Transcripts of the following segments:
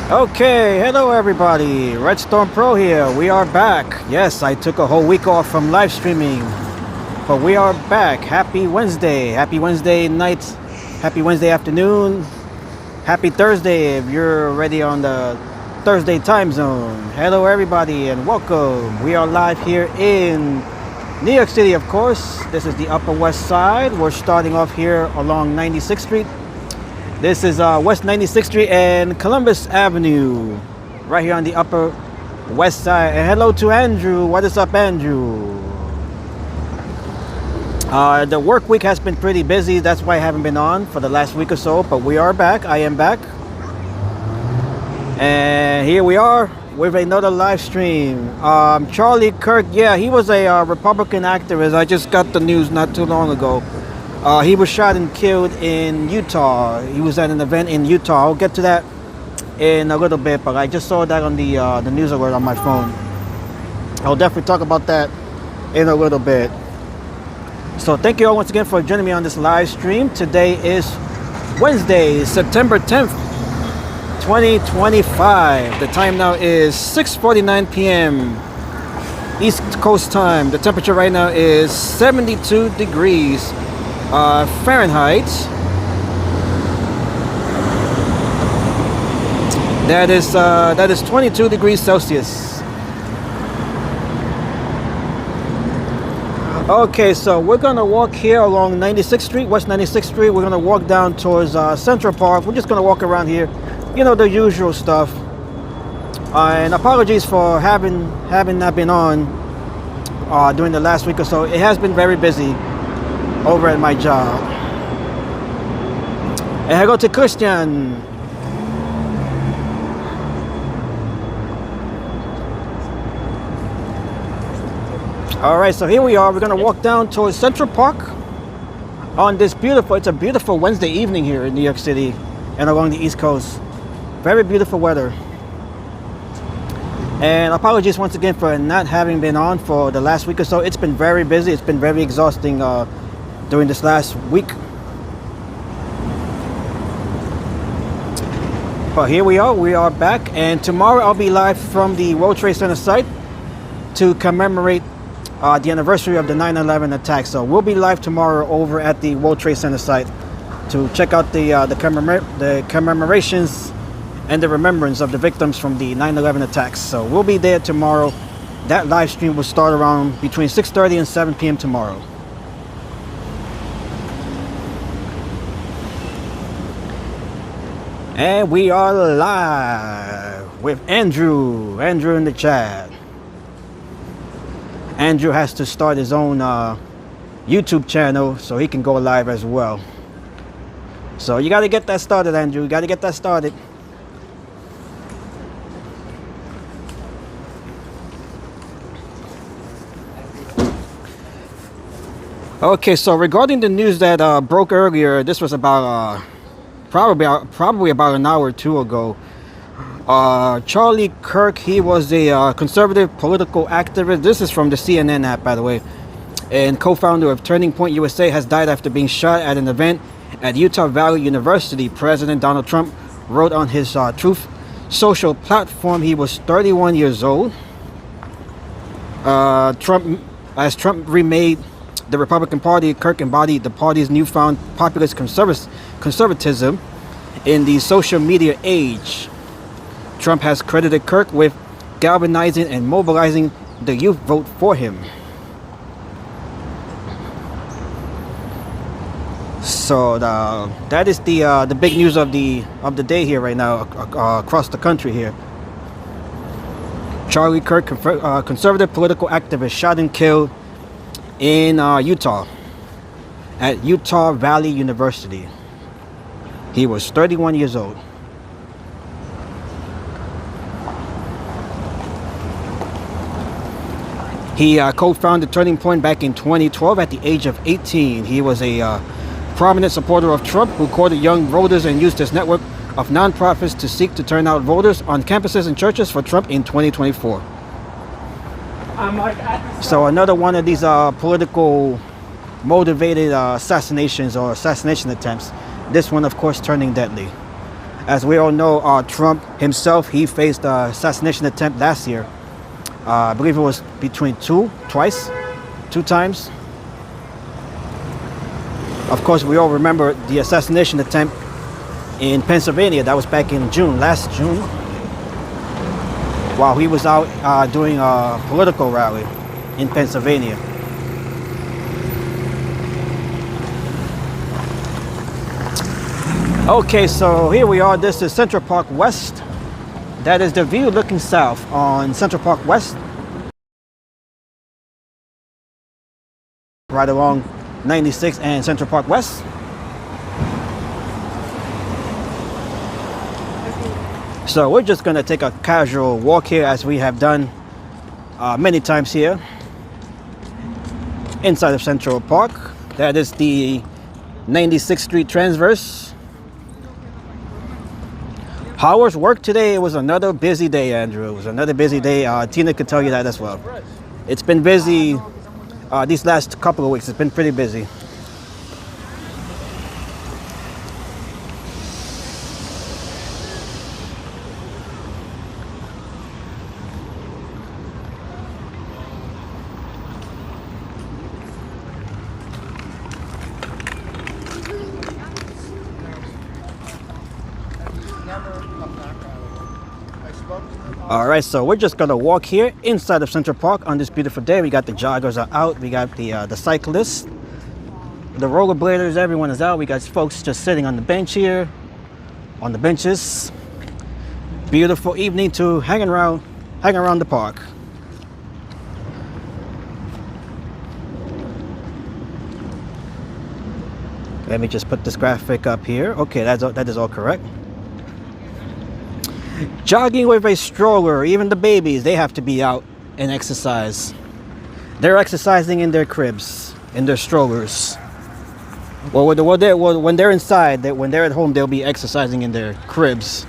Okay, hello everybody. Redstorm Pro here. We are back. Yes, I took a whole week off from live streaming, but we are back. Happy Wednesday. Happy Wednesday night. Happy Wednesday afternoon. Happy Thursday if you're already on the Thursday time zone. Hello everybody and welcome. We are live here in New York City, of course. This is the Upper West Side. We're starting off here along 96th Street. This is West 96th Street and Columbus Avenue, right here on the Upper West Side. And hello to Andrew. What is up, Andrew? The work week has been pretty busy. That's why I haven't been on for the last week or so. But we are back. I am back. And here we are with another live stream. Charlie Kirk, yeah, he was a Republican activist. I just got the news not too long ago. He was shot and killed in Utah. He was at an event in Utah. I'll get to that in a little bit, but I just saw that on the news alert on my phone. I'll definitely talk about that in a little bit. So thank you all once again for joining me on this live stream. Today is Wednesday, September 10th, 2025. The time now is 6:49 p.m. East Coast time. The temperature right now is 72 degrees. Fahrenheit. That is 22 degrees Celsius. Okay, so we're gonna walk here along 96th Street, West 96th Street. We're gonna walk down towards Central Park. We're just gonna walk around here, you know, the usual stuff. And apologies for having not been on during the last week or so. It has been very busy over at my job. And hello to Christian. Alright, so here we are. We're gonna walk down towards Central Park on this it's a beautiful Wednesday evening here in New York City and along the East Coast. Very beautiful weather. And apologies once again for not having been on for the last week or so. It's been very busy. It's been very exhausting during this last week. But here we are back, and tomorrow I'll be live from the World Trade Center site to commemorate the anniversary of the 9/11 attack. So we'll be live tomorrow over at the World Trade Center site to check out the commemorations and the remembrance of the victims from the 9/11 attacks. So we'll be there tomorrow. That live stream will start around between 6:30 and 7 p.m. tomorrow. And we are live with Andrew in the chat. Andrew has to start his own YouTube channel so he can go live as well. So you got to get that started, Andrew. You got to get that started. Okay, so regarding the news that broke earlier, this was about probably about an hour or two ago. Charlie Kirk, he was a conservative political activist. This is from the CNN app, by the way, and co-founder of Turning Point USA, has died after being shot at an event at Utah Valley University. President Donald Trump wrote on his Truth Social platform he was 31 years old. As Trump remade the Republican Party, Kirk embodied the party's newfound populist conservatism in the social media age. Trump has credited Kirk with galvanizing and mobilizing the youth vote for him. So that is the big news of the day here right now across the country here. Charlie Kirk, conservative political activist, shot and killed in Utah at Utah Valley University. He was 31 years old. He co-founded Turning Point back in 2012 at the age of 18. He was a prominent supporter of Trump who courted young voters and used his network of nonprofits to seek to turn out voters on campuses and churches for Trump in 2024. So another one of these political motivated assassinations or assassination attempts. This one, of course, turning deadly. As we all know, Trump himself, he faced an assassination attempt last year. I believe it was between two times. Of course, we all remember the assassination attempt in Pennsylvania. That was back in last June, while he was out doing a political rally in Pennsylvania. Okay, so here we are. This is Central Park West. That is the view looking south on Central Park West, right along 96 and Central Park West. So we're just gonna take a casual walk here, as we have done many times here inside of Central Park. That is the 96th Street Transverse. How was work today? It was another busy day, Andrew. It was another busy day. Tina could tell you that as well. It's been busy these last couple of weeks. It's been pretty busy. All right, so we're just gonna walk here inside of Central Park on this beautiful day. We got the joggers are out. We got the cyclists, the rollerbladers. Everyone is out. We got folks just sitting on the bench here, on the benches. Beautiful evening to hang around the park. Let me just put this graphic up here. Okay, that is all correct. Jogging with a stroller, even the babies, they have to be out and exercise. They're exercising in their cribs, in their strollers. Well, when they're inside, when they're at home, they'll be exercising in their cribs.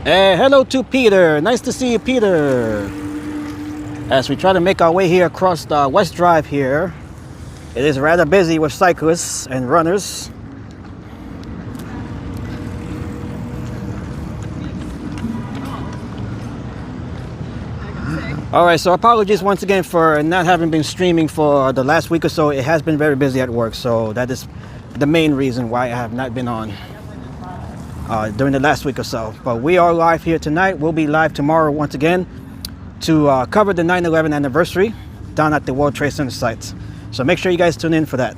Hello to Peter. Nice to see you, Peter. As we try to make our way here across the West Drive here, it is rather busy with cyclists and runners. All right, so apologies once again for not having been streaming for the last week or so. It has been very busy at work, so that is the main reason why I have not been on during the last week or so. But we are live here tonight. We'll be live tomorrow once again to cover the 9/11 anniversary down at the World Trade Center site. So make sure you guys tune in for that.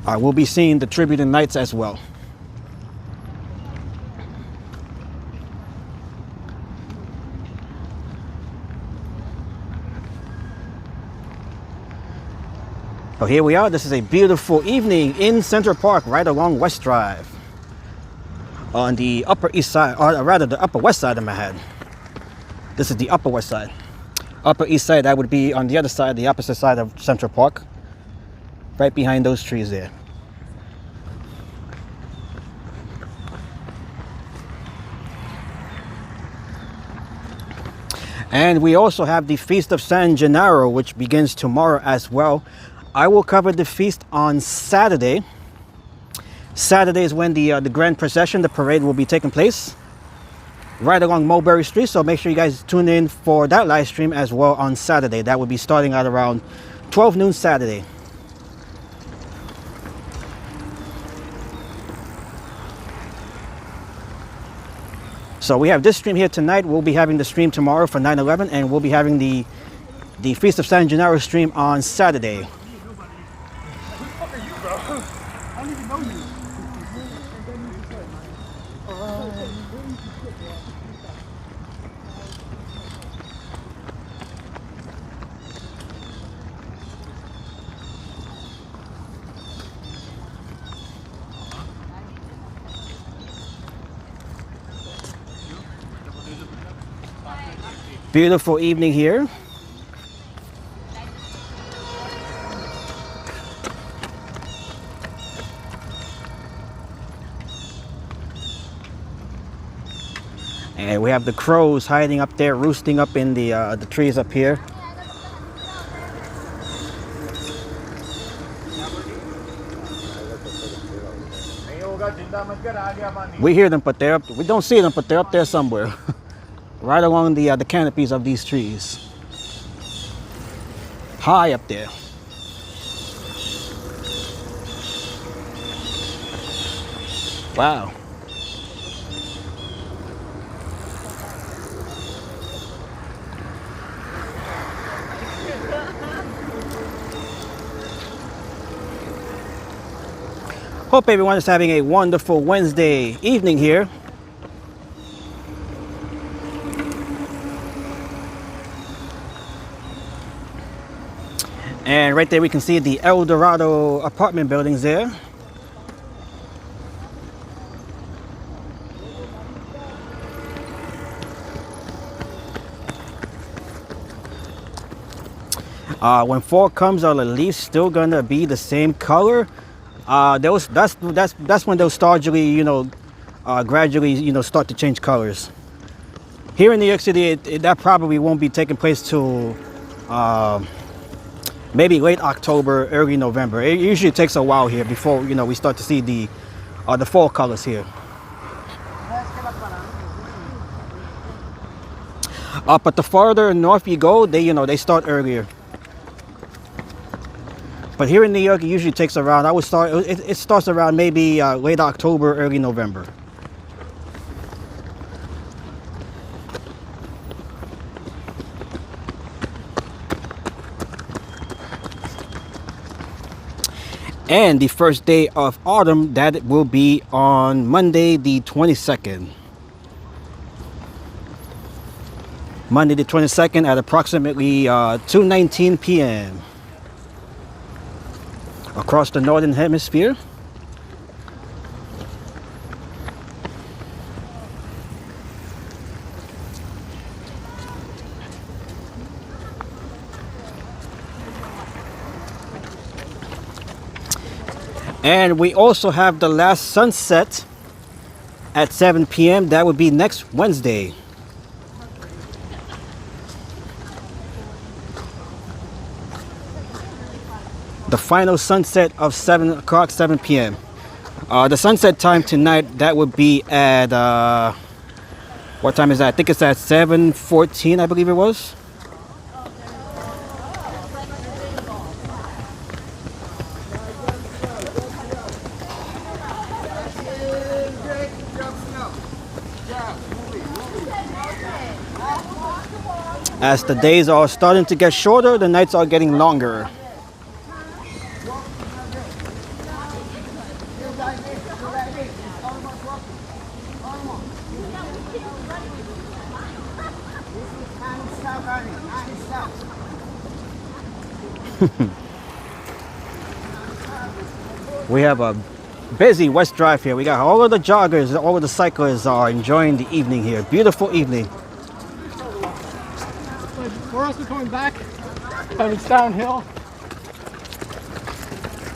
We'll be seeing the tribute and lights as well. So here we are. This is a beautiful evening in Central Park, right along West Drive, on the Upper East Side, or rather the Upper West Side of Manhattan. This is the Upper West Side. Upper East Side, that would be on the other side, the opposite side of Central Park, right behind those trees there. And we also have the Feast of San Gennaro, which begins tomorrow as well. I will cover the feast on Saturday. Saturday is when the grand procession, the parade, will be taking place right along Mulberry Street. So make sure you guys tune in for that live stream as well on Saturday. That will be starting at around 12 noon Saturday. So we have this stream here tonight. We'll be having the stream tomorrow for 9/11, and we'll be having the Feast of San Gennaro stream on Saturday. I don't even know you. Beautiful evening here. And we have the crows hiding up there, roosting up in the trees up here. We hear them, but they're up. We don't see them, but they're up there somewhere, right along the canopies of these trees, high up there. Wow. Hope everyone is having a wonderful Wednesday evening here. And right there we can see the El Dorado apartment buildings there. When fall comes, are the leaves still gonna be the same color? That's when they'll start gradually, start to change colors. Here in New York City, that probably won't be taking place till maybe late October, early November. It usually takes a while here before we start to see the fall colors here. But the farther north you go, they start earlier. But here in New York, it usually takes around, it starts around maybe late October, early November. And the first day of autumn, that will be on Monday the 22nd. Monday the 22nd at approximately 2:19 p.m. across the northern hemisphere. And we also have the last sunset at 7 p.m. That would be next Wednesday. The final sunset of 7 o'clock, 7 p.m. The sunset time tonight, that would be at, what time is that? I think it's at 7:14, I believe it was. As the days are starting to get shorter, the nights are getting longer. We have a busy West Drive here. We got all of the joggers, all of the cyclists are enjoying the evening here. Beautiful evening. Where else are we coming back? It's downhill.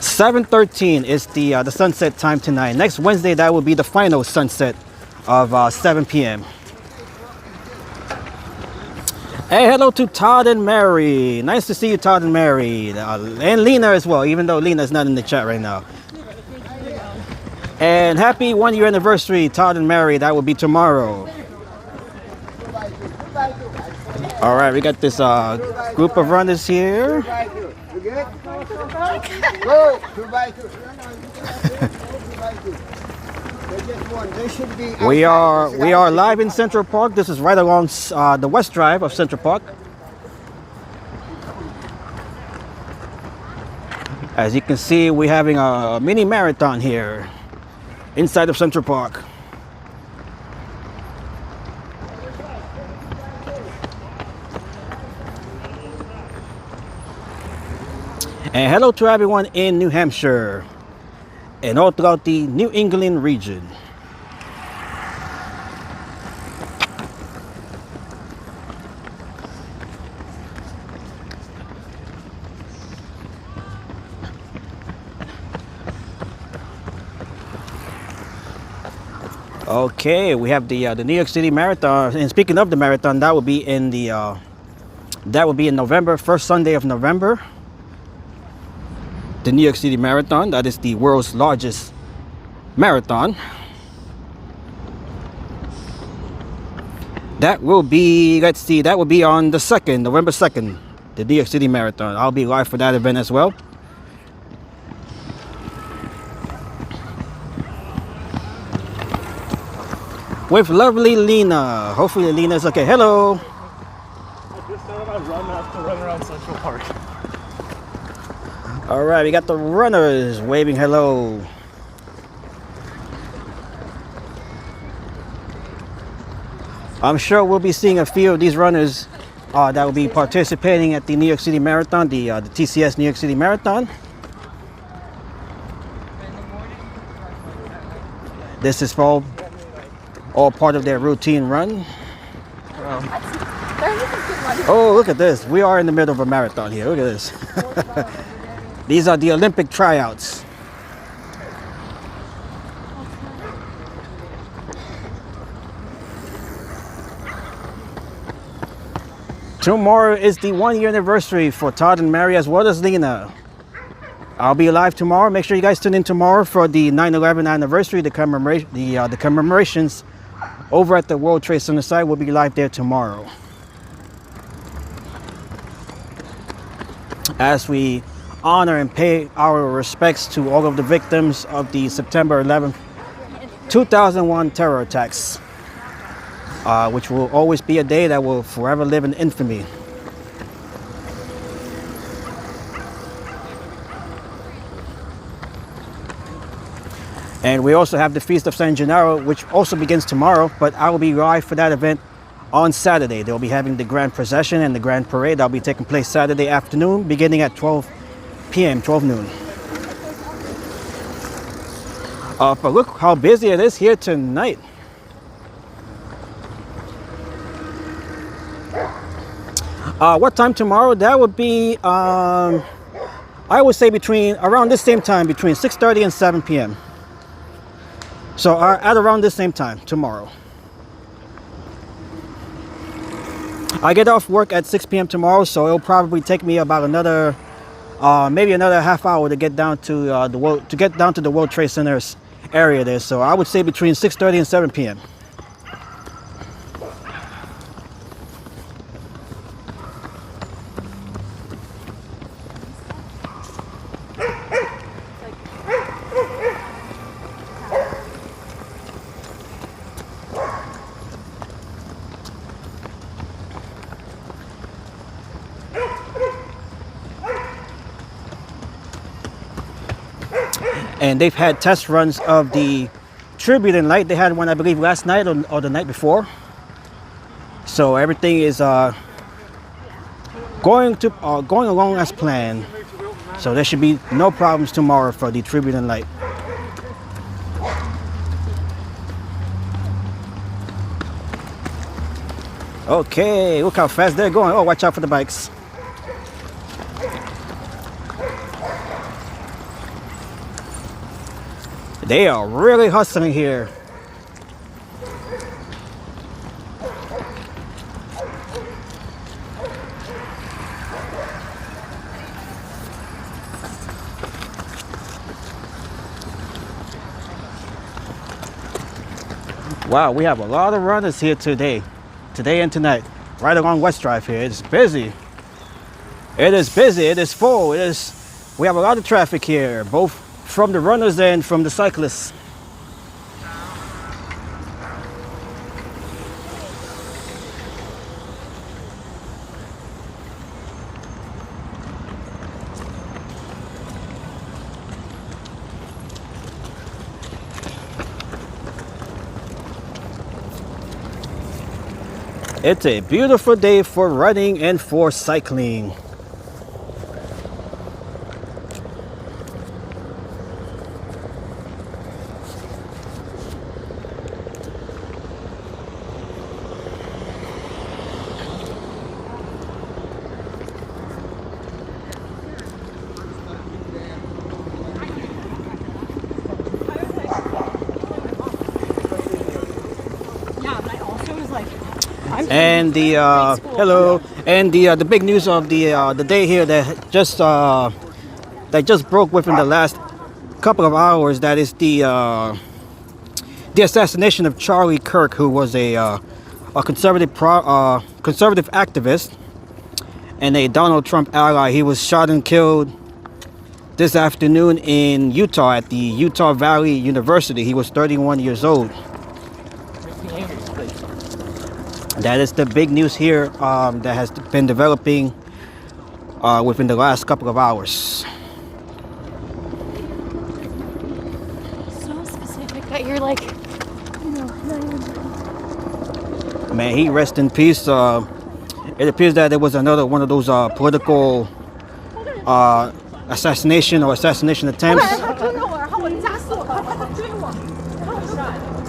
7:13 is the sunset time tonight. Next Wednesday, that will be the final sunset of 7 p.m. Hey, hello to Todd and Mary. Nice to see you, Todd and Mary. And Lena as well, even though Lena is not in the chat right now. And happy 1-year anniversary, Todd and Mary. That will be tomorrow. All right, we got this group of runners here. We are live in Central Park. This is right along the West Drive of Central Park. As you can see, we're having a mini marathon here inside of Central Park. And hello to everyone in New Hampshire and all throughout the New England region. Okay, we have the New York City Marathon, and speaking of the marathon, that will be in November, first Sunday of November. The New York City Marathon, that is the world's largest marathon. That will be, let's see, that will be on the 2nd, November 2nd, the New York City Marathon. I'll be live for that event as well. With lovely Lena. Hopefully Lena's okay. Hello. I just thought I'd have to run around Central Park. All right, we got the runners waving hello. I'm sure we'll be seeing a few of these runners that will be participating at the New York City Marathon, the TCS New York City Marathon. This is all part of their routine run. Oh, look at this. We are in the middle of a marathon here. Look at this. These are the Olympic tryouts. Tomorrow is the 1-year anniversary for Todd and Mary as well as Lena. I'll be live tomorrow. Make sure you guys tune in tomorrow for the 9/11 anniversary, the commemorations over at the World Trade Center site. We'll be live there tomorrow, as we honor and pay our respects to all of the victims of the September 11th, 2001 terror attacks, which will always be a day that will forever live in infamy. And we also have the Feast of San Gennaro, which also begins tomorrow, but I will be live for that event on Saturday. They'll be having the grand procession and the grand parade. That'll be taking place Saturday afternoon, beginning at 12 p.m., 12 noon. But look how busy it is here tonight. What time tomorrow? That would be, I would say around this same time, between 6:30 and 7 p.m. So at around this same time tomorrow. I get off work at 6 p.m. tomorrow, so it'll probably take me about another, maybe another half hour to get down to the World Trade Center's area there. So I would say between 6:30 and 7 p.m. And they've had test runs of the Tribute and Light. They had one, I believe, last night or the night before. So everything is going along as planned. So there should be no problems tomorrow for the Tribute and Light. Okay, look how fast they're going. Oh, watch out for the bikes. They are really hustling here. Wow, we have a lot of runners here today and tonight, right along West Drive here. It's busy. It is busy. It is full. We have a lot of traffic here, both from the runners and from the cyclists. It's a beautiful day for running and for cycling. And the hello, and the big news of the day here that just broke within the last couple of hours. That is the assassination of Charlie Kirk, who was a a conservative activist and a Donald Trump ally. He was shot and killed this afternoon in Utah at the Utah Valley University. He was 31 years old. That is the big news here that has been developing within the last couple of hours. So specific that you're like, Man, he rest in peace. It appears that there was another one of those political assassination attempts.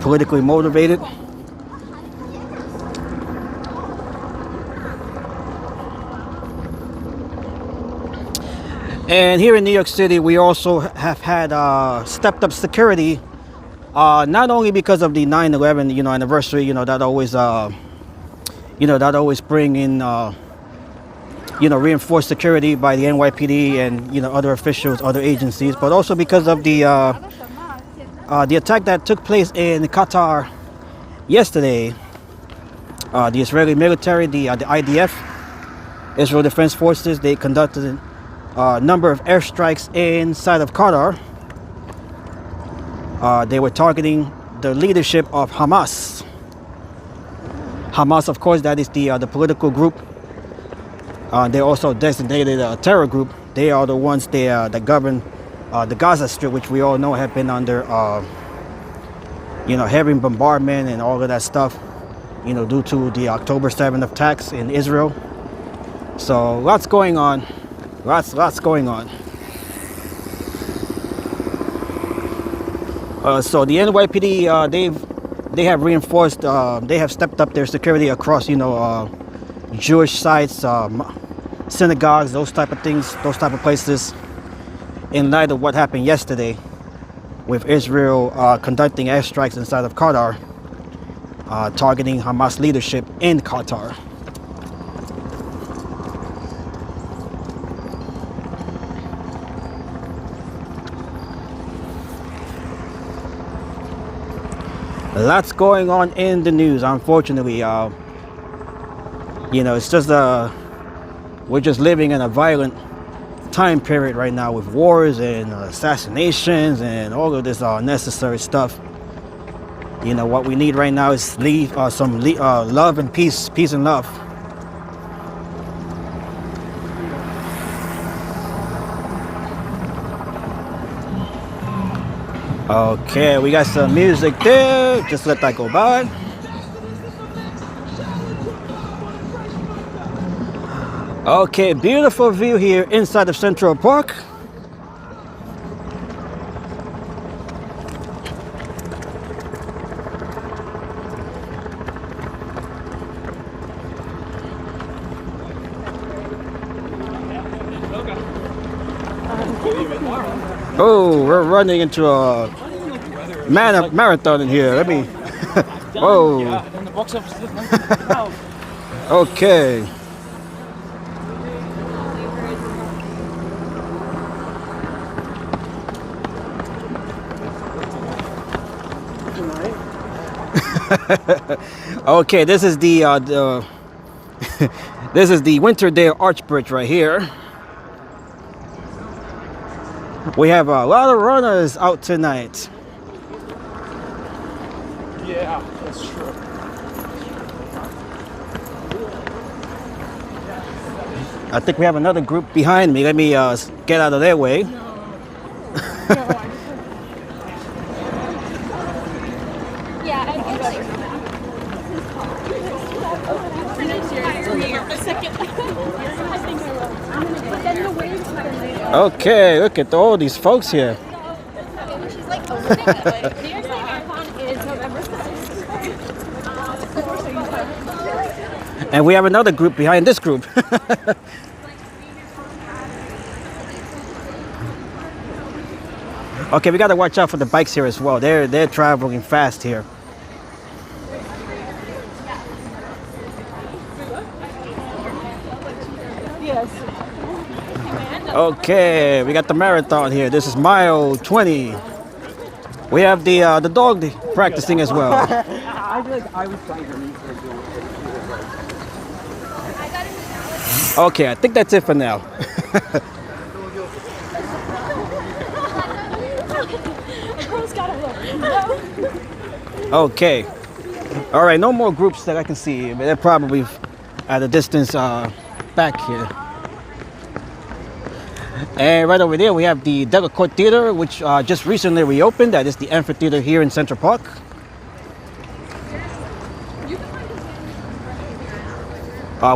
Politically motivated. And here in New York City, we also have had stepped up security, not only because of the 9/11, anniversary. That always bring in, reinforced security by the NYPD and other officials, other agencies, but also because of the attack that took place in Qatar yesterday. The Israeli military, the IDF, Israel Defense Forces, they conducted a number of airstrikes inside of Qatar. They were targeting the leadership of Hamas. Hamas, of course, that is the political group. They also designated a terror group. They are the ones that govern the Gaza Strip, which we all know have been under heavy bombardment and all of that stuff, due to the October 7th attacks in Israel. So lots going on. Lots going on. So the NYPD, they have reinforced, they have stepped up their security across, Jewish sites, synagogues, those type of things, those type of places, in light of what happened yesterday with Israel conducting airstrikes inside of Qatar, targeting Hamas leadership in Qatar. Lots going on in the news, unfortunately. It's just we're just living in a violent time period right now with wars and assassinations and all of this unnecessary stuff. What we need right now is some love and peace and love. Okay, we got some music there. Just let that go by. Okay, beautiful view here inside of Central Park. Oh, we're running into a marathon in here. Let me. Whoa. Okay. Okay, this is the this is the Winterdale Arch Bridge right here. We have a lot of runners out tonight. Yeah, that's true. I think we have another group behind me. Let me get out of their way. Okay, look at all these folks here. And we have another group behind this group. Okay, we got to watch out for the bikes here as well. They're traveling fast here. Okay, we got the marathon here. This is mile 20. We have the dog practicing as well. I feel like I was trying to reach her doing it. Okay, I think that's it for now. Okay. All right, no more groups that I can see, but they're probably at a distance back here. And right over there, we have the Delacorte Theater, which just recently reopened. That is the amphitheater here in Central Park.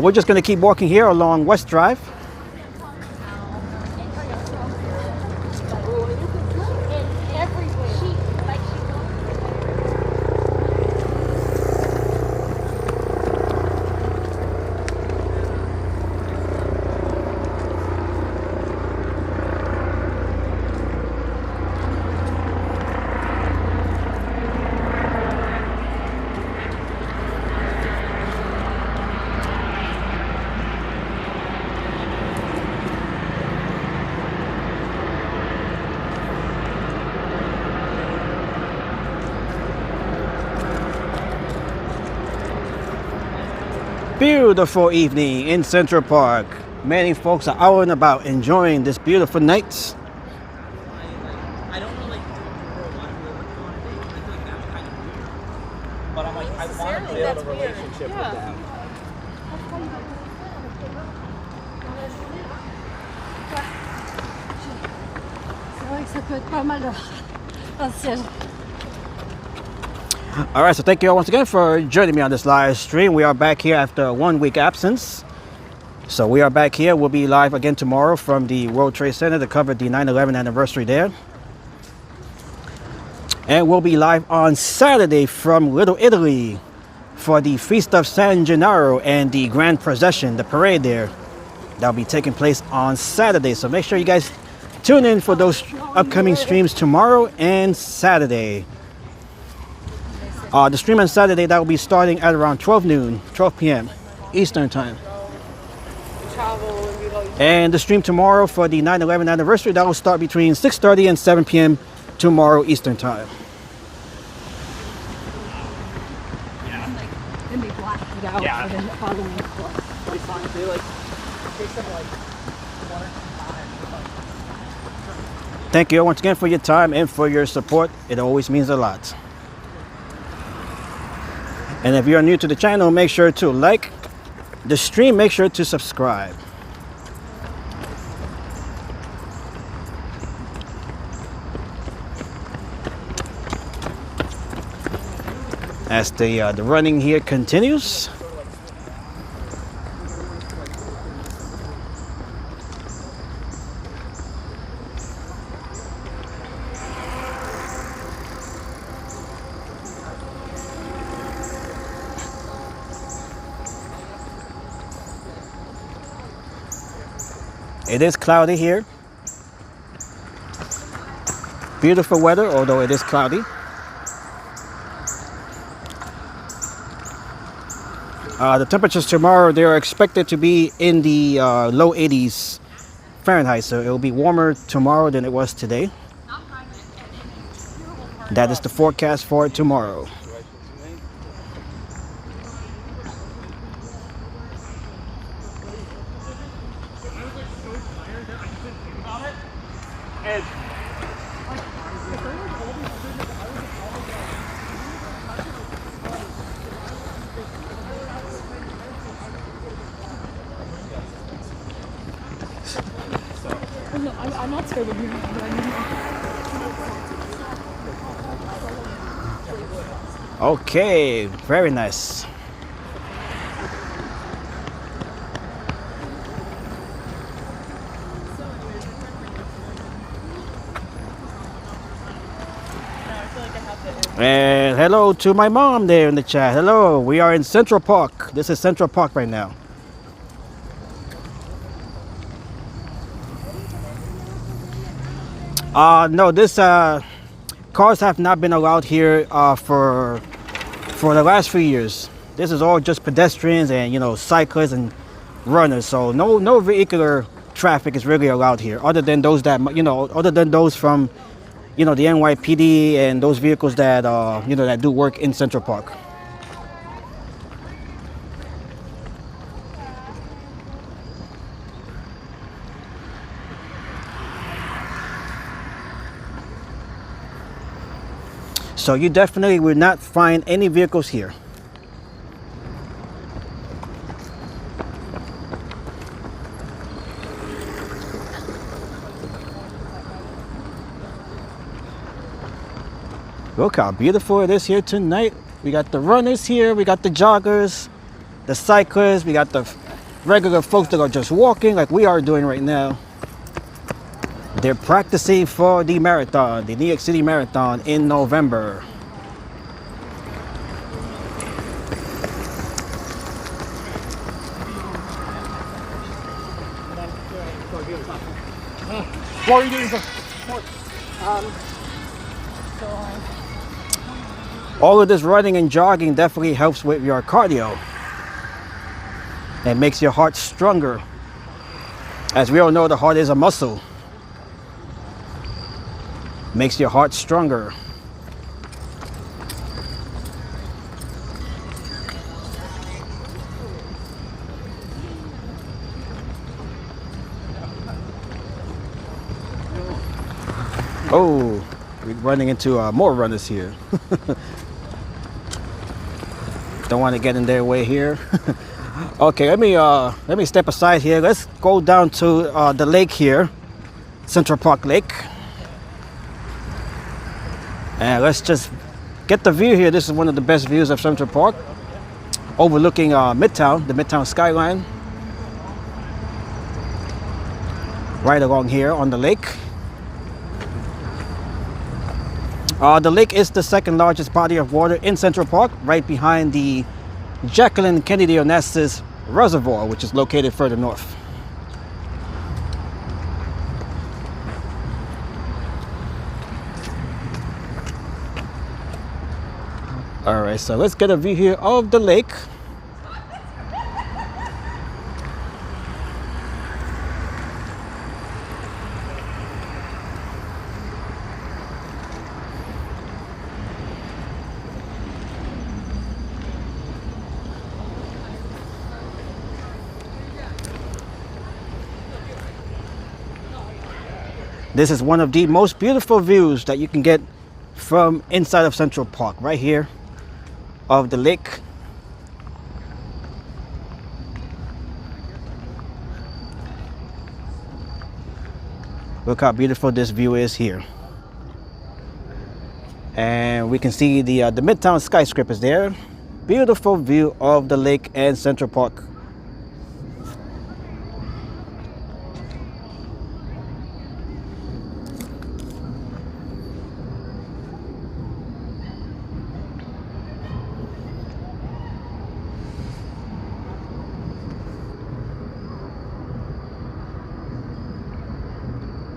We're just going to keep walking here along West Drive. Beautiful evening in Central Park. Many folks are out and about enjoying this beautiful night. I don't really for a lot of people on a date. I feel like that's kind of weird. But I'm like, I want to build a relationship with them. C'est vrai que ça peut être pas mal un siège. All right, so thank you all once again for joining me on this live stream. We are back here after a 1 week absence. So we are back here. We'll be live again tomorrow from the World Trade Center to cover the 9/11 anniversary there. And we'll be live on Saturday from Little Italy for the Feast of San Gennaro and the Grand Procession, the parade there. That'll be taking place on Saturday. So make sure you guys tune in for those upcoming streams tomorrow and Saturday. The stream on Saturday, that will be starting at around 12 p.m. Eastern time. And the stream tomorrow for the 9/11 anniversary, that will start between 6:30 and 7 p.m. tomorrow Eastern time. Thank you once again for your time and for your support. It always means a lot. And if you're new to the channel, make sure to like the stream, make sure to subscribe. As the running here continues. It is cloudy here. Beautiful weather, although it is cloudy. The temperatures tomorrow, they are expected to be in the low 80s Fahrenheit, so it will be warmer tomorrow than it was today. That is the forecast for tomorrow. No, I'm not scared of you. Okay, very nice. And hello to my mom there in the chat. Hello, we are in Central Park. This is Central Park right now. No, this cars have not been allowed here for the last few years. This is all just pedestrians and, you know, cyclists and runners. So no vehicular traffic is really allowed here, other than those that, you know, other than those from, you know, the NYPD and those vehicles that you know, that do work in Central Park. So you definitely will not find any vehicles here. Look how beautiful it is here tonight. We got the runners here, we got the joggers, the cyclists, we got the regular folks that are just walking like we are doing right now. They're practicing for the marathon, the New York City Marathon in November. What are you doing? All of this running and jogging definitely helps with your cardio. It makes your heart stronger. As we all know, the heart is a muscle. Makes your heart stronger. Oh, we're running into more runners here. Don't want to get in their way here. Okay, let me step aside here. Let's go down to the lake here, Central Park Lake, and let's just get the view here. This is one of the best views of Central Park, overlooking Midtown, the Midtown skyline, right along here on the lake. The lake is the second largest body of water in Central Park, right behind the Jacqueline Kennedy Onassis Reservoir, which is located further north. All right, so let's get a view here of the lake. This is one of the most beautiful views that you can get from inside of Central Park, right here of the lake. Look how beautiful this view is here. And we can see the Midtown skyscrapers there. Beautiful view of the lake and Central Park.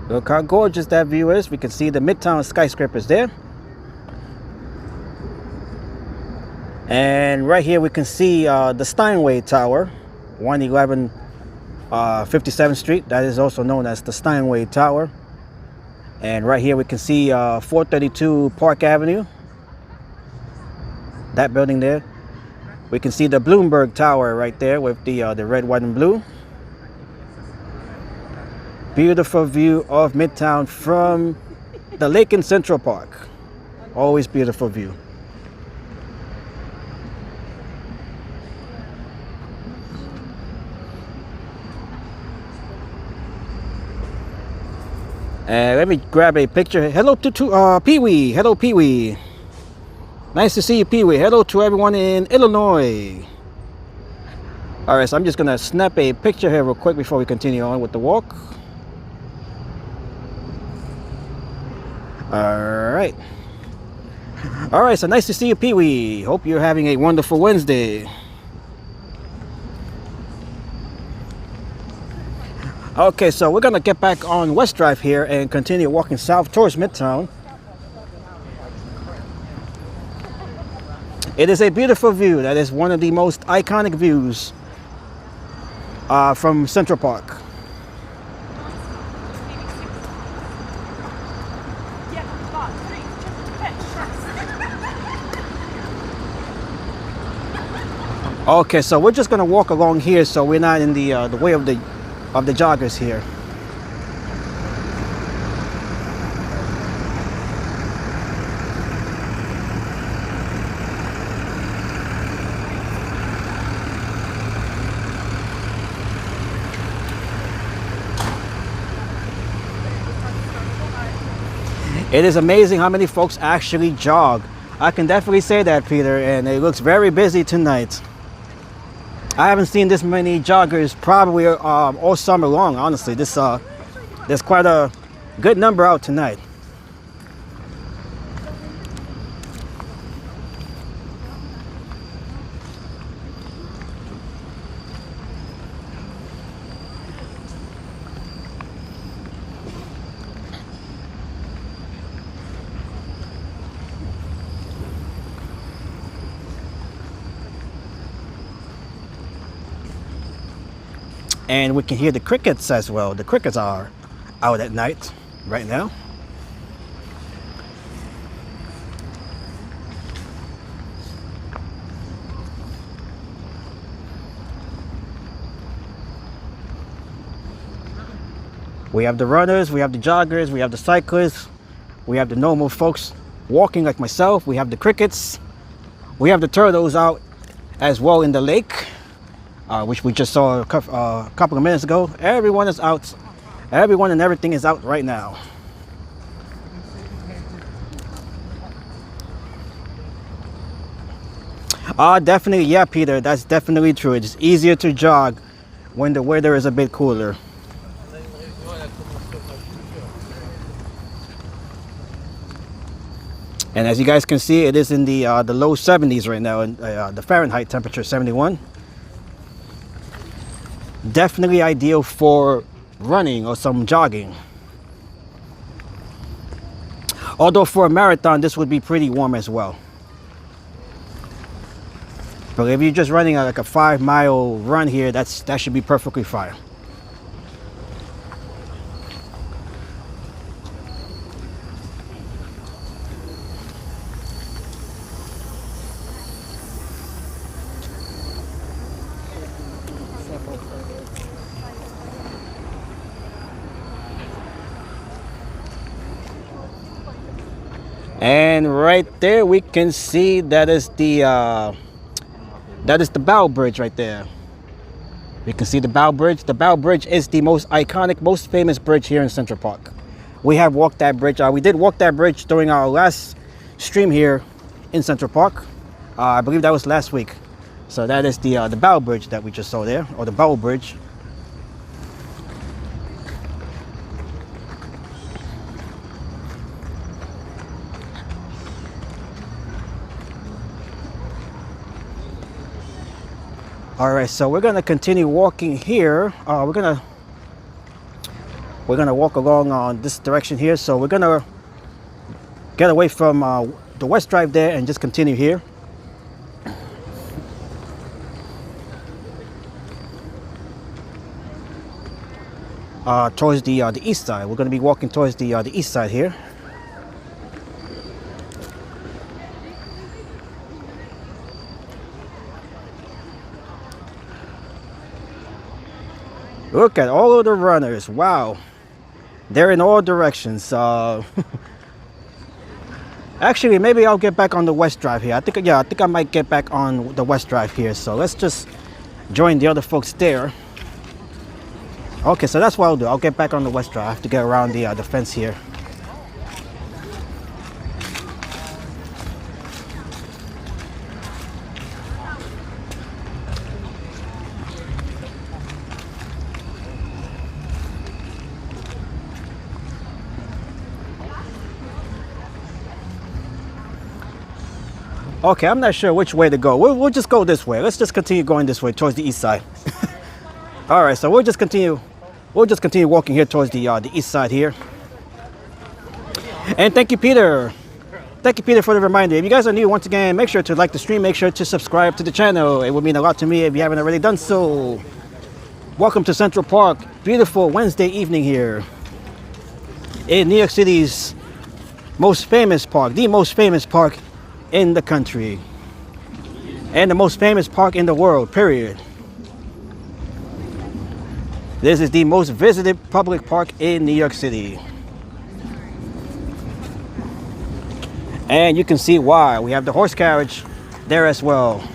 Look how gorgeous that view is. We can see the Midtown skyscrapers there. And right here we can see the Steinway Tower, 111 57th Street. That is also known as the Steinway Tower. And right here we can see 432 Park Avenue. That building there. We can see the Bloomberg Tower right there with the red, white, and blue. Beautiful view of Midtown from the lake in Central Park. Always beautiful view. And let me grab a picture. Hello to Pee-wee. Hello, Pee-wee. Nice to see you, Pee-wee. Hello to everyone in Illinois. All right, so I'm just gonna snap a picture here real quick before we continue on with the walk. All right, so nice to see you, Pee-wee. Hope you're having a wonderful Wednesday. Okay, so we're gonna get back on West Drive here and continue walking south towards Midtown. It is a beautiful view. That is one of the most iconic views from Central Park. Okay, so we're just gonna walk along here, so we're not in the way of the joggers here. It is amazing how many folks actually jog. I can definitely say that, Peter, and it looks very busy tonight. I haven't seen this many joggers probably all summer long, honestly. There's quite a good number out tonight. And we can hear the crickets as well. The crickets are out at night right now. We have the runners, we have the joggers, we have the cyclists, we have the normal folks walking like myself, we have the crickets, we have the turtles out as well in the lake. Which we just saw a couple of minutes ago. Everyone is out. Everyone and everything is out right now. Definitely, yeah, Peter, that's definitely true. It's easier to jog when the weather is a bit cooler. And as you guys can see, it is in the low 70s right now, and the Fahrenheit temperature 71. Definitely ideal for running or some jogging. Although for a marathon, this would be pretty warm as well. But if you're just running like a 5-mile run here, that should be perfectly fine. And right there we can see that is the Bow Bridge right there. You can see the Bow Bridge. The Bow Bridge is the most iconic, most famous bridge here in Central Park. We have walked that bridge. We did walk that bridge during our last stream here in Central Park. I believe that was last week. So that is the Bow Bridge that we just saw there, or the Bow Bridge. All right, so we're gonna continue walking here. We're gonna walk along on this direction here. So we're gonna get away from the West Drive there and just continue here. Towards the east side. We're gonna be walking towards the east side here. Look at all of the runners. Wow, they're in all directions. Actually, maybe I'll get back on the West Drive here. I think I might get back on the West Drive here. So let's just join the other folks there. Okay, so that's what I'll do. I'll get back on the West Drive. I have to get around the fence here. Okay, I'm not sure which way to go. We'll just go this way. Let's just continue going this way towards the east side. All right, so we'll just continue walking here towards the east side here. And thank you, Peter. Thank you, Peter, for the reminder. If you guys are new, once again, make sure to like the stream. Make sure to subscribe to the channel. It would mean a lot to me if you haven't already done so. Welcome to Central Park. Beautiful Wednesday evening here in New York City's most famous park, the most famous park in the country, and the most famous park in the world, period. This is the most visited public park in New York City. And you can see why. We have the horse carriage there as well.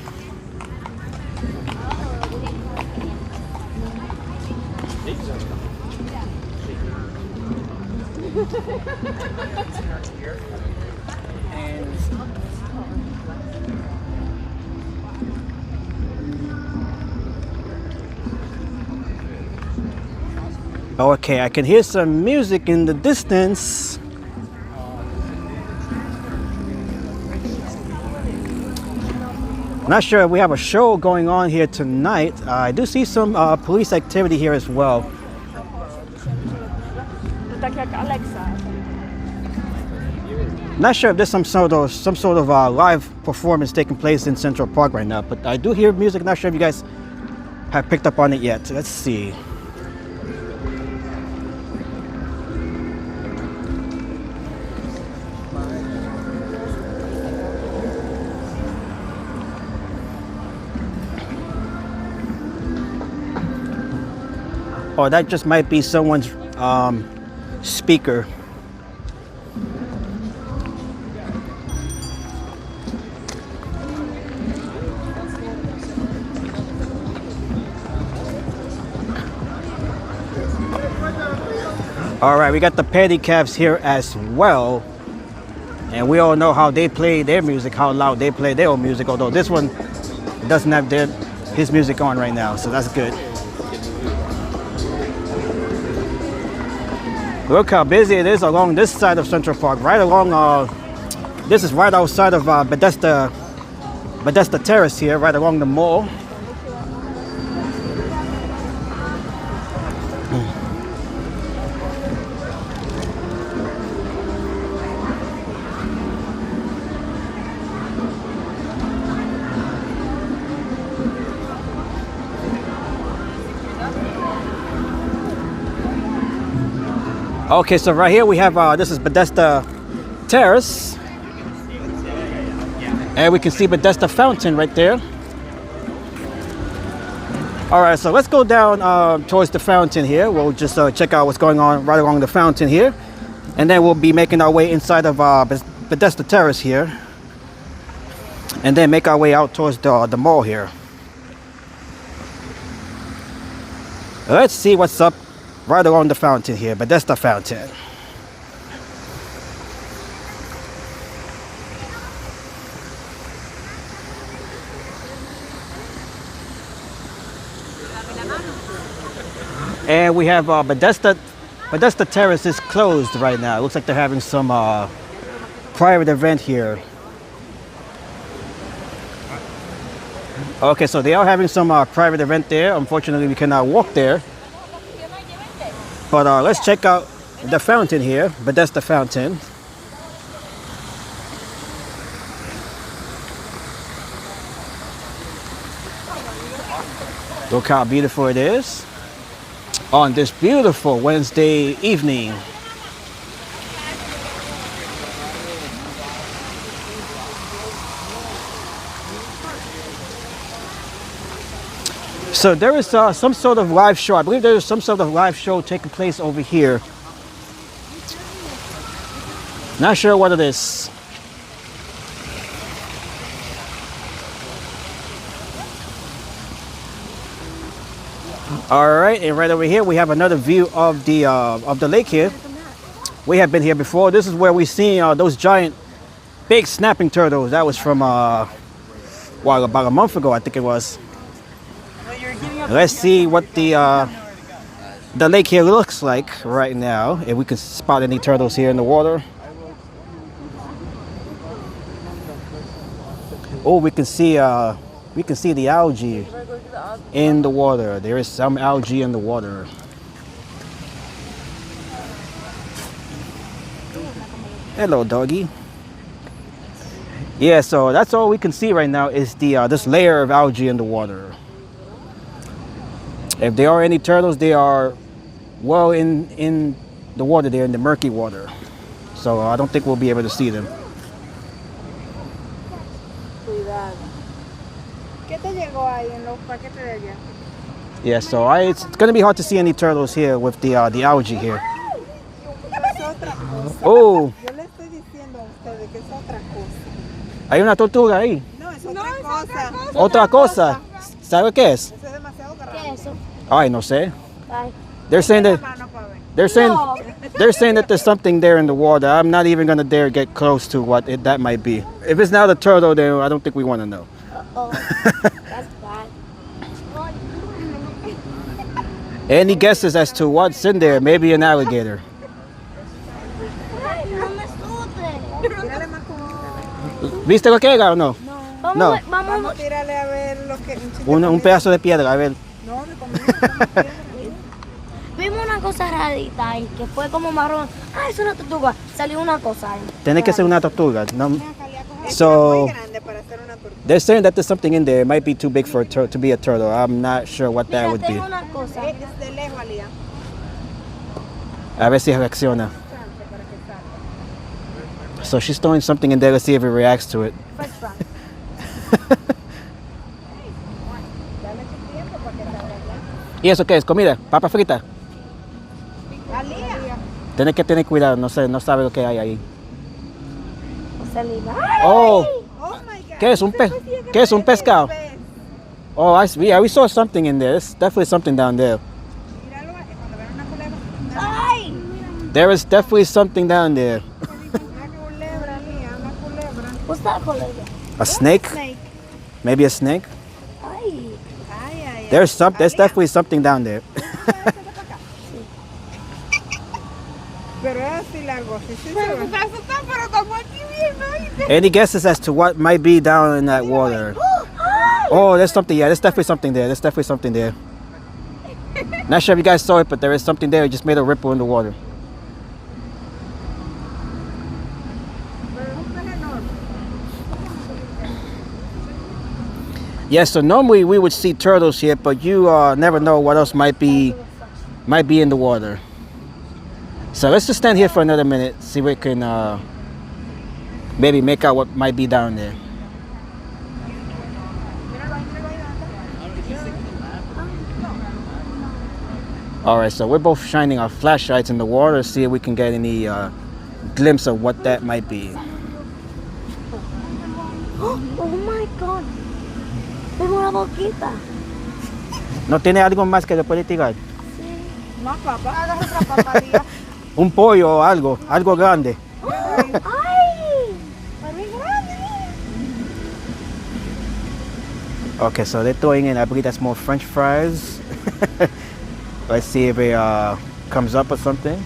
Okay, I can hear some music in the distance. Not sure if we have a show going on here tonight. I do see some police activity here as well. Not sure if there's some sort of live performance taking place in Central Park right now, but I do hear music. Not sure if you guys have picked up on it yet. Let's see. Oh, that just might be someone's speaker. All right, we got the Pedicabs here as well. And we all know how they play their music, how loud they play their own music, although this one doesn't have his music on right now, so that's good. Look how busy it is along this side of Central Park, right along, this is right outside of Bethesda Terrace here, right along the mall. Okay, so right here we have, this is Bethesda Terrace. And we can see Bethesda Fountain right there. All right, so let's go down towards the fountain here. We'll just check out what's going on right along the fountain here. And then we'll be making our way inside of Bethesda Terrace here. And then make our way out towards the mall here. Let's see what's up right along the fountain here, Bethesda Fountain. And we have Bethesda Terrace is closed right now. It looks like they're having some private event here. Okay, so they are having some private event there. Unfortunately, we cannot walk there. But let's check out the fountain here, Bethesda Fountain. Look how beautiful it is on this beautiful Wednesday evening. So there is some sort of live show. I believe there is some sort of live show taking place over here. Not sure what it is. All right, and right over here we have another view of the lake here. We have been here before. This is where we seen those giant, big snapping turtles. That was from about a month ago, I think it was. Let's see what the lake here looks like right now. If we can spot any turtles here in the water. Oh, we can see the algae in the water. There is some algae in the water. Hello, doggy. Yeah, so that's all we can see right now is this layer of algae in the water. If there are any turtles, they are well in the water there, in the murky water. So I don't think we'll be able to see them. Yeah, so it's going to be hard to see any turtles here with the algae here. Oh, hay una tortuga ahí. No, es otra cosa. Otra cosa. ¿Sabe qué es? Eso es demasiado grande. ¿Qué es eso? Ay, no sé. Ay. They're saying that they're saying that there's something there in the water. I'm not even gonna dare get close to what that might be. If it's not a turtle, then I don't think we want to know. Oh, that's bad. Any guesses as to what's in there? Maybe an alligator. ¿Viste lo que era o no? No. Vamos. Tírale a ver lo que... Un pedazo de piedra, a ver. No, me comí. Vimos una cosa rarita ahí, que fue como marrón. Ah, es una tortuga. Salió una cosa ahí. Tiene que ser una tortuga. No. Es So muy grande para hacer una tortuga. they're saying that there's something in there. It might be too big for to be a turtle. I'm not sure what that would be. Tengo una cosa. Es de lejos, Alía. A ver si reacciona. So she's throwing something in there to see if it reacts to it. First round. Dale su tiempo para que salga. ¿Y eso qué es? ¿Comida? ¿Papa frita? Alía. Tienes que tener cuidado, no sé, no sabe lo que hay ahí. Salida. Oh, Oh my God. ¿qué es? ¿Un pez? ¿Qué es? ¿Un pescado? Oh, I see. Yeah, we saw something in there. There's definitely something down there. Míralo, cuando vean una culebra. Ay. There is definitely something down there. Una culebra, Alía, una culebra. What's that called? A snake? Snake. Maybe a snake? Ay. Ay, ay, ay. There's Alía, definitely something down there. Pero es así largo, sí, sí. Pero está asustado, pero estamos aquí viendo. Any guesses as to what might be down in that water? Oh, there's something. Yeah, there's definitely something there. There's definitely something there. Not sure if you guys saw it, but there is something there. It just made a ripple in the water. Yes, so normally we would see turtles here, but you never know what else might be in the water. So let's just stand here for another minute, see if we can maybe make out what might be down there. All right, so we're both shining our flashlights in the water, see if we can get any glimpse of what that might be. Oh my God. Tengo una boquita. ¿No tiene algo más que le puede tirar? Más papa. Hagas otra papa, Alía. Un pollo o algo grande. Ay. Okay, so they're throwing in, I believe that's more French fries. Let's see if it comes up or something.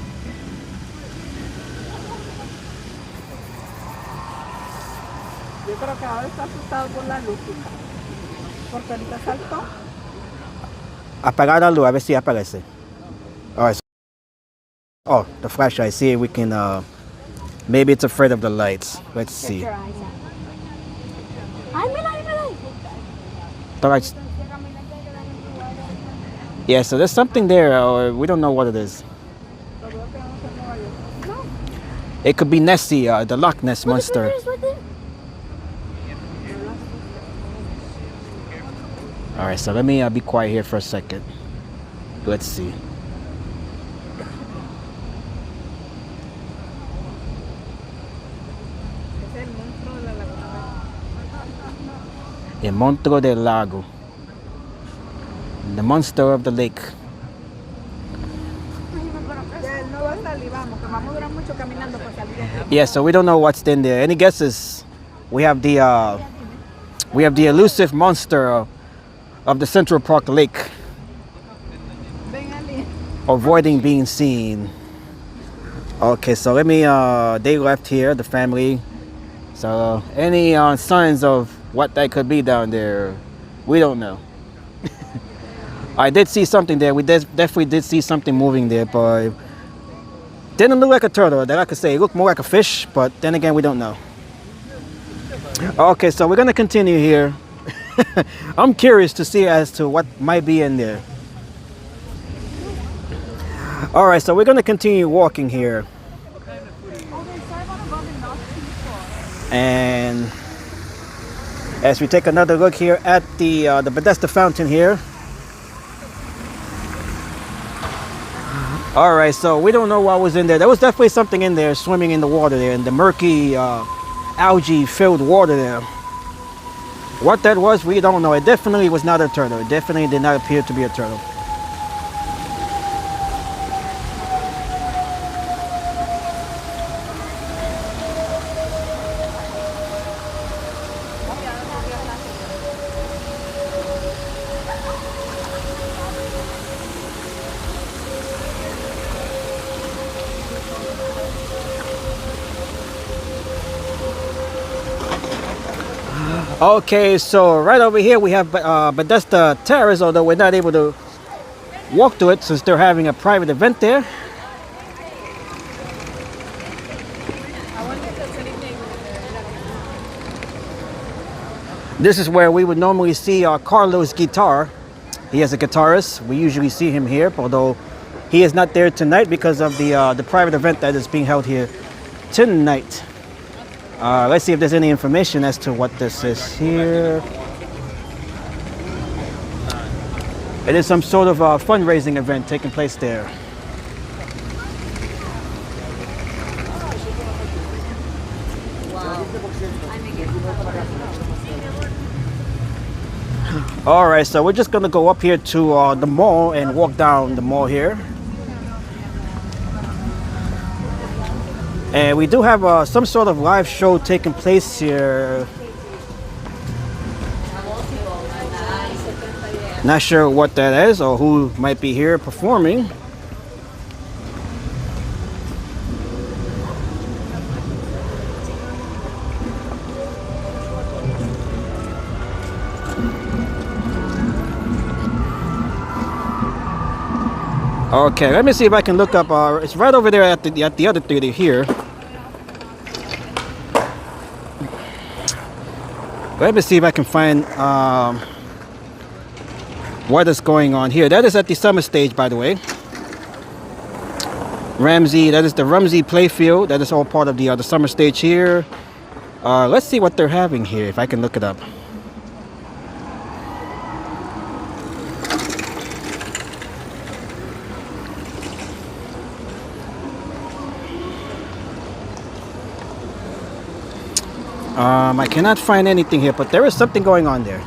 Yo creo que ahora está asustado por la luz. Porque ahorita saltó. Apagar la luz, a ver si aparece. All right. Oh, the flashlight. See if we can. Maybe it's afraid of the lights. Let's see. Your eyes out. Ay, mira, mira. The lights. Yeah, so there's something there, or we don't know what it is. It could be Nessie, the Loch Ness monster. All right, so let me be quiet here for a second. Let's see. El monstruo del lago. The monster of the lake. Ya no va a salir, vamos, que vamos a durar mucho caminando para salir. Yeah, so we don't know what's in there. Any guesses? We have the elusive monster of the Central Park Lake, Ven, Ali. avoiding being seen. Okay, so let me. They left here, the family. So any signs of what that could be down there? We don't know. I did see something there. We definitely did see something moving there, but didn't look like a turtle. That I could say it looked more like a fish, but then again, we don't know. Okay, so we're gonna continue here. I'm curious to see as to what might be in there. All right, so we're gonna continue walking here, and as we take another look here at the Bethesda fountain here. All right, so we don't know what was in there. There was definitely something in there swimming in the water there, in the murky algae-filled water there. What that was, we don't know. It definitely was not a turtle. It definitely did not appear to be a turtle. Okay, so right over here we have Bethesda Terrace, although we're not able to walk to it since they're having a private event there. This is where we would normally see Carlos' guitar. He has a guitarist. We usually see him here, although he is not there tonight because of the private event that is being held here tonight. Let's see if there's any information as to what this is here. It is some sort of fundraising event taking place there. All right, so we're just gonna go up here to the mall and walk down the mall here. And we do have some sort of live show taking place here. Not sure what that is or who might be here performing. Okay, let me see if I can look up. It's right over there at the other theater here. Let me see if I can find what is going on here. That is at the summer stage, by the way. Ramsey, that is the Rumsey Playfield. That is all part of the summer stage here. Let's see what they're having here, if I can look it up. I cannot find anything here, but there is something going on there.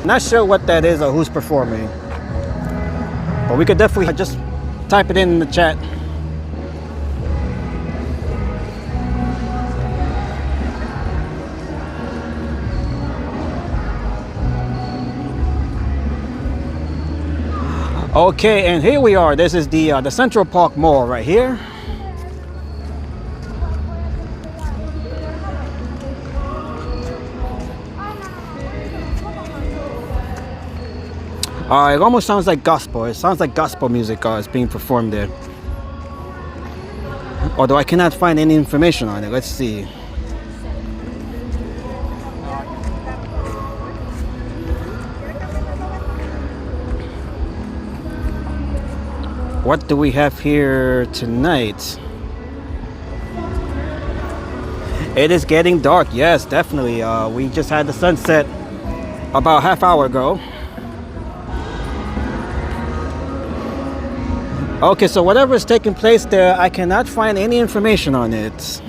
Not sure what that is or who's performing, but we could definitely just type it in the chat. Okay, and here we are. This is the Central Park Mall right here. It almost sounds like gospel. It sounds like gospel music is being performed there. Although I cannot find any information on it. Let's see. What do we have here tonight? It is getting dark. Yes, definitely. We just had the sunset about a half hour ago. Okay, so whatever is taking place there, I cannot find any information on it.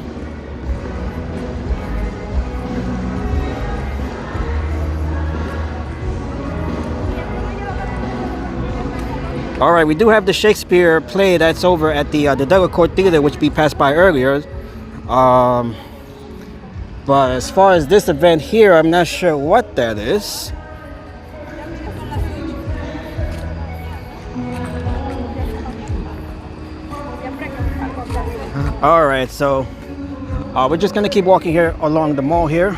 All right, we do have the Shakespeare play that's over at the Delacorte Theater, which we passed by earlier. But as far as this event here, I'm not sure what that is. All right, so we're just gonna keep walking here along the mall here.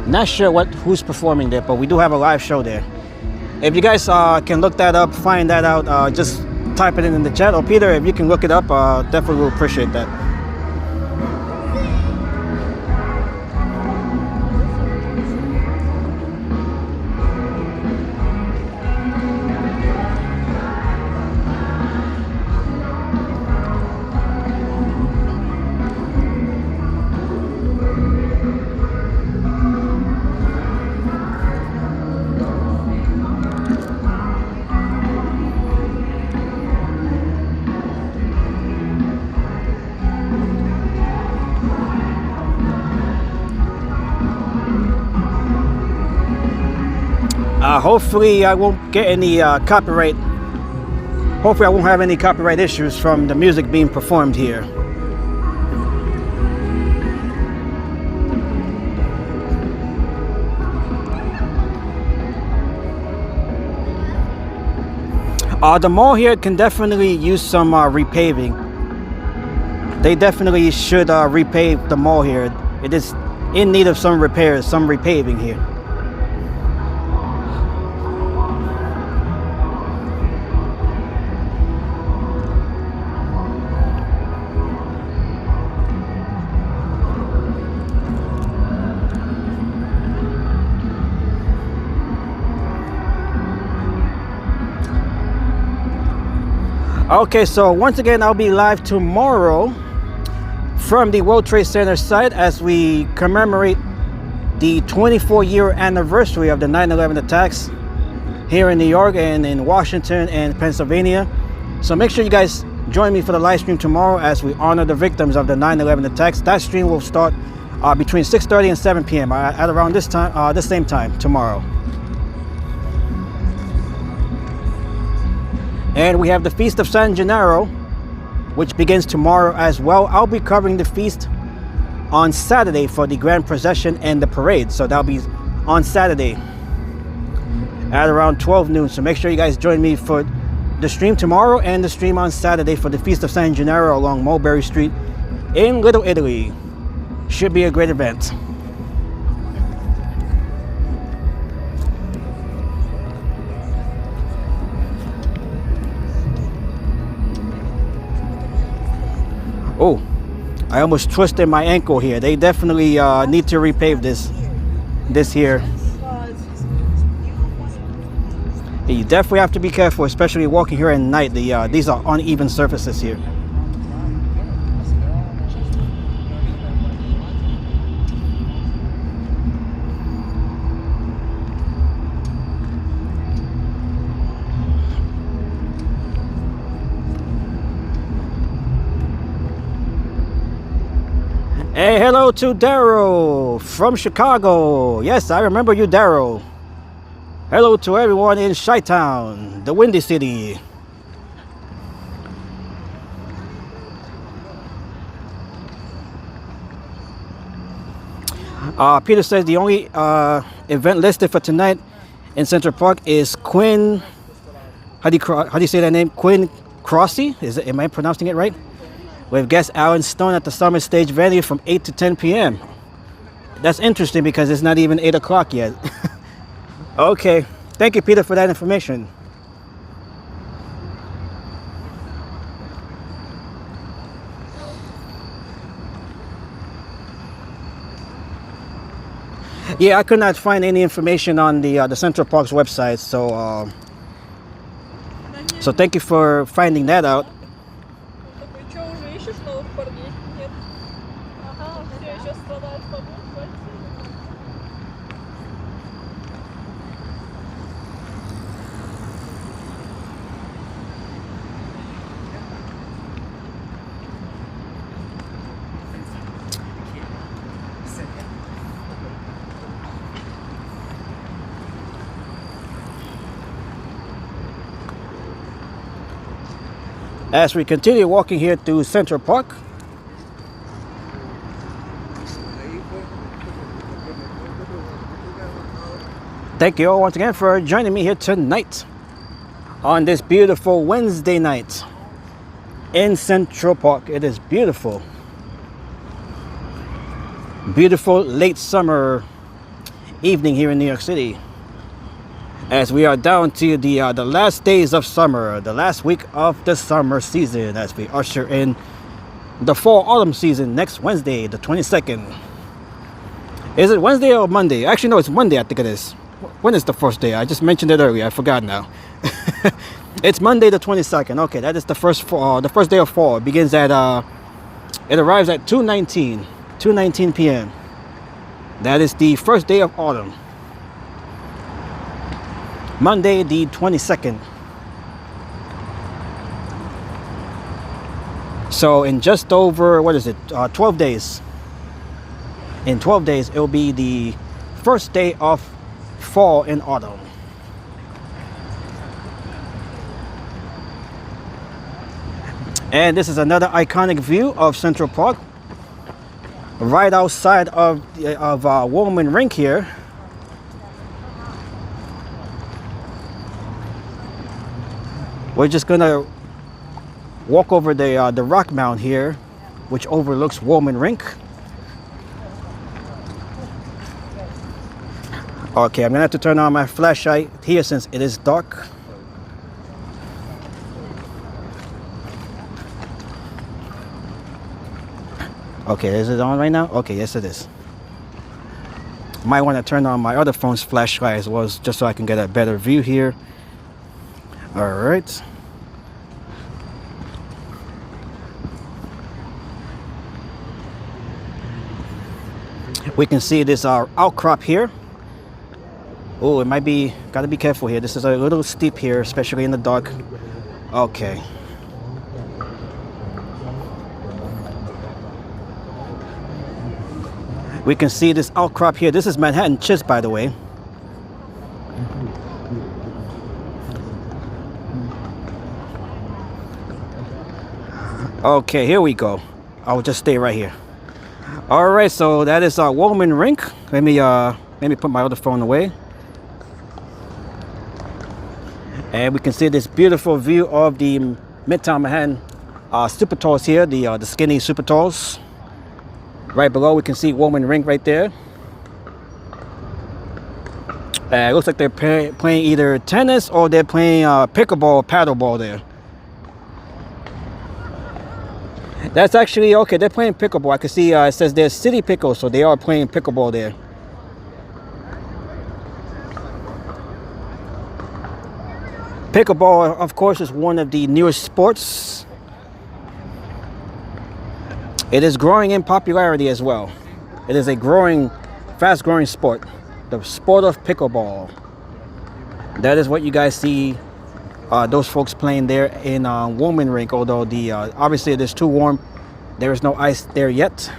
Not sure who's performing there, but we do have a live show there. If you guys can look that up, find that out, just type it in the chat. Or Peter, if you can look it up, definitely will appreciate that. Hopefully I won't get any copyright. Hopefully I won't have any copyright issues from the music being performed here. The mall here can definitely use some repaving. They definitely should repave the mall here. It is in need of some repairs, some repaving here. Okay, so once again, I'll be live tomorrow from the World Trade Center site as we commemorate the 24-year anniversary of the 9/11 attacks here in New York and in Washington and Pennsylvania. So make sure you guys join me for the live stream tomorrow as we honor the victims of the 9/11 attacks. That stream will start between 6:30 and 7 p.m. At around this time, the same time tomorrow. And we have the Feast of San Gennaro, which begins tomorrow as well. I'll be covering the feast on Saturday for the Grand Procession and the parade. So that'll be on Saturday at around 12 noon. So make sure you guys join me for the stream tomorrow and the stream on Saturday for the Feast of San Gennaro along Mulberry Street in Little Italy. Should be a great event. Oh, I almost twisted my ankle here. They definitely need to repave this here. You definitely have to be careful, especially walking here at night. These are uneven surfaces here. Hey, hello to Daryl from Chicago. Yes, I remember you, Daryl. Hello to everyone in Chi-Town, the Windy City. Peter says the only event listed for tonight in Central Park is Quinn. How do you say that name? Quinn Crossy? Am I pronouncing it right? With guest Alan Stone at the Summer Stage venue from 8 to 10 p.m. That's interesting because it's not even 8 o'clock yet. Okay, thank you, Peter, for that information. Yeah, I could not find any information on the Central Park's website, so thank you for finding that out. As we continue walking here through Central Park. Thank you all once again for joining me here tonight on this beautiful Wednesday night in Central Park. It is beautiful. Beautiful late summer evening here in New York City. As we are down to the last days of summer, the last week of the summer season, as we usher in the fall-autumn season next Wednesday, the 22nd. Is it Wednesday or Monday? Actually, no, it's Monday, I think it is. When is the first day? I just mentioned it earlier. I forgot now. It's Monday, the 22nd. Okay, that is the first day of fall. It begins at it arrives at 2:19 p.m. That is the first day of autumn. Monday the 22nd. So in just over, 12 days. In 12 days, it will be the first day of fall and autumn. And this is another iconic view of Central Park, right outside of Wollman Rink here. We're just gonna walk over the rock mount here, which overlooks Wollman Rink. Okay, I'm gonna have to turn on my flashlight here since it is dark. Okay, is it on right now? Okay, yes it is. Might want to turn on my other phone's flashlight as well, just so I can get a better view here. All right. We can see this outcrop here. Oh, it might be, gotta be careful here. This is a little steep here, especially in the dark. Okay. We can see this outcrop here. This is Manhattan Chips, by the way. Okay, here we go. I'll just stay right here. All right, so that is our Wollman Rink. Let me put my other phone away. And we can see this beautiful view of the Midtown Manhattan super talls here, the skinny super talls. Right below, we can see Wollman Rink right there. It looks like they're playing either tennis or they're playing pickleball or paddleball there. That's actually, okay, they're playing pickleball. I can see it says there's City Pickle, so they are playing pickleball there. Pickleball, of course, is one of the newest sports. It is growing in popularity as well. It is a fast-growing sport. The sport of pickleball. That is what you guys see those folks playing there in Wollman Rink. Although obviously it is too warm, there is no ice there yet.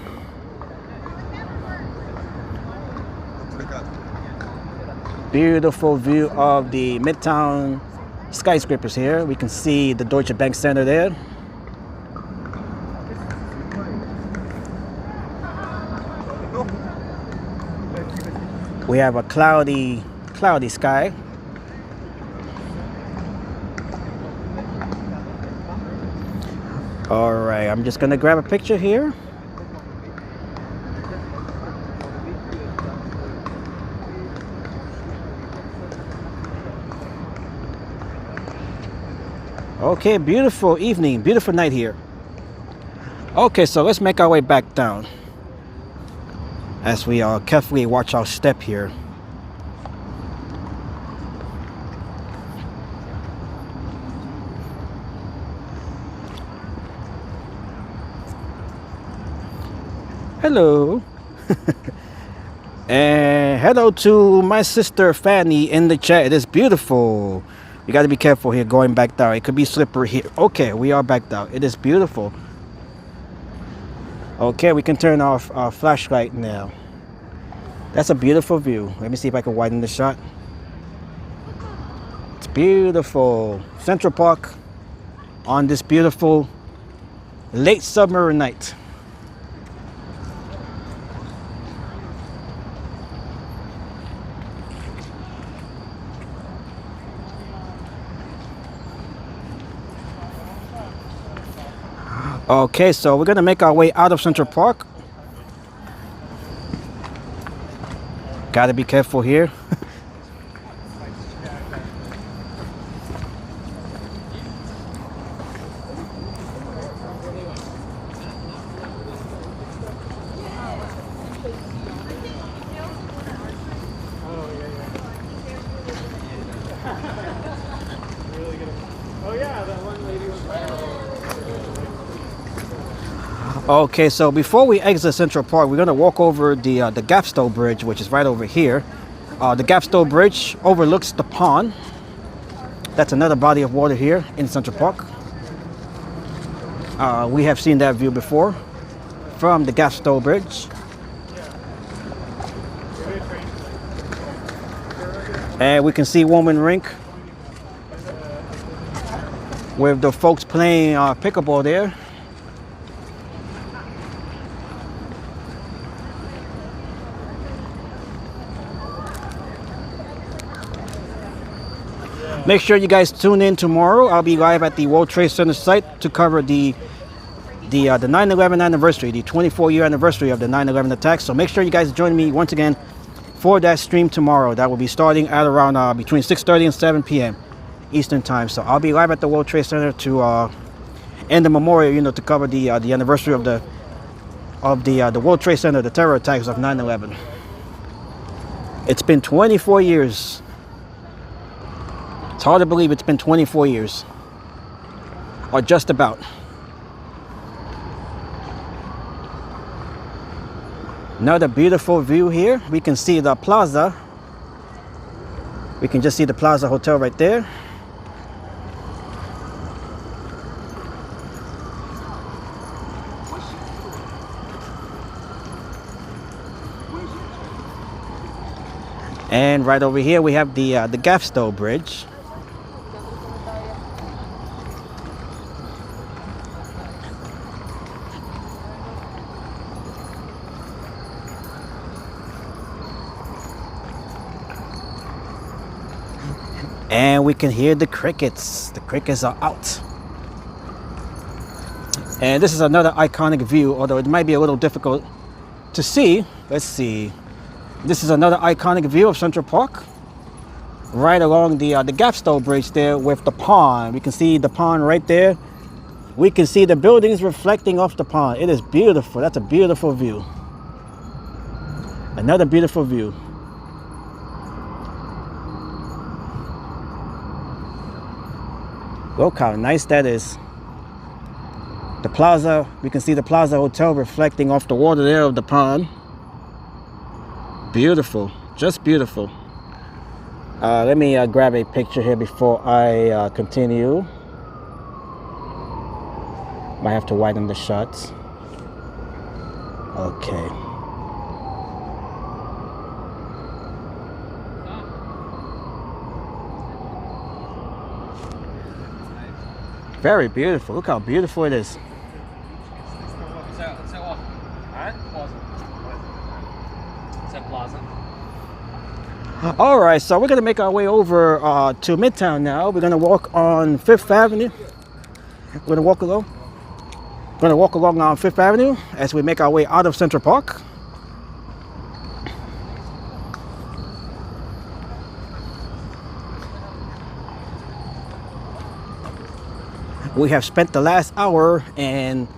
Beautiful view of the Midtown skyscrapers here. We can see the Deutsche Bank Center there. We have a cloudy sky. All right, I'm just gonna grab a picture here. Okay, beautiful evening, beautiful night here. Okay, so let's make our way back down as we carefully watch our step here. Hello. And hello to my sister Fanny in the chat. It is beautiful. You got to be careful here going back down. It could be slippery here. Okay, we are back down. It is beautiful. Okay, we can turn off our flashlight now. That's a beautiful view. Let me see if I can widen the shot. It's beautiful. Central Park on this beautiful late summer night. Okay, so we're gonna make our way out of Central Park. Gotta be careful here. Okay, so before we exit Central Park, we're gonna walk over the Gapstow Bridge, which is right over here. The Gapstow Bridge overlooks the pond. That's another body of water here in Central Park. We have seen that view before from the Gapstow Bridge. And we can see Wollman Rink with the folks playing pickleball there. Make sure you guys tune in tomorrow. I'll be live at the World Trade Center site to cover the 9/11 anniversary, the 24-year anniversary of the 9/11 attacks. So make sure you guys join me once again for that stream tomorrow. That will be starting at around between 6:30 and 7 p.m. Eastern time. So I'll be live at the World Trade Center to end the memorial, you know, to cover the anniversary of the World Trade Center, the terror attacks of 9/11. It's been 24 years. It's hard to believe it's been 24 years, or just about. Another beautiful view here. We can see the plaza. We can just see the Plaza Hotel right there. And right over here we have the Gaffstow Bridge. And we can hear the crickets. The crickets are out. And this is another iconic view, although it might be a little difficult to see. Let's see. This is another iconic view of Central Park. Right along the Gaffstow Bridge there with the pond. We can see the pond right there. We can see the buildings reflecting off the pond. It is beautiful. That's a beautiful view. Another beautiful view. Look how nice that is. The plaza, we can see the Plaza Hotel reflecting off the water there of the pond. Beautiful, just beautiful. Let me grab a picture here before I continue. Might have to widen the shots. Okay. Very beautiful. Look how beautiful it is. All right, so we're gonna make our way over to Midtown now. We're gonna walk on Fifth Avenue. We're gonna walk along. We're gonna walk along on Fifth Avenue as we make our way out of Central Park. We have spent the last hour and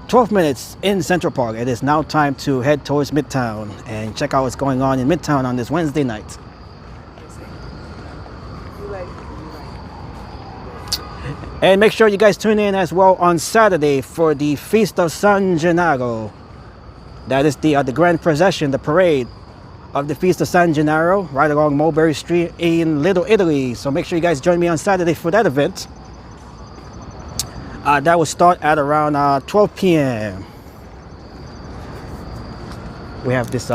12 minutes in Central Park. It is now time to head towards Midtown and check out what's going on in Midtown on this Wednesday night. And make sure you guys tune in as well on Saturday for the Feast of San Gennaro. That is the grand procession, the parade of the Feast of San Gennaro right along Mulberry Street in Little Italy. So make sure you guys join me on Saturday for that event. That will start at around 12 p.m. We have this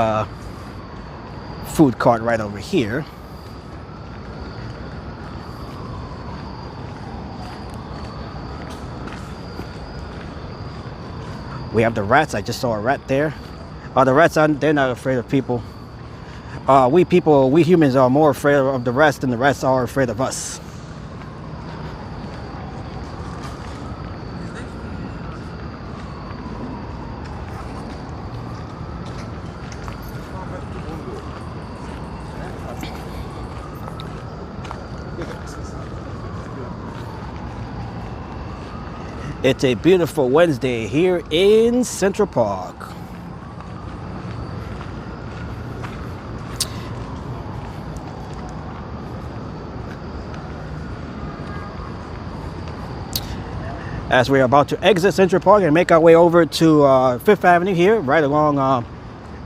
food cart right over here. We have the rats. I just saw a rat there. The rats, they're not afraid of people. We humans are more afraid of the rats than the rats are afraid of us. It's a beautiful Wednesday here in Central Park. As we're about to exit Central Park and make our way over to Fifth Avenue here, right along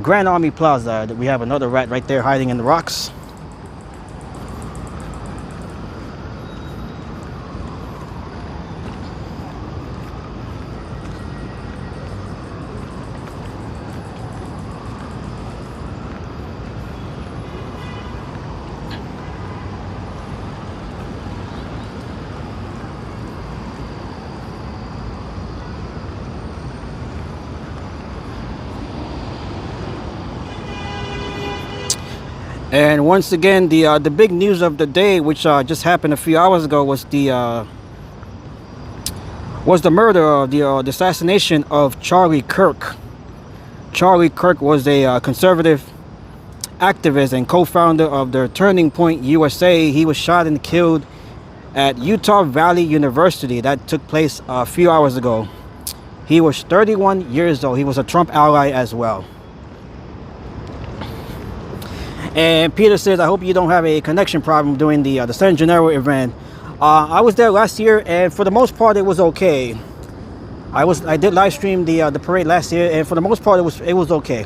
Grand Army Plaza, we have another rat right there hiding in the rocks. And once again, the big news of the day, which just happened a few hours ago, was the murder of the assassination of Charlie Kirk. Charlie Kirk was a conservative activist and co-founder of the Turning Point USA. He was shot and killed at Utah Valley University. That took place a few hours ago. He was 31 years old. He was a Trump ally as well. And Peter says, I hope you don't have a connection problem during the San Gennaro event. I was there last year, and for the most part, it was okay. I did live stream the parade last year, and for the most part, it was okay.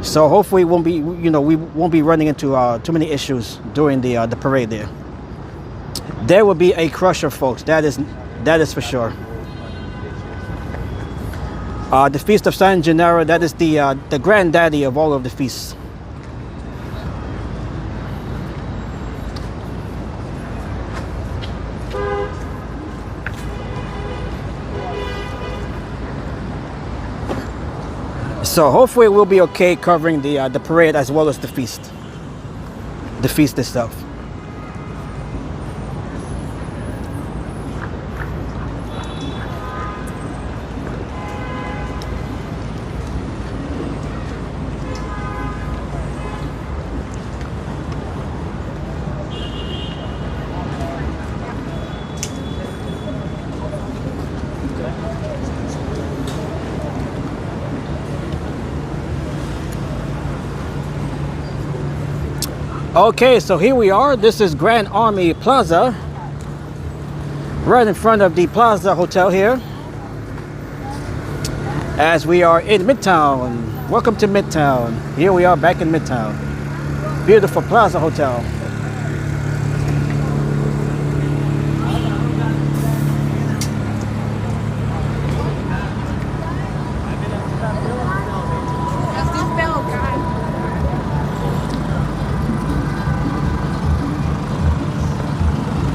So hopefully, we won't be running into too many issues during the parade there. There will be a crusher, folks. That is for sure. The Feast of San Gennaro, that is the granddaddy of all of the feasts. So hopefully we'll be okay covering the parade as well as the feast itself. Okay, so here we are. This is Grand Army Plaza, right in front of the Plaza Hotel here, as we are in Midtown. Welcome to Midtown. Here we are back in Midtown. Beautiful Plaza Hotel.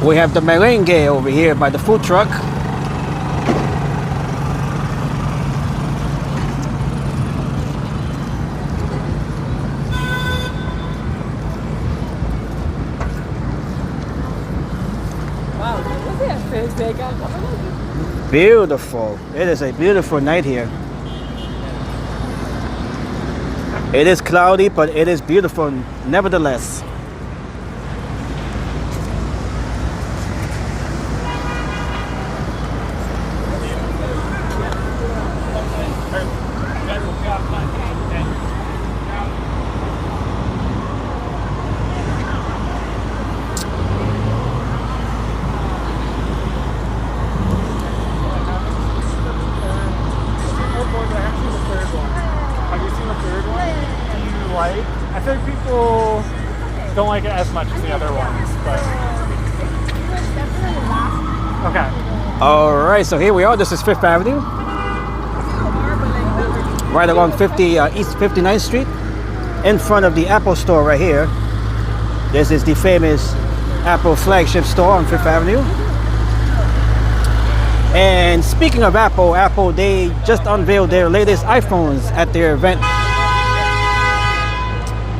We have the merengue over here by the food truck. Beautiful. It is a beautiful night here. It is cloudy, but it is beautiful nevertheless. I think people don't like it as much as the other ones, but okay. All right, so here we are. This is Fifth Avenue, right along East 59th Street, in front of the Apple store right here. This is the famous Apple flagship store on Fifth Avenue. And speaking of Apple, they just unveiled their latest iPhones at their event.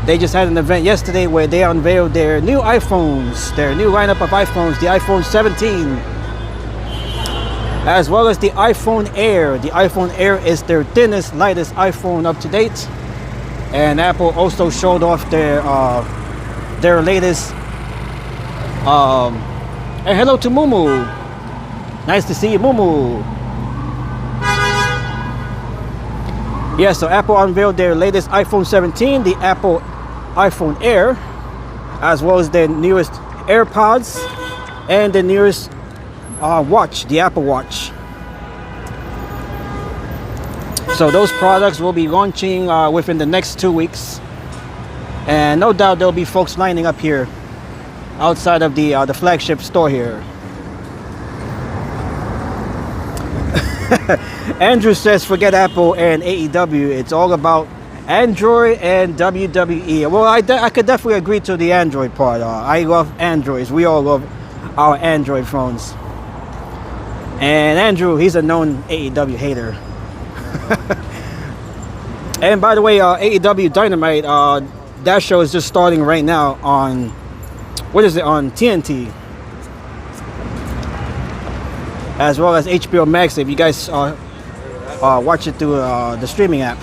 They just had an event yesterday where they unveiled their new iPhones, their new lineup of iPhones, the iPhone 17, as well as the iPhone Air. The iPhone Air is their thinnest, lightest iPhone up to date. And Apple also showed off their latest. And hello to Mumu. Nice to see you, Mumu. Yeah, so Apple unveiled their latest iPhone 17, the Apple iPhone Air, as well as their newest AirPods and the newest watch, the Apple Watch. So those products will be launching within the next 2 weeks, and no doubt there'll be folks lining up here outside of the flagship store here. Andrew says forget Apple and AEW, it's all about Android and WWE. Well, I could definitely agree to the Android part. I love Androids. We all love our Android phones. And Andrew, he's a known AEW hater. And by the way, AEW Dynamite, that show is just starting right now on, what is it, on TNT, as well as HBO Max if you guys watch it through the streaming app.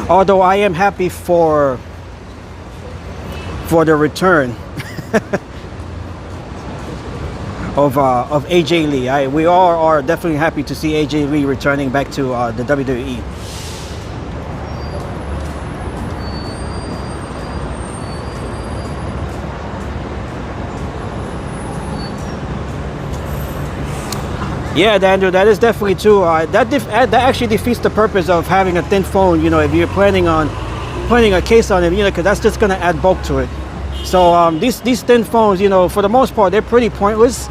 Although I am happy for the return of AJ Lee. We all are definitely happy to see AJ Lee returning back to the WWE. Yeah, Andrew, that is definitely true. That actually defeats the purpose of having a thin phone. You know, if you're planning a case on it, you know, because that's just going to add bulk to it. So these thin phones, you know, for the most part, they're pretty pointless.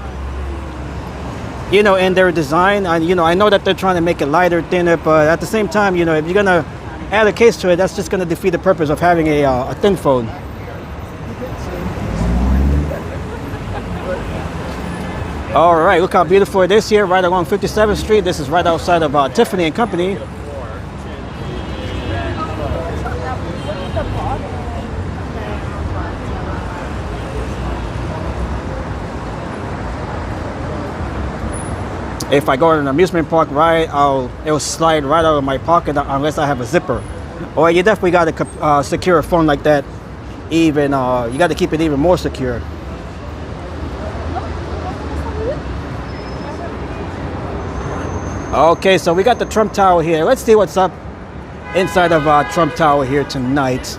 You know, in their design. I know that they're trying to make it lighter, thinner, but at the same time, you know, if you're gonna add a case to it, that's just gonna defeat the purpose of having a thin phone. All right, look how beautiful it is here, right along 57th Street. This is right outside of Tiffany and Company. If I go to an amusement park ride, it'll slide right out of my pocket unless I have a zipper. Or you definitely got to secure a phone like that. Even you got to keep it even more secure. Okay, so we got the Trump Tower here. Let's see what's up inside of Trump Tower here tonight.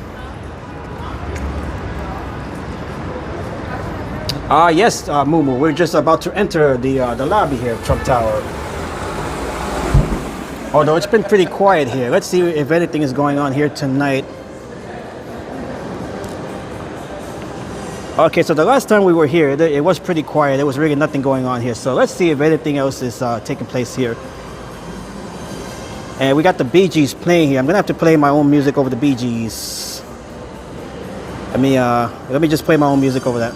Yes, Mumu, we're just about to enter the lobby here of Trump Tower. Although it's been pretty quiet here. Let's see if anything is going on here tonight. Okay, so the last time we were here, it was pretty quiet. There was really nothing going on here. So let's see if anything else is taking place here. And we got the Bee Gees playing here. I'm gonna have to play my own music over the Bee Gees. Let me just play my own music over that.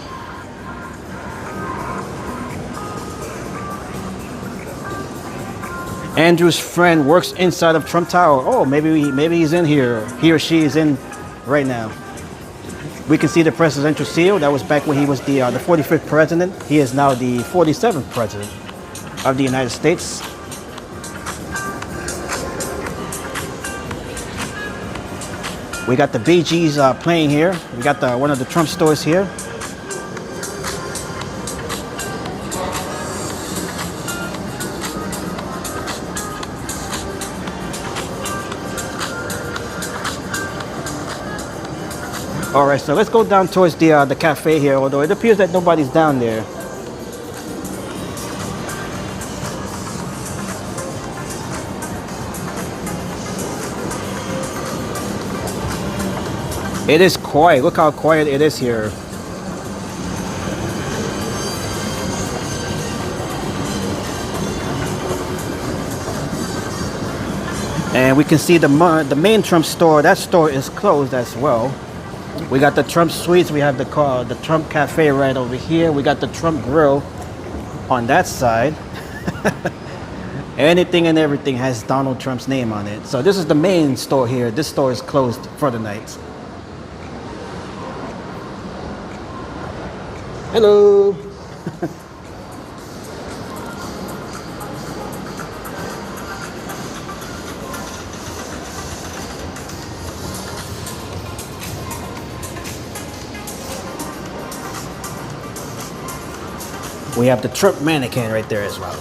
Andrew's friend works inside of Trump Tower. Oh, maybe he's in here. He or she is in right now. We can see the presidential seal. That was back when he was the 45th president. He is now the 47th president of the United States. We got the Bee Gees playing here. We got one of the Trump stores here. All right, so let's go down towards the cafe here, although it appears that nobody's down there. It is quiet. Look how quiet it is here. And we can see the main Trump store. That store is closed as well. We got the Trump Suites. We have the Trump Cafe right over here. We got the Trump Grill on that side. Anything and everything has Donald Trump's name on it. So this is the main store here. This store is closed for the night. Hello. We have the Trump mannequin right there as well.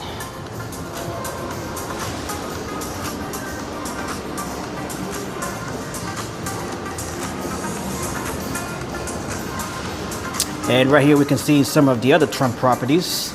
And right here we can see some of the other Trump properties.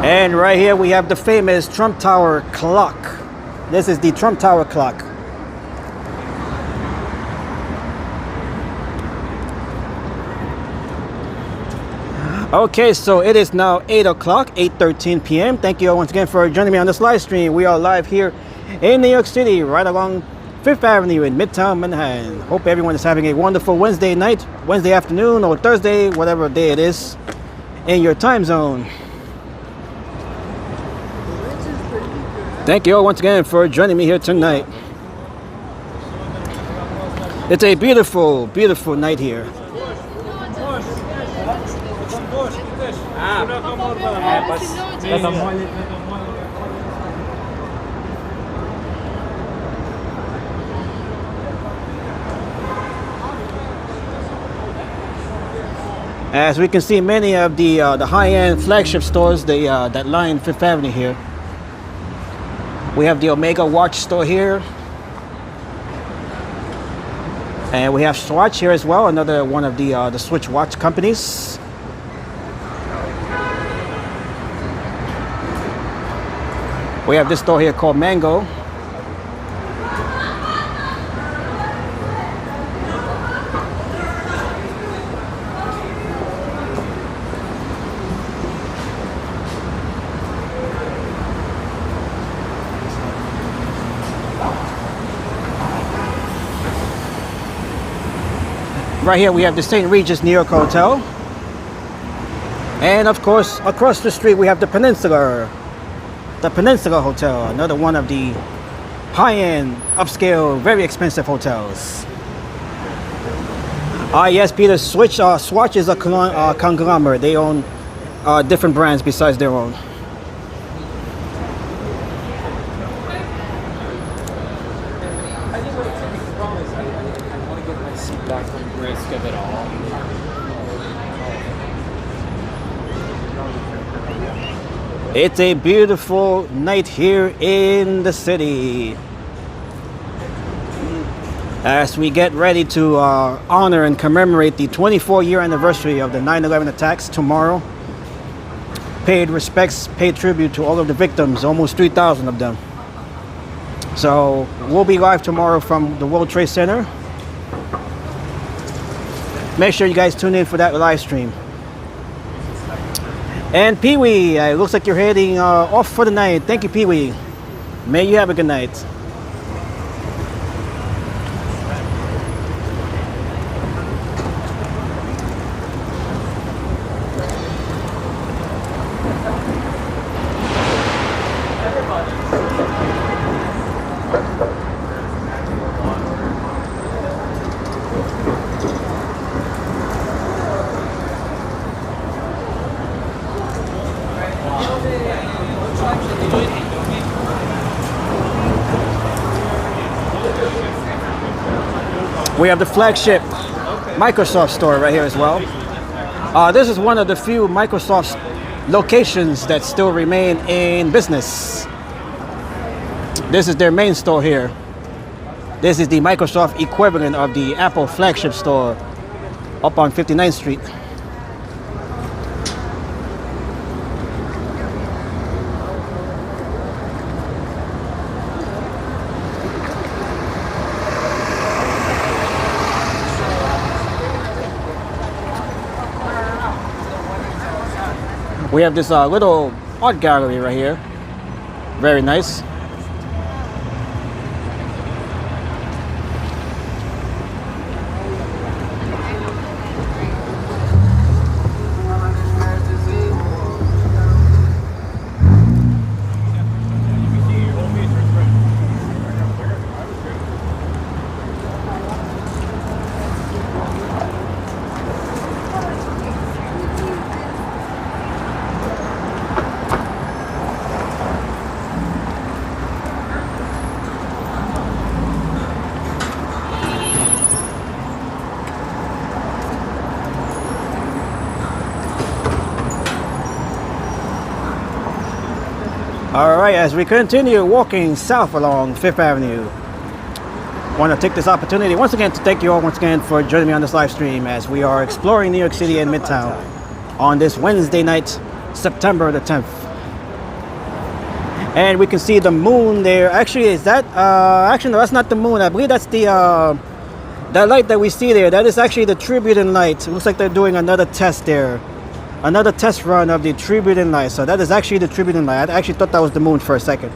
And right here we have the famous Trump Tower clock. This is the Trump Tower clock. Okay, so it is now 8 o'clock, 8:13 p.m. Thank you all once again for joining me on this live stream. We are live here in New York City, right along 5th Avenue in Midtown Manhattan. Hope everyone is having a wonderful Wednesday night, Wednesday afternoon, or Thursday, whatever day it is in your time zone. Thank you all once again for joining me here tonight. It's a beautiful, beautiful night here. As we can see, many of the high-end flagship stores that line 5th Avenue here. We have the Omega watch store here, and we have Swatch here as well, another one of the Switch watch companies. We have this store here called Mango. Right here we have the St. Regis New York Hotel. And of course, across the street we have the Peninsula Hotel, another one of the high-end, upscale, very expensive hotels. Yes, Peter, Swatch is a conglomerate. They own different brands besides their own. Of it all. It's a beautiful night here in the city as we get ready to honor and commemorate the 24-year anniversary of the 9/11 attacks tomorrow. Paid respects, paid tribute to all of the victims, almost 3,000 of them. So we'll be live tomorrow from the World Trade Center. Make sure you guys tune in for that live stream. And Pee-wee, it looks like you're heading off for the night. Thank you, Pee-wee. May you have a good night. We have the flagship Microsoft store right here as well. This is one of the few Microsoft locations that still remain in business. This is their main store here. This is the Microsoft equivalent of the Apple flagship store up on 59th Street. We have this little art gallery right here. Very nice. All right, as we continue walking south along 5th Avenue, I want to take this opportunity once again to thank you all once again for joining me on this live stream as we are exploring New York City and Midtown on this Wednesday night, September the 10th. And we can see the moon there. Actually, is that actually no, that's not the moon. I believe that's the that light that we see there. That is actually the Tributin light. It looks like they're doing another test there, another test run of the Tributin light. So that is actually the Tributin light. I actually thought that was the moon for a second.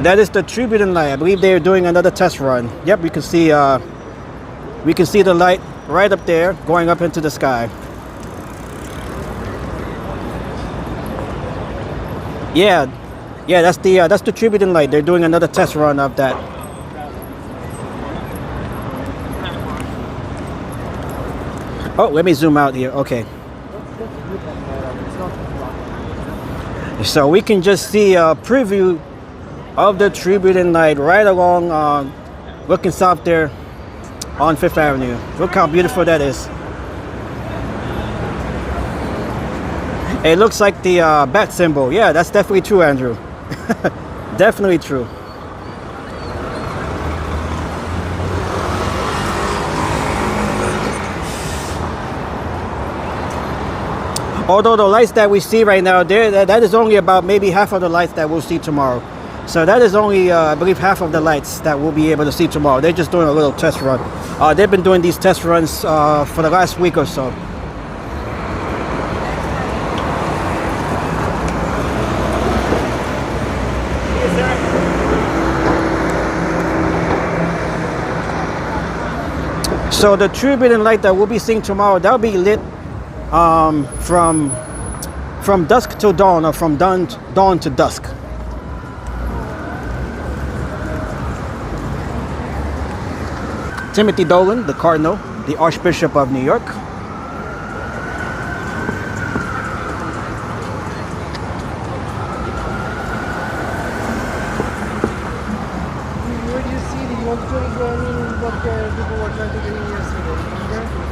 That is the Tributin light. I believe they're doing another test run. Yep, we can see the light right up there going up into the sky. Yeah, that's the Tributin light. They're doing another test run of that. Oh, let me zoom out here. Okay. So we can just see a preview of the Tributin light right along, looking south there on 5th Avenue. Look how beautiful that is. It looks like the bat symbol. Yeah, that's definitely true, Andrew. Definitely true. Although the lights that we see right now, that is only about maybe half of the lights that we'll see tomorrow. So that is only, I believe, half of the lights that we'll be able to see tomorrow. They're just doing a little test run. They've been doing these test runs for the last week or so. So the Tributin light that we'll be seeing tomorrow, that'll be lit from dusk till dawn, or from dawn to dusk. Timothy Dolan, the Cardinal, the Archbishop of New York. What do you see? The auditorium going what people were trying to do yesterday, remember?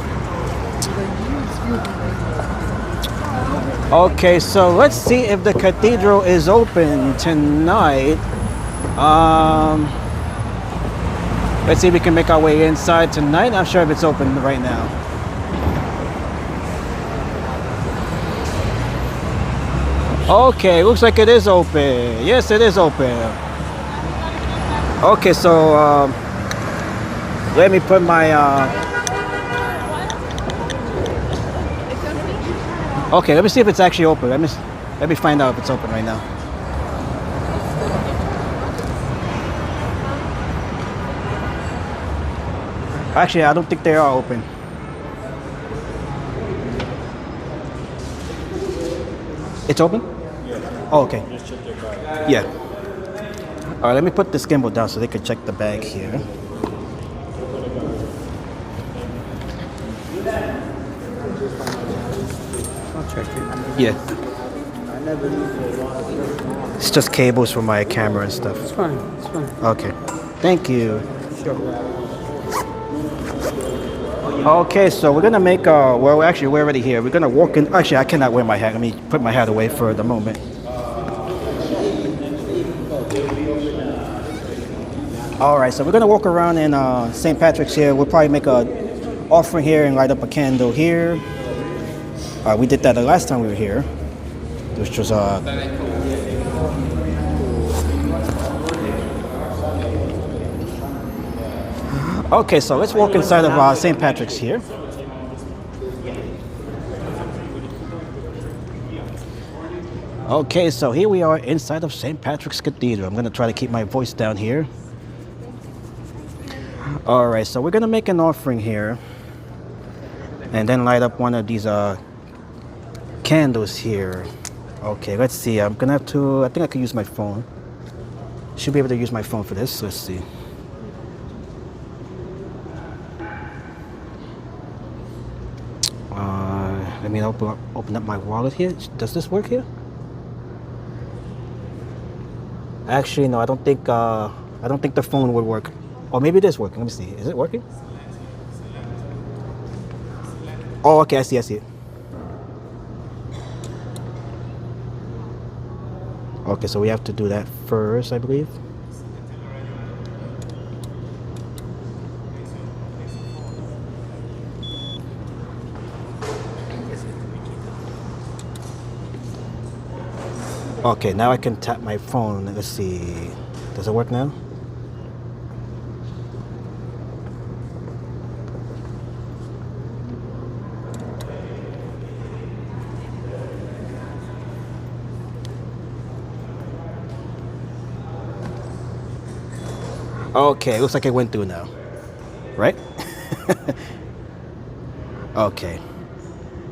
Okay, so let's see if the cathedral is open tonight. Let's see if we can make our way inside tonight. I'm not sure if it's open right now. Okay, looks like it is open. Yes, it is open. Okay, so let me put my okay, let me see if it's actually open. Let me find out if it's open right now. Actually, I don't think they are open. It's open? Yeah. Oh, okay. Just check their bag. Yeah. All right, let me put this gimbal down so they can check the bag here. I'll check it. Yeah. It's just cables for my camera and stuff. It's fine. It's fine. Okay. Thank you. Sure. Okay, so we're gonna make well, actually we're already here. We're gonna walk in. Actually, I cannot wear my hat. Let me put my hat away for the moment. All right, so we're gonna walk around in St. Patrick's here. We'll probably make a offering here and light up a candle here. We did that the last time we were here, which was okay, so let's walk inside of St. Patrick's here. Okay, so here we are inside of St. Patrick's Cathedral. I'm going to try to keep my voice down here. All right, so we're going to make an offering here and then light up one of these candles here. Okay, let's see. I'm going to have to, I think I can use my phone. Should be able to use my phone for this. Let's see. Let me open up my wallet here. Does this work here? Actually, no. I don't think the phone would work. Or maybe it is working. Let me see. Is it working? Oh, okay. I see it. Okay, so we have to do that first, I believe. Okay, now I can tap my phone. Let's see. Does it work now? Okay, looks like it went through now. Right? Okay.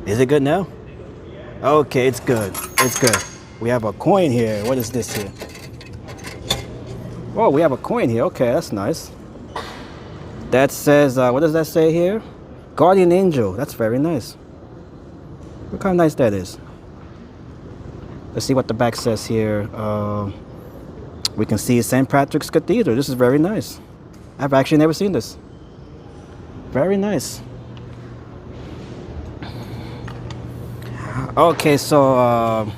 Is it good now? Okay, it's good. It's good. We have a coin here. What is this here? Oh, we have a coin here. Okay, that's nice. That says, what does that say here? Guardian Angel. That's very nice. Look how nice that is. Let's see what the back says here. We can see St. Patrick's Cathedral. This is very nice. I've actually never seen this. Very nice. Okay, so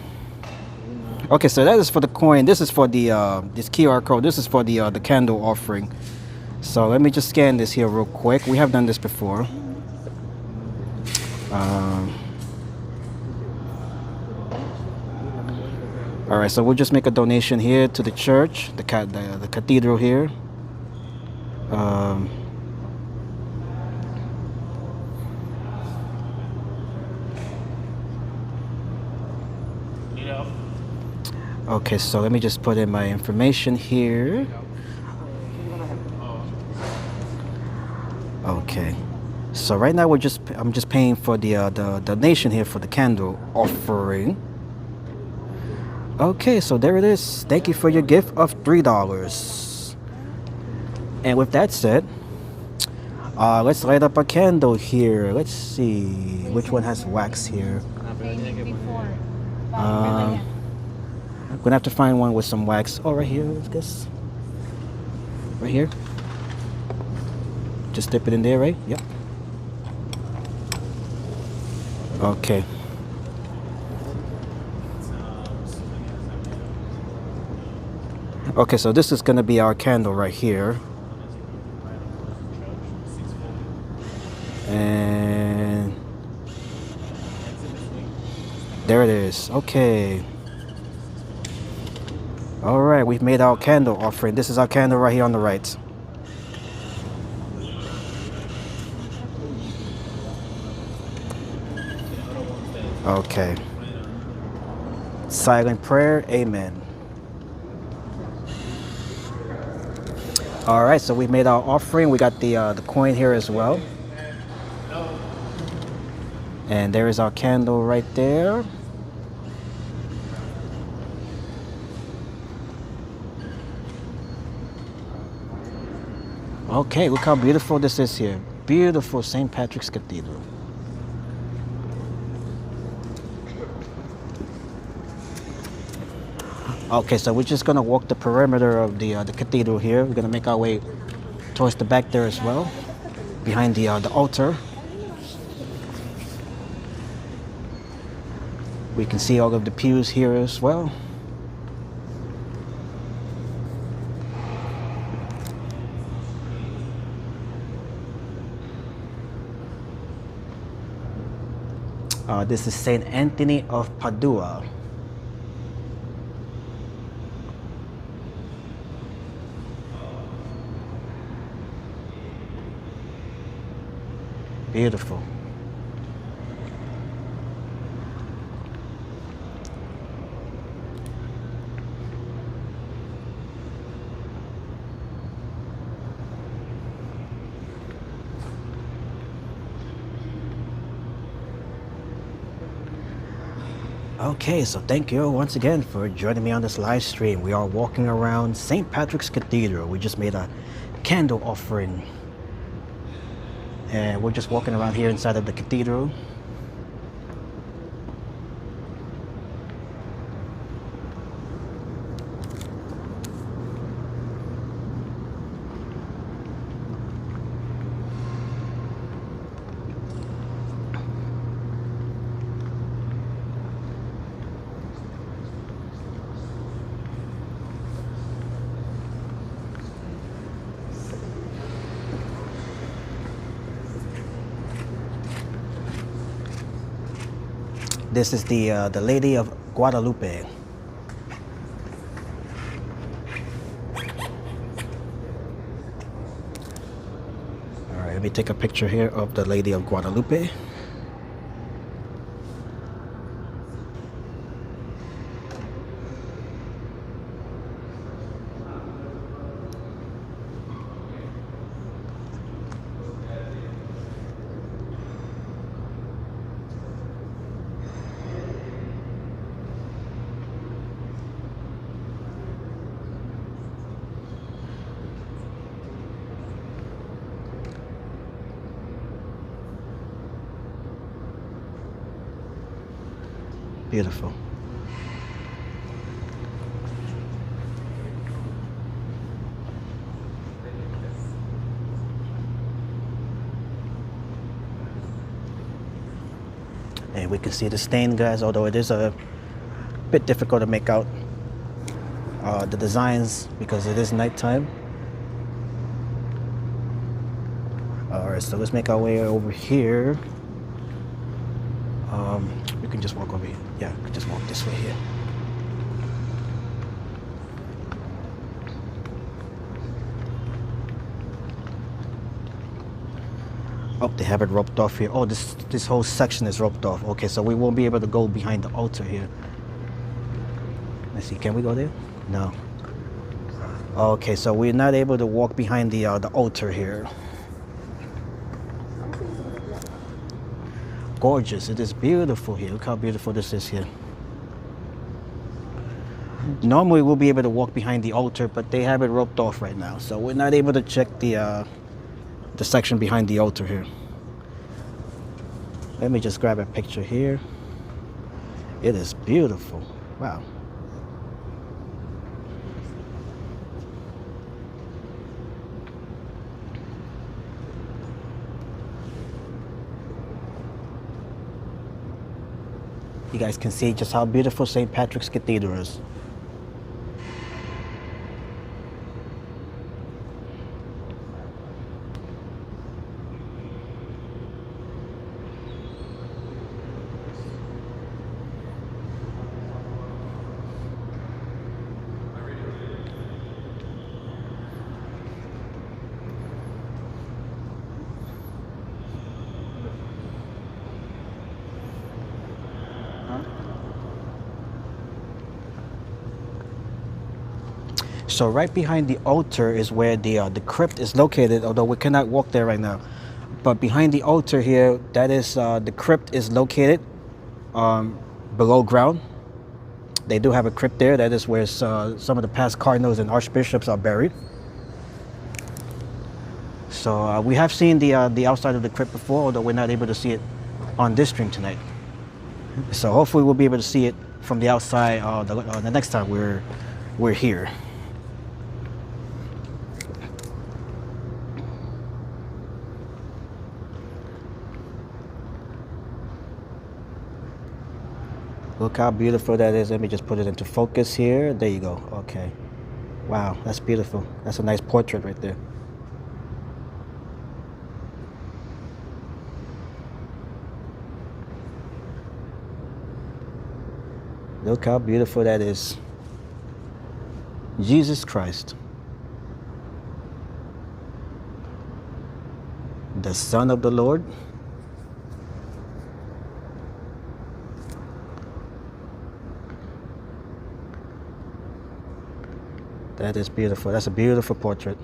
that is for the coin. This is for the this QR code. This is for the candle offering. So let me just scan this here real quick. We have done this before. All right, so we'll just make a donation here to the church, the cathedral here. Okay, so let me just put in my information here. Okay, so right now I'm just paying for the donation here for the candle offering. Okay, so there it is. Thank you for your gift of $3. And with that said, let's light up a candle here. Let's see which one has wax here. I'm gonna have to find one with some wax. Oh, right here, I guess. Right here. Just dip it in there, right? Yep. Okay. Okay, so this is gonna be our candle right here. And there it is. Okay. All right, we've made our candle offering. This is our candle right here on the right. Okay. Silent prayer. Amen. All right, so we made our offering. We got the coin here as well. And there is our candle right there. Okay, look how beautiful this is here. Beautiful St. Patrick's Cathedral. Okay, so we're just gonna walk the perimeter of the cathedral here. We're gonna make our way towards the back there as well, behind the altar. We can see all of the pews here as well. This is Saint Anthony of Padua. Beautiful. Okay, so thank you once again for joining me on this live stream. We are walking around St. Patrick's Cathedral. We just made a candle offering. And we're just walking around here inside of the cathedral. This is the Lady of Guadalupe. me take a picture here of the Lady of Guadalupe. Beautiful. And we can see the stain, guys, although it is a bit difficult to make out the designs because it is nighttime. Alright, so let's make our way over here. We can just walk over here. Yeah, we can just walk this way here. Oh, they have it roped off here. Oh, this whole section is roped off. Okay, so we won't be able to go behind the altar here. Let's see, can we go there? No. Okay, so we're not able to walk behind the altar here. Gorgeous. It is beautiful here. Look how beautiful this is here. Normally we'll be able to walk behind the altar, but they have it roped off right now, so we're not able to check the section behind the altar here. Let me just grab a picture here. It is beautiful. Wow. You guys can see just how beautiful St. Patrick's Cathedral is. So right behind the altar is where the crypt is located, although we cannot walk there right now. But behind the altar here, that is the crypt is located below ground. They do have a crypt there. That is where some of the past cardinals and archbishops are buried. So we have seen the outside of the crypt before, although we're not able to see it on this stream tonight. So hopefully we'll be able to see it from the outside the next time we're here. Look how beautiful that is. Let me just put it into focus here. There you go. Okay. Wow, that's beautiful. That's a nice portrait right there. Look how beautiful that is. Jesus Christ, the Son of the Lord. That is beautiful. That's a beautiful portrait.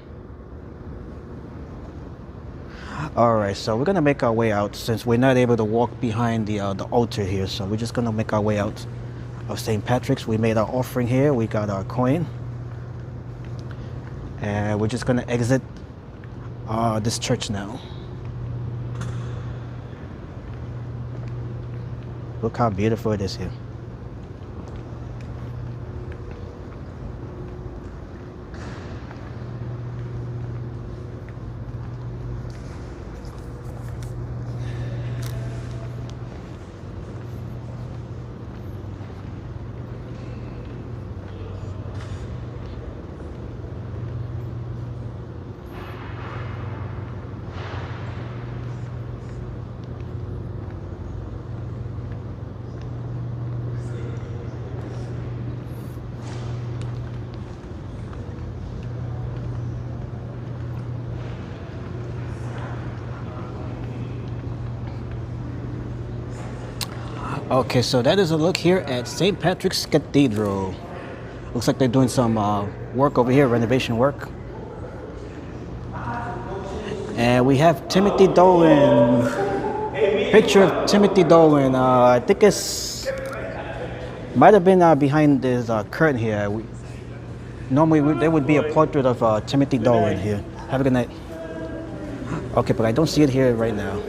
All right, so we're gonna make our way out since we're not able to walk behind the altar here. So we're just gonna make our way out of St. Patrick's. We made our offering here. We got our coin, and we're just gonna exit this church now. Look how beautiful it is here. Okay, so that is a look here at St. Patrick's Cathedral. Looks like they're doing some work over here, renovation work. And we have Timothy Dolan. Picture of Timothy Dolan. I think it's might have been behind this curtain here. Normally there would be a portrait of Timothy Dolan here. Have a good night. Okay, but I don't see it here right now.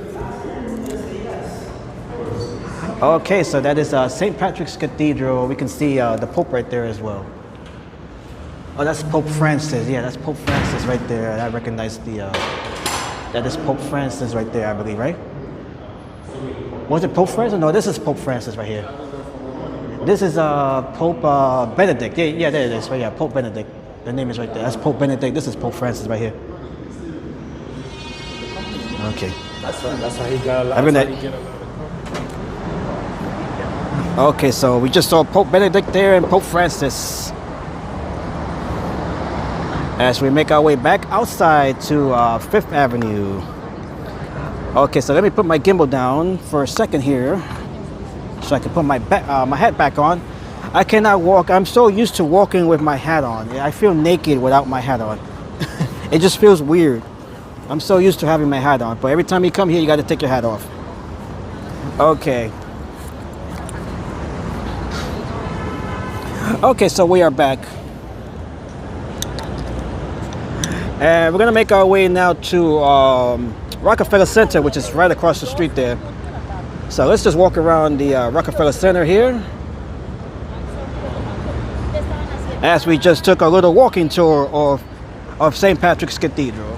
Okay, so that is St. Patrick's Cathedral. We can see the Pope right there as well. Oh, that's Pope Francis. Yeah, that's Pope Francis right there. I recognize that is Pope Francis right there, I believe, right? Was it Pope Francis? No, this is Pope Francis right here. This is Pope Benedict. Yeah, there it is. Right, yeah, Pope Benedict. The name is right there. That's Pope Benedict. This is Pope Francis right here. Okay. That's how he got a lot. Have a good night. Okay, so we just saw Pope Benedict there and Pope Francis. As we make our way back outside to Fifth Avenue. Okay, so let me put my gimbal down for a second here, so I can put my hat back on. I cannot walk. I'm so used to walking with my hat on. I feel naked without my hat on. It just feels weird. I'm so used to having my hat on, but every time you come here, you got to take your hat off. Okay. Okay, so we are back. And we're gonna make our way now to Rockefeller Center, which is right across the street there. So let's just walk around the Rockefeller Center here, as we just took a little walking tour of St. Patrick's Cathedral.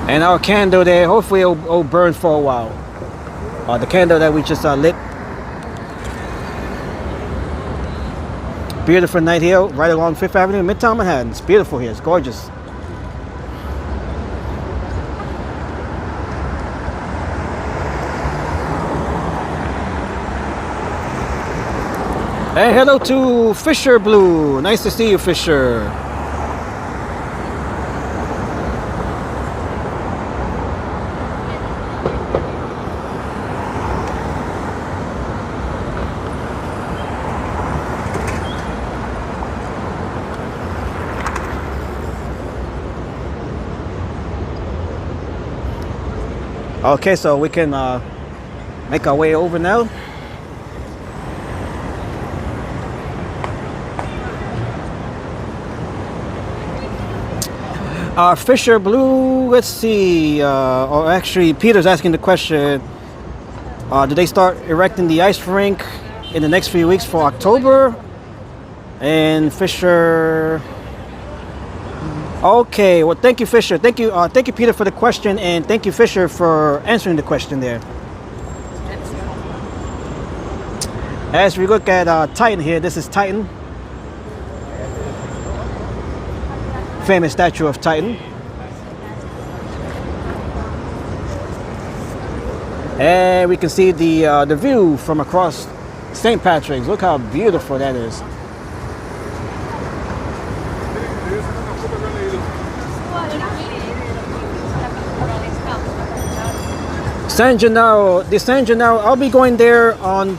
And our candle there, hopefully it'll burn for a while. The candle that we just lit. Beautiful night here, right along Fifth Avenue, Midtown Manhattan. It's beautiful here. It's gorgeous. Hey, hello to Fisher Blue. Nice to see you, Fisher. Okay, so we can make our way over now. Fisher Blue, let's see, or actually Peter's asking the question, do they start erecting the ice rink in the next few weeks for October? And Fisher, okay, well, thank you, Fisher. Thank you, Peter, for the question, and thank you, Fisher, for answering the question there. As we look at Titan here, this is Titan. Famous statue of Titan. And we can see the view from across St. Patrick's. Look how beautiful that is. San Gennaro, the San Gennaro, I'll be going there on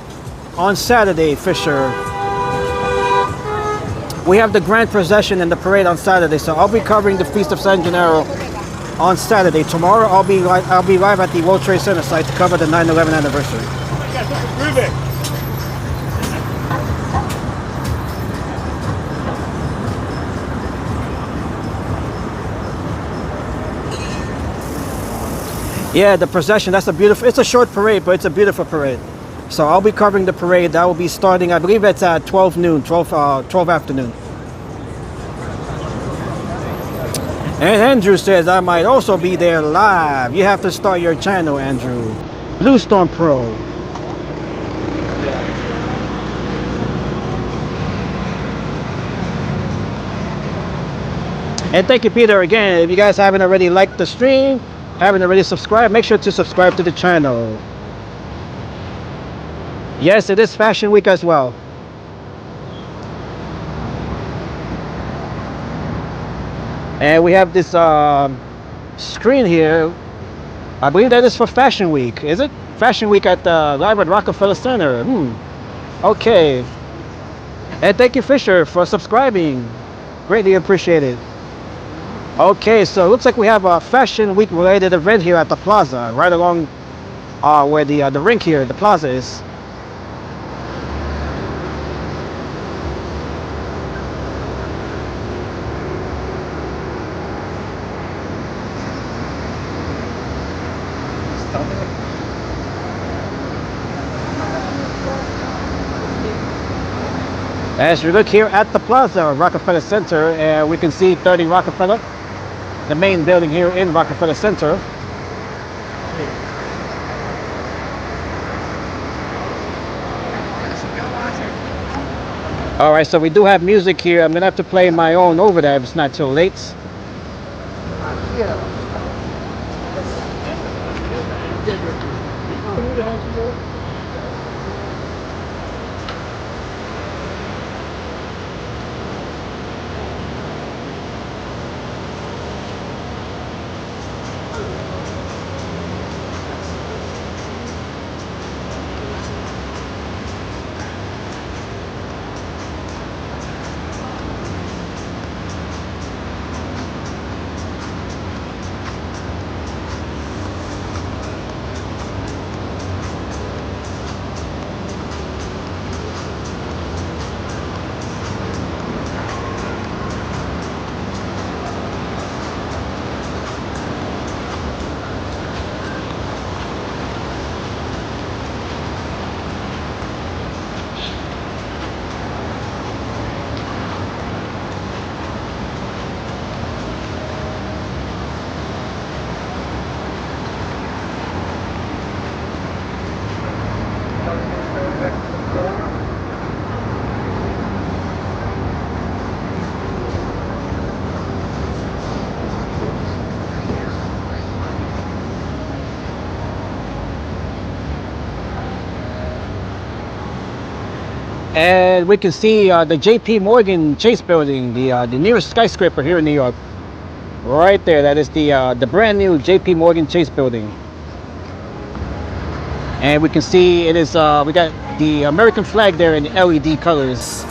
Saturday, Fisher. We have the grand procession and the parade on Saturday, so I'll be covering the Feast of San Gennaro on Saturday. Tomorrow I'll be live at the World Trade Center site to cover the 9/11 anniversary. Yeah, the procession, it's a short parade, but it's a beautiful parade. So I'll be covering the parade. That will be starting, I believe it's at 12 afternoon. And Andrew says I might also be there live. You have to start your channel, Andrew. Blue Storm Pro. And thank you, Peter, again. If you guys haven't already liked the stream, haven't already subscribed, make sure to subscribe to the channel. Yes, it is Fashion Week as well. And we have this screen here, I believe that is for Fashion Week. Is it? Fashion Week at the live at Rockefeller Center. Okay. And thank you, Fisher, for subscribing. Greatly appreciated. Okay, so it looks like we have a Fashion Week related event here at the plaza, right along where the rink here, the plaza is. As we look here at the plaza, Rockefeller Center, and we can see 30 Rockefeller, the main building here in Rockefeller Center. All right, so we do have music here. I'm gonna have to play my own over there if it's not too late. And we can see the J.P. Morgan Chase building, the nearest skyscraper here in New York. Right there, that is the brand new J.P. Morgan Chase building. And we can see it is, we got the American flag there in LED colors.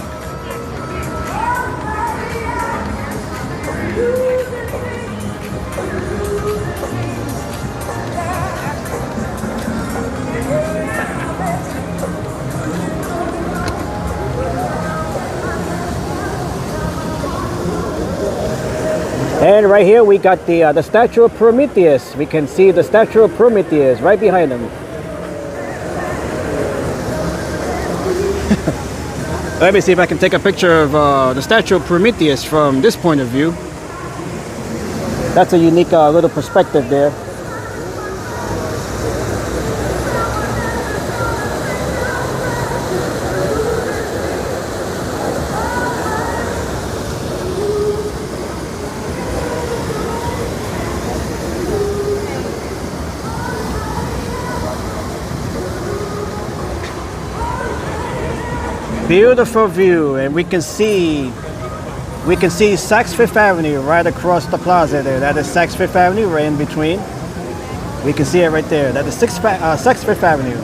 And right here we got the statue of Prometheus. We can see the statue of Prometheus right behind him. Let me see if I can take a picture of the statue of Prometheus from this point of view. That's a unique little perspective there. Beautiful view, and we can see Saks Fifth Avenue right across the plaza there. That is Saks Fifth Avenue right in between. We can see it right there. That is Saks Fifth Avenue.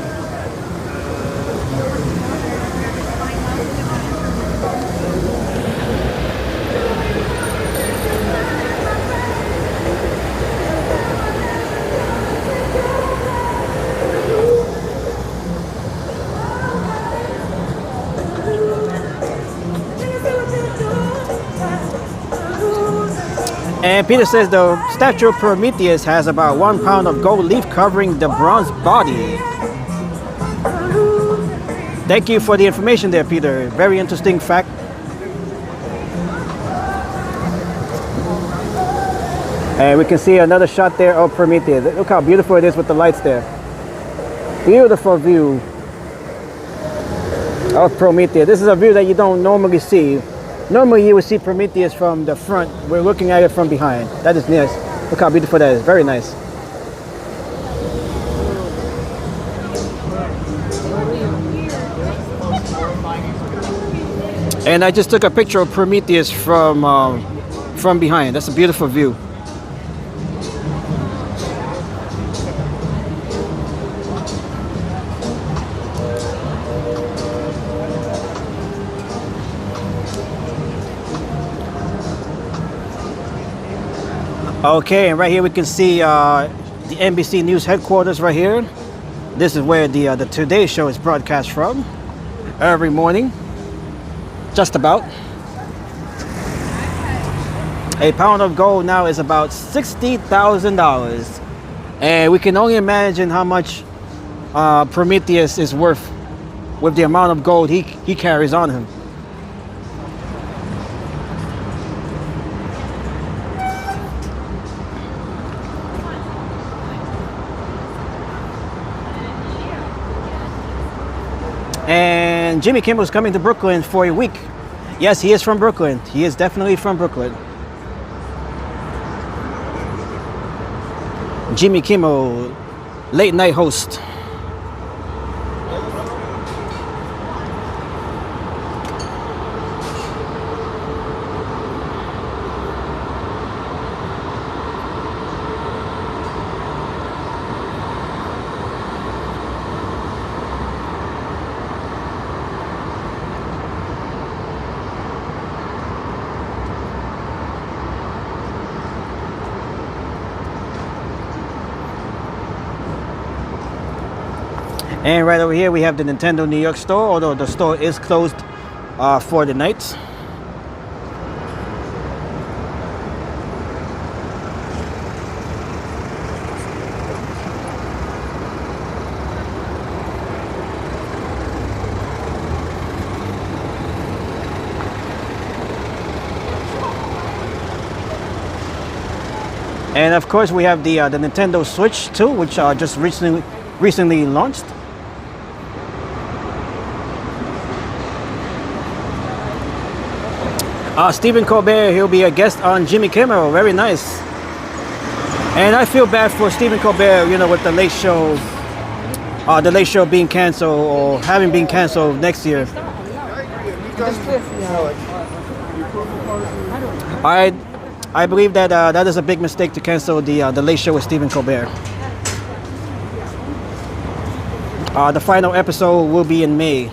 And Peter says the statue of Prometheus has about 1 pound of gold leaf covering the bronze body. Thank you for the information there, Peter. Very interesting fact. And we can see another shot there of Prometheus. Look how beautiful it is with the lights there. Beautiful view of Prometheus. This is a view that you don't normally see. Normally you would see Prometheus from the front. We're looking at it from behind. That is nice. Look how beautiful that is. Very nice. And I just took a picture of Prometheus from behind. That's a beautiful view. Okay, and right here we can see the NBC News headquarters right here. This is where the Today Show is broadcast from every morning, just about. A pound of gold now is about $60,000, and we can only imagine how much Prometheus is worth with the amount of gold he carries on him. And Jimmy Kimmel's coming to Brooklyn for a week. Yes, he is from Brooklyn. He is definitely from Brooklyn. Jimmy Kimmel, late night host. And right over here we have the Nintendo New York store, although the store is closed for the night. And of course we have the Nintendo Switch too, which just recently launched. Stephen Colbert, he'll be a guest on Jimmy Kimmel. Very nice. And I feel bad for Stephen Colbert, you know, with the Late Show being canceled or having been canceled next year. I believe that that is a big mistake to cancel the Late Show with Stephen Colbert. The final episode will be in May.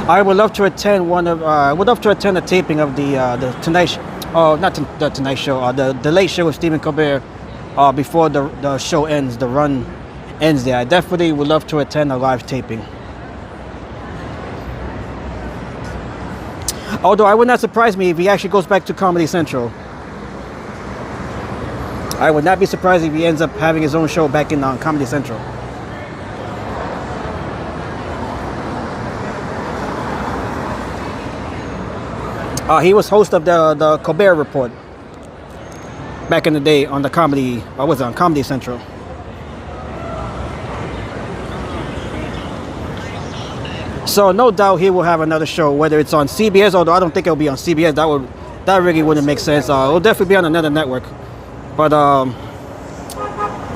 I would love to attend a taping of the Tonight Show, not the Tonight Show, the Late Show with Stephen Colbert before the show ends, the run ends there. I definitely would love to attend a live taping. Although I would not surprise me if he actually goes back to Comedy Central. I would not be surprised if he ends up having his own show back in Comedy Central. He was host of the Colbert Report back in the day on the Comedy Central. So no doubt he will have another show, whether it's on CBS, although I don't think it'll be on CBS. That really wouldn't make sense. It'll definitely be on another network. But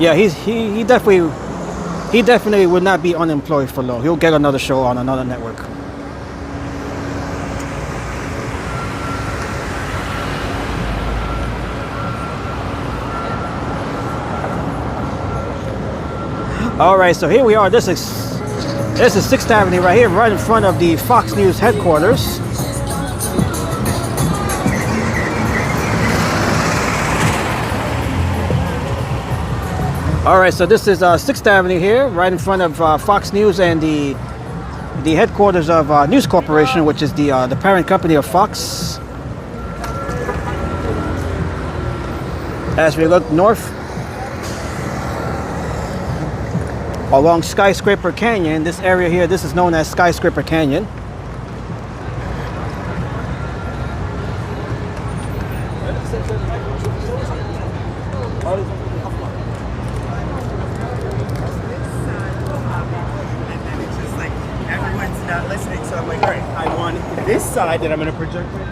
yeah, he definitely would not be unemployed for long. He'll get another show on another network. All right, so here we are. This is 6th Avenue right here, right in front of the Fox News headquarters. All right, so this is 6th Avenue here, right in front of Fox News and the headquarters of News Corporation, which is the parent company of Fox. As we look north along Skyscraper Canyon, this area here, this is known as Skyscraper Canyon. Everyone's not listening, so I'm like, all right, I want this side that I'm going to project with.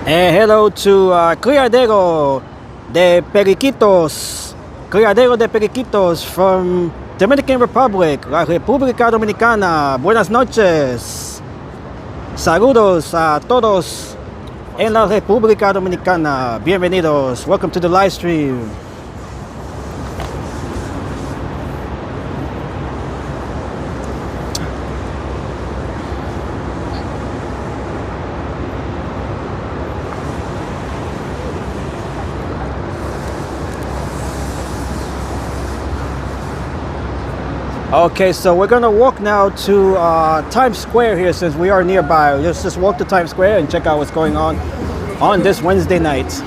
And hello to Criadero de Periquitos. Criadero de Periquitos from Dominican Republic, la República Dominicana. Buenas noches. Saludos a todos en la República Dominicana. Bienvenidos. Welcome to the live stream. Okay, so we're gonna walk now to Times Square here since we are nearby. Let's just walk to Times Square and check out what's going on this Wednesday night.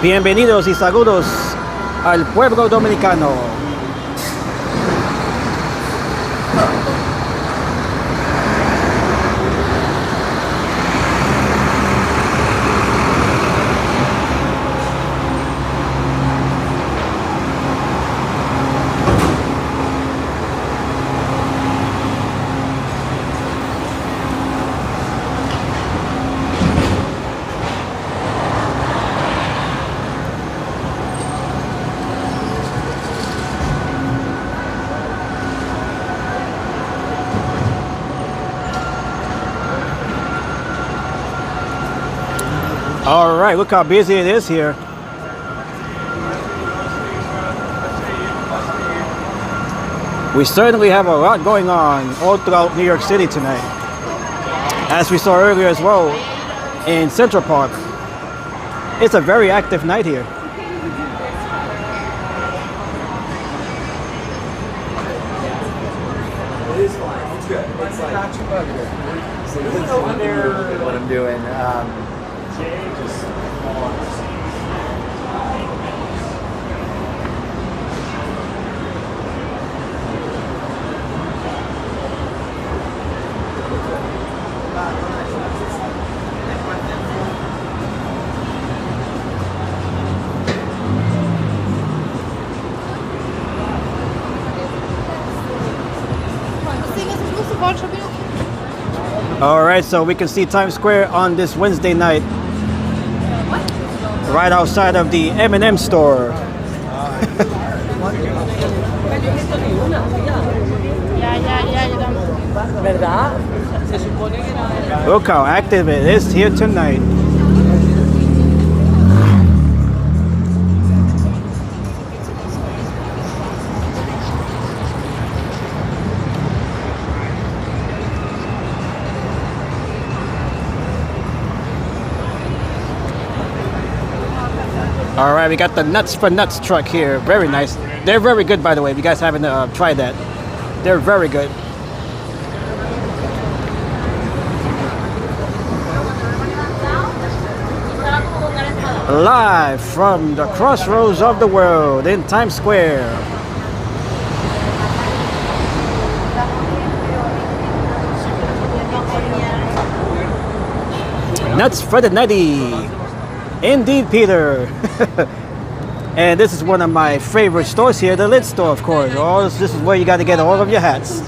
Bienvenidos y saludos al pueblo dominicano. All right, look how busy it is here. We certainly have a lot going on all throughout New York City tonight. As we saw earlier as well in Central Park. It's a very active night here. It is fine. It's good. It's like not too bad. So this is what I'm doing. All right, so we can see Times Square on this Wednesday night, right outside of the M&M store. Look how active it is here tonight. All right, we got the Nuts for Nuts truck here. Very nice. They're very good, by the way. If you guys haven't tried that, they're very good. Live from the crossroads of the world in Times Square. Nuts for the Nutty. Indeed, Peter. And this is one of my favorite stores here, the Lid store, of course. This is where you got to get all of your hats.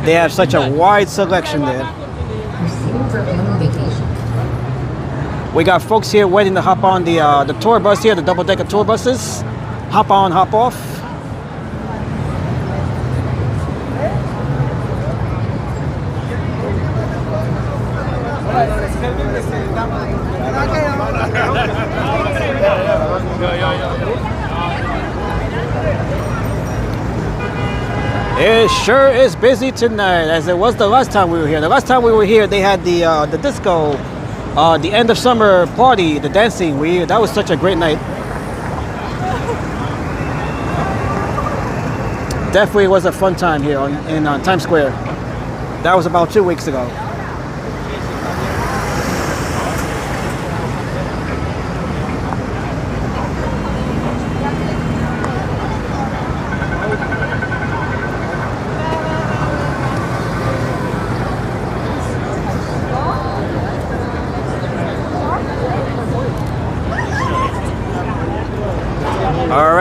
They have such a wide selection there. We got folks here waiting to hop on the tour bus here, the double-decker tour buses. Hop on, hop off. It sure is busy tonight, as it was the last time we were here. The last time we were here, they had the disco, the end of summer party, the dancing. That was such a great night. Definitely was a fun time here in Times Square. That was about 2 weeks ago.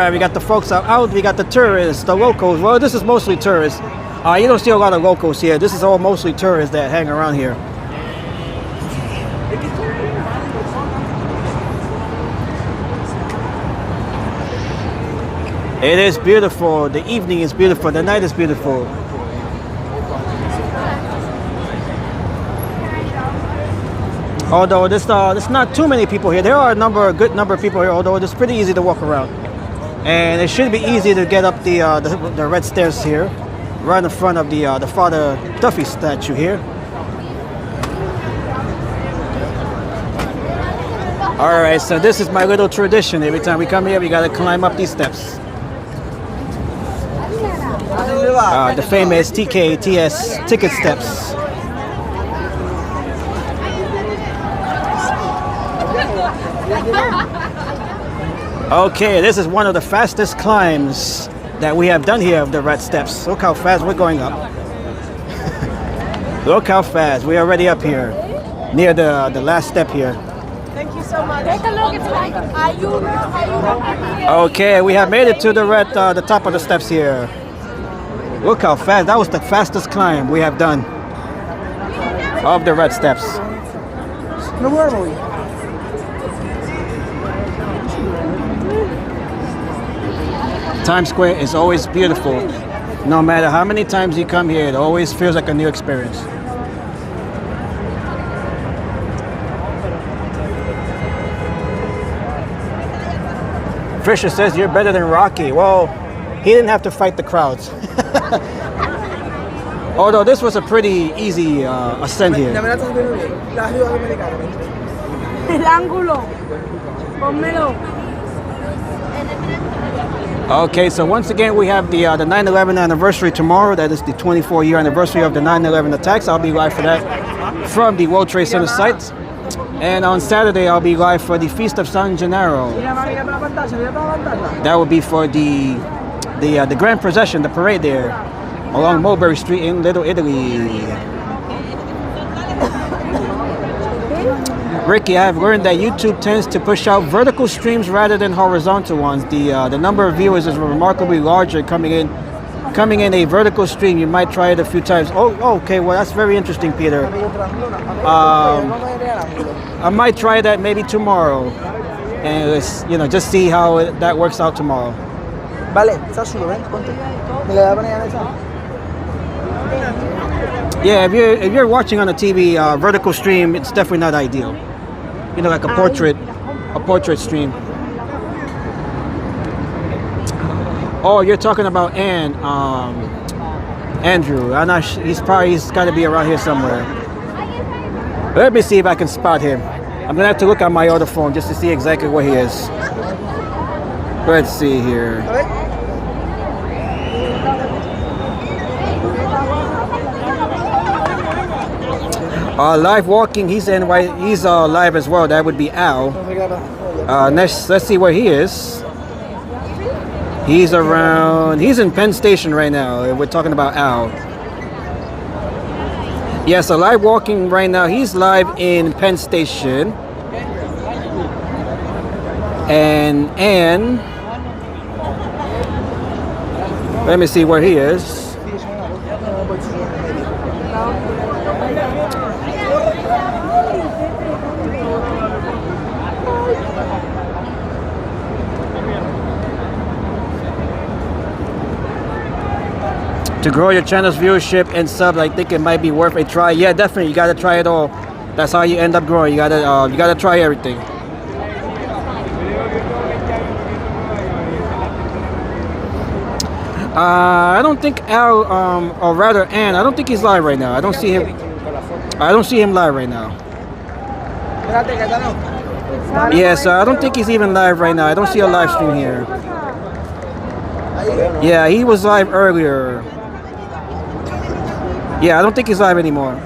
right, we got the folks out. We got the tourists, the locals. Well, this is mostly tourists. You don't see a lot of locals here. This is all mostly tourists that hang around here. It is beautiful. The evening is beautiful. The night is beautiful. Although there's not too many people here. There are a good number of people here. Although it's pretty easy to walk around, and it should be easy to get up the red stairs here, right in front of the Father Duffy statue here. All right, so this is my little tradition. Every time we come here, we gotta climb up these steps. The famous TKTS ticket steps. Okay, this is one of the fastest climbs that we have done here of the red steps. Look how fast we're going up. Look how fast. We're already up here, near the last step here. Thank you so much. Take a look. It's like Okay, we have made it to the top of the steps here. Look how fast. That was the fastest climb we have done of the red steps. Times Square is always beautiful. No matter how many times you come here, it always feels like a new experience. Fisher says you're better than Rocky. Well, he didn't have to fight the crowds. Although this was a pretty easy ascent here. El ángulo. Pónmelo. Okay, so once again we have the 9/11 anniversary tomorrow. That is the 24-year anniversary of the 9/11 attacks. I'll be live for that from the World Trade Center site. And on Saturday I'll be live for the Feast of San Gennaro. That will be for the Grand Procession, the parade there, along Mulberry Street in Little Italy. Ricky, I've learned that YouTube tends to push out vertical streams rather than horizontal ones. The number of viewers is remarkably larger coming in a vertical stream. You might try it a few times. Oh, okay. Well, that's very interesting, Peter. I might try that maybe tomorrow, and just see how that works out tomorrow. Vale, está solo, ven, ponte. Me le da a poner esa. Yeah, if you're watching on a TV vertical stream, it's definitely not ideal. Like a portrait stream. Oh, you're talking about Andrew. I'm not. He's got to be around here somewhere. Let me see if I can spot him. I'm gonna have to look on my other phone just to see exactly where he is. Let's see here. Live walking. He's live as well. That would be Al. Let's see where he is. He's in Penn Station right now. We're talking about Al. Yes, so live walking right now. He's live in Penn Station. And let me see where he is. To grow your channel's viewership and subs, I think it might be worth a try. Yeah, definitely, you gotta try it all. That's how you end up growing. You gotta try everything. I don't think Al, or rather Ann, I don't think he's live right now. I don't see him live right now. Yes, I don't think he's even live right now. I don't see a live stream here. Yeah, he was live earlier. Yeah, I don't think he's live anymore.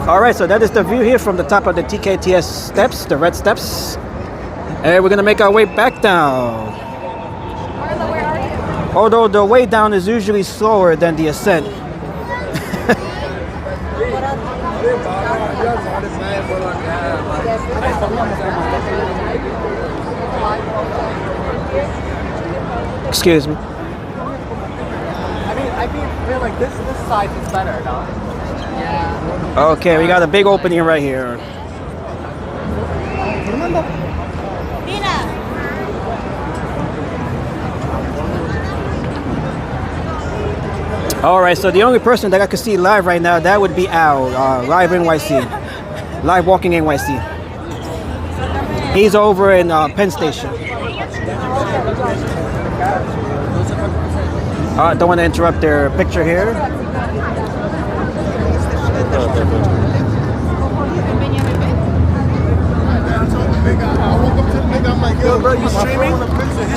Alright, so that is the view here from the top of the TKTS steps, the red steps. And we're gonna make our way back down. Although the way down is usually slower than the ascent. Excuse me. I feel like this side is better, no? Yeah. Okay, we got a big opening right here. All right, so the only person that I could see live right now, that would be Al, live NYC, live walking NYC. He's over in Penn Station. Don't want to interrupt their picture here. Yo, bro, you streaming?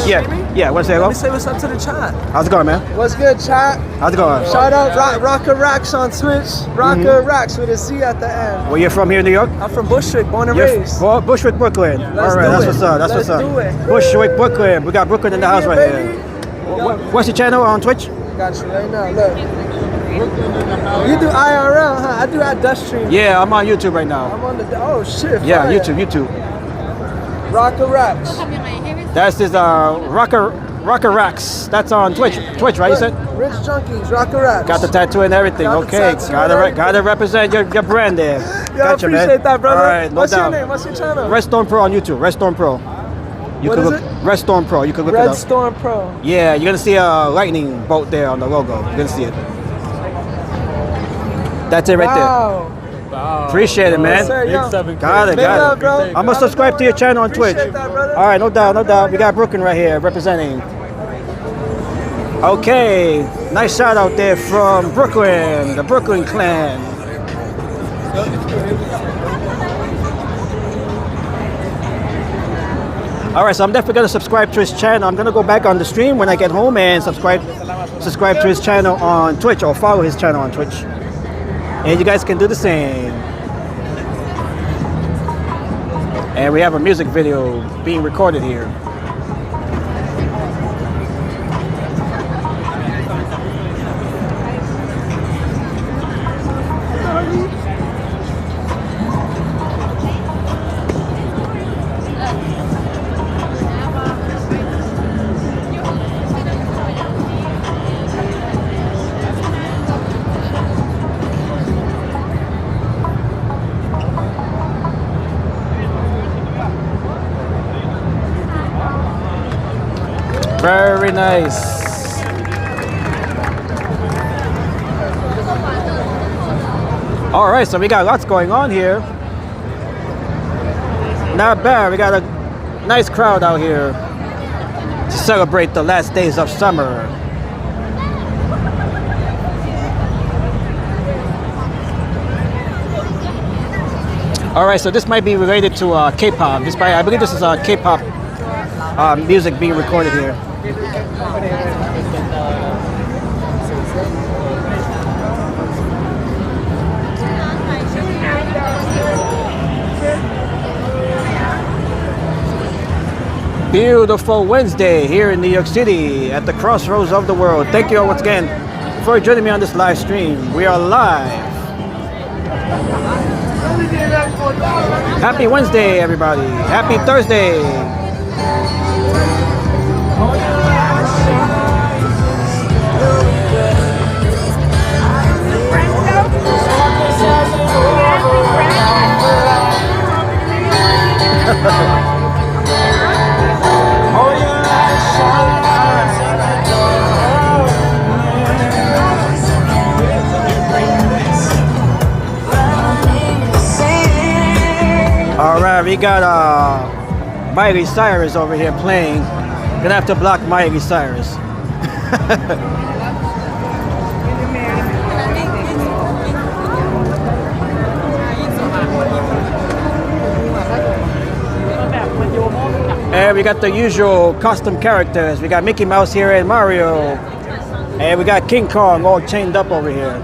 Yeah. What's that? Let me say what's up to the chat. How's it going, man? What's good, chat? How's it going? Shout out Rocker Racks on Twitch. Rocker Racks with a Z at the end. Well, you're from here in New York? I'm from Bushwick, born and raised. Bushwick, Brooklyn. All right, that's what's up. That's what's up. Let's do it. Bushwick, Brooklyn. We got Brooklyn in the house right baby. here. What's your channel on Twitch? Got you right now. Look. You do IRL, huh? I do at Dust Stream. Yeah, I'm on YouTube right now. I'm on the. Oh shit. Yeah, fire. YouTube. Rocker Racks. That's his Rocker Racks. That's on Twitch, right? You said? Rich Junkies, Rocker Racks. Got the tattoo and everything. Got the Okay, tattoo gotta and everything. gotta represent your brand there. Yo, Gotcha, appreciate man. that, brother. All right, no What's doubt. your name? What's your channel? Red Storm Pro on YouTube. Red Storm Pro. You What can is look, it? Red Storm Pro. You can look it Red up. Storm Pro. Yeah, you're gonna see a lightning bolt there on the logo. You're gonna see it. That's it right Wow. Wow. Appreciate it, man. Yes, sir, yo. there. Got it, Big love, got it. bro. I'm gonna subscribe to your channel on Twitch. Appreciate that, brother. All right, no doubt. We got Brooklyn right here representing. Okay, nice shout out there from Brooklyn, the Brooklyn clan. All right, so I'm definitely gonna subscribe to his channel. I'm gonna go back on the stream when I get home and subscribe to his channel on Twitch or follow his channel on Twitch. And you guys can do the same. And we have a music video being recorded here. Very nice. All right, so we got lots going on here. Not bad. We got a nice crowd out here to celebrate the last days of summer. All right, so this might be related to K-pop. I believe this is K-pop music being recorded here. Beautiful Wednesday here in New York City at the crossroads of the world. Thank you all once again for joining me on this live stream. We are live. Happy Wednesday, everybody. Happy Thursday. All right, we got Miley Cyrus over here playing. Gonna have to block Miley Cyrus. And we got the usual custom characters. We got Mickey Mouse here and Mario. And we got King Kong all chained up over here.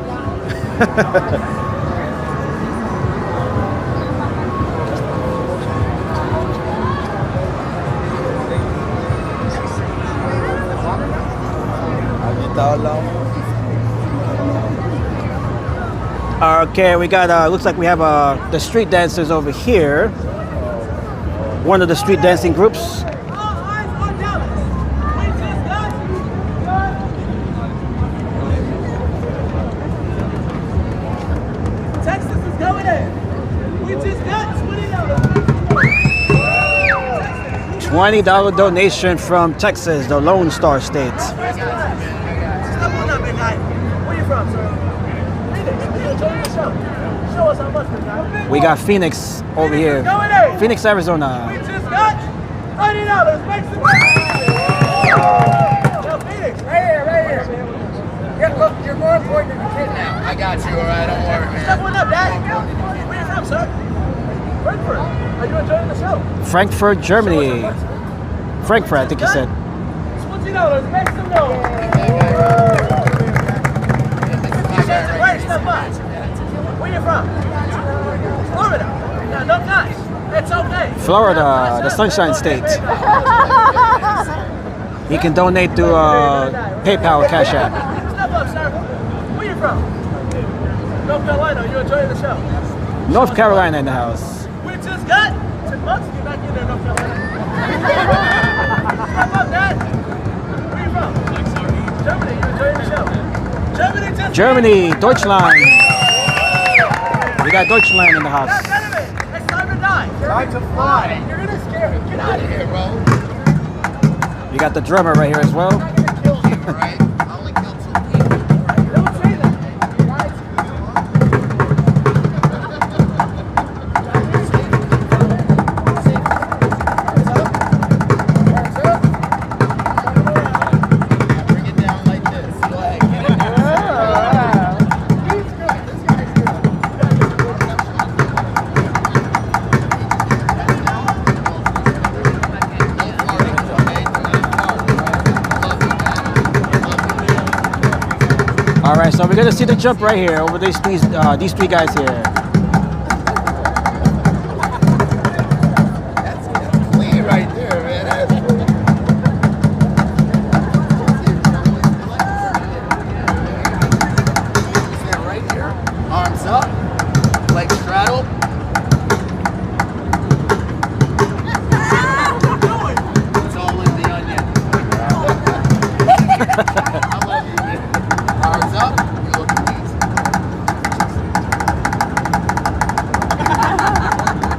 Okay, we got, looks like we have the street dancers over here. One of the street dancing groups. Texas is going in. We just got $20. $20 donation from Texas, the Lone Star State. Step on up, big guy. Where you from, sir? Enjoy the show. Show us how much, big guy. We got Phoenix over here. Phoenix, Arizona. We just got $20. Make some noise. Yo, Phoenix, right here. Yeah, look, you're more important than the kid now. I got you, alright, don't worry, man. Step on up, Dad. Where you from, sir? Frankfurt. Are you enjoying the show? Frankfurt, Germany. Frankfurt, I think you said. $20. Make some noise. Right, step by. Where you from? Florida. No, no guys. It's okay. Florida, the Sunshine State. You can donate to PayPal, Cash App. Step up, sir. Where you from? North Carolina. You enjoying the show? North Carolina in the house. We just got 10 bucks to get back in there, North Carolina. Step up, Dad. Where you from? Germany. You enjoying the show? Germany, just Germany, Deutschland. We got Deutschland in the house. Gentlemen, it's time to die. Time to fly. You're gonna scare me. Get out of here, bro. You got the drummer right here as well. Right? I only killed 2 people. Don't say that. Bring it down like this. Go ahead, get it down. All right, so we're gonna see the jump right here over these three guys here. That's clean right there, man. That's stand right here. Arms up. Legs straddled. It's all in the onion. I love you, man. Arms up. You look amazing.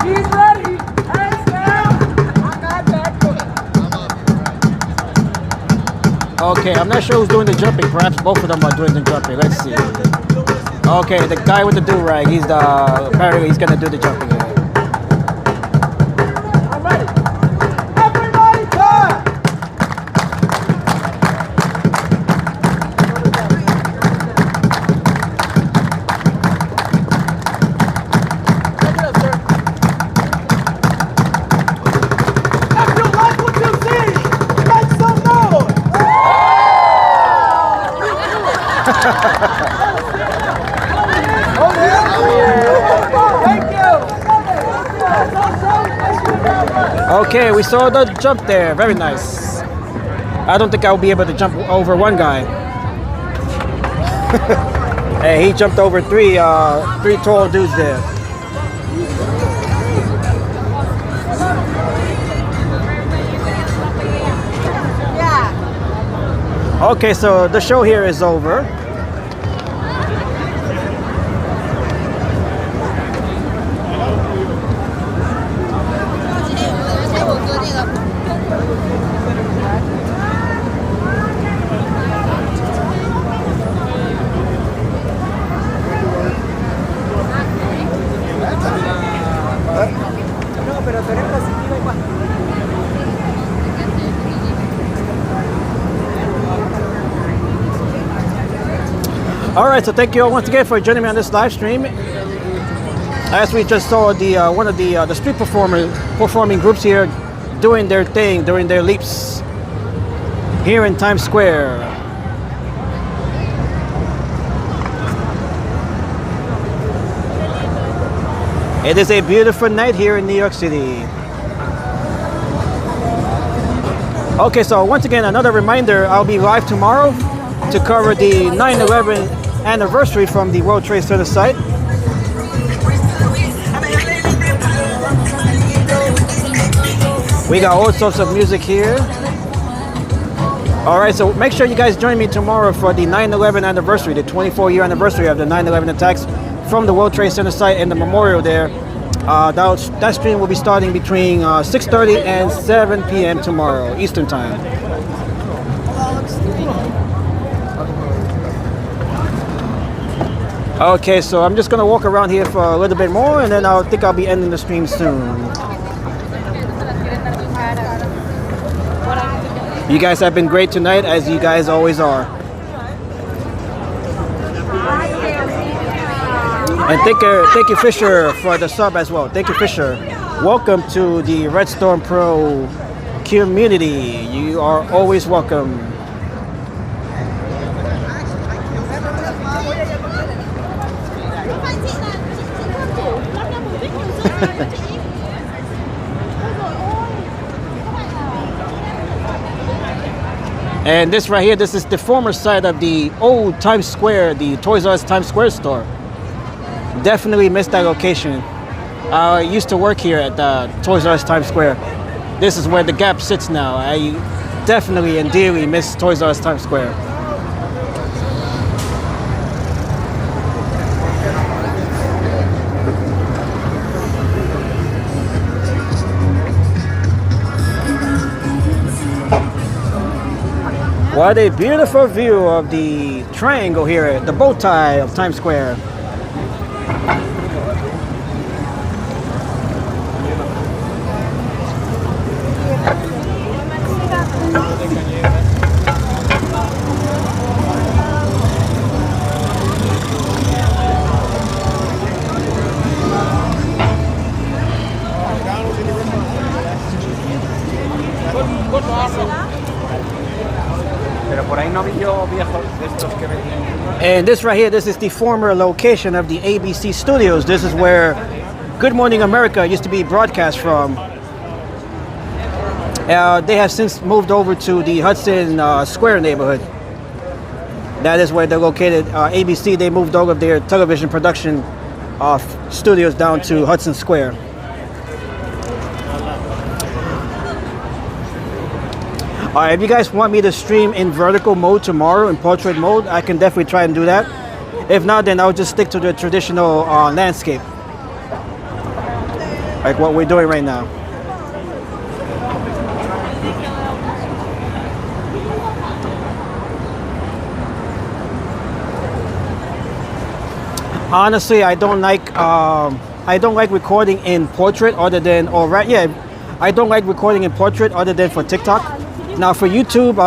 He's ready. Hands down. I got that. I love you, right? Okay, I'm not sure who's doing the jumping. Perhaps both of them are doing the jumping. Let's see. Okay, the guy with the do-rag, apparently he's gonna do the jumping here. I'm ready. Everybody, come. Check it up, sir. If you like what you see, make some noise. Thank you. Okay, we saw the jump there. Very nice. I don't think I'll be able to jump over one guy. Hey, he jumped over three tall dudes there. Okay, so the show here is over. All right, so thank you all once again for joining me on this live stream. As we just saw one of the street performing groups here doing their thing, doing their leaps here in Times Square. It is a beautiful night here in New York City. Okay, so once again, another reminder, I'll be live tomorrow to cover the 9/11 anniversary from the World Trade Center site. We got all sorts of music here. Alright, so make sure you guys join me tomorrow for the 9/11 anniversary, the 24-year anniversary of the 9/11 attacks from the World Trade Center site and the memorial there. That stream will be starting between 6:30 and 7 p.m. tomorrow, Eastern Time. Okay, so I'm just going to walk around here for a little bit more, and then I think I'll be ending the stream soon. You guys have been great tonight, as you guys always are. And thank you Fisher for the sub as well. Thank you, Fisher. Welcome to the Redstorm Pro community. You are always welcome. And this right here, this is the former site of the old Times Square, the Toys R Us Times Square store. Definitely missed that location. I used to work here at the Toys R Us Times Square. This is where the Gap sits now. I definitely and dearly miss Toys R Us Times Square. What a beautiful view of the triangle here, the bow tie of Times Square. And this right here, this is the former location of the ABC studios. This is where Good Morning America used to be broadcast from. They have since moved over to the Hudson Square neighborhood. That is where they're located. ABC, they moved over their television production studios down to Hudson Square. Alright, if you guys want me to stream in vertical mode tomorrow, in portrait mode, I can definitely try and do that. If not, then I'll just stick to the traditional landscape, like what we're doing right now. Honestly, I don't like recording in portrait other than I don't like recording in portrait other than for TikTok. Now for YouTube,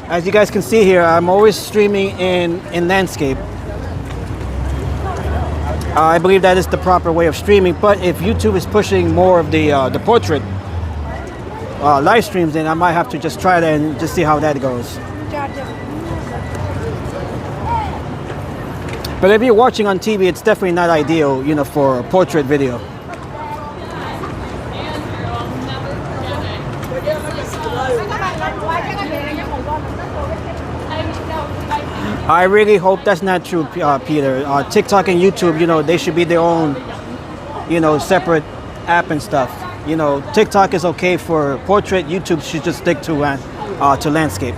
as you guys can see here, I'm always streaming in landscape. I believe that is the proper way of streaming, but if YouTube is pushing more of the portrait live streams, then I might have to just try that and just see how that goes. But if you're watching on TV, it's definitely not ideal, you know, for a portrait video. I really hope that's not true, Peter. TikTok and YouTube, you know, they should be their own, you know, separate app and stuff. You know, TikTok is okay for portrait. YouTube should just stick to landscape.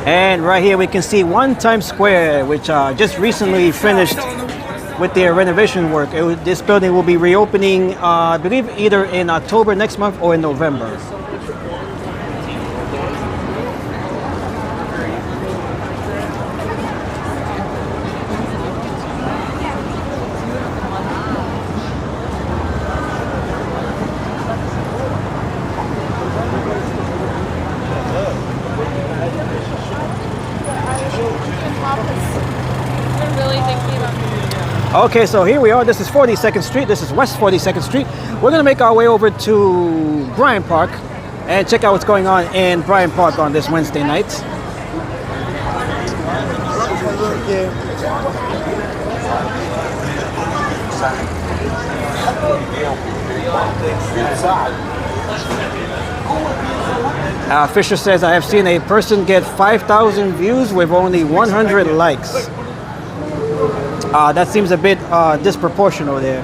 And right here we can see One Times Square, which just recently finished with their renovation work. This building will be reopening, I believe, either in October next month or in November. Okay, so here we are. This is 42nd Street. This is West 42nd Street. We're going to make our way over to Bryant Park and check out what's going on in Bryant Park on this Wednesday night. Fisher says, I have seen a person get 5,000 views with only 100 likes. That seems a bit disproportional there.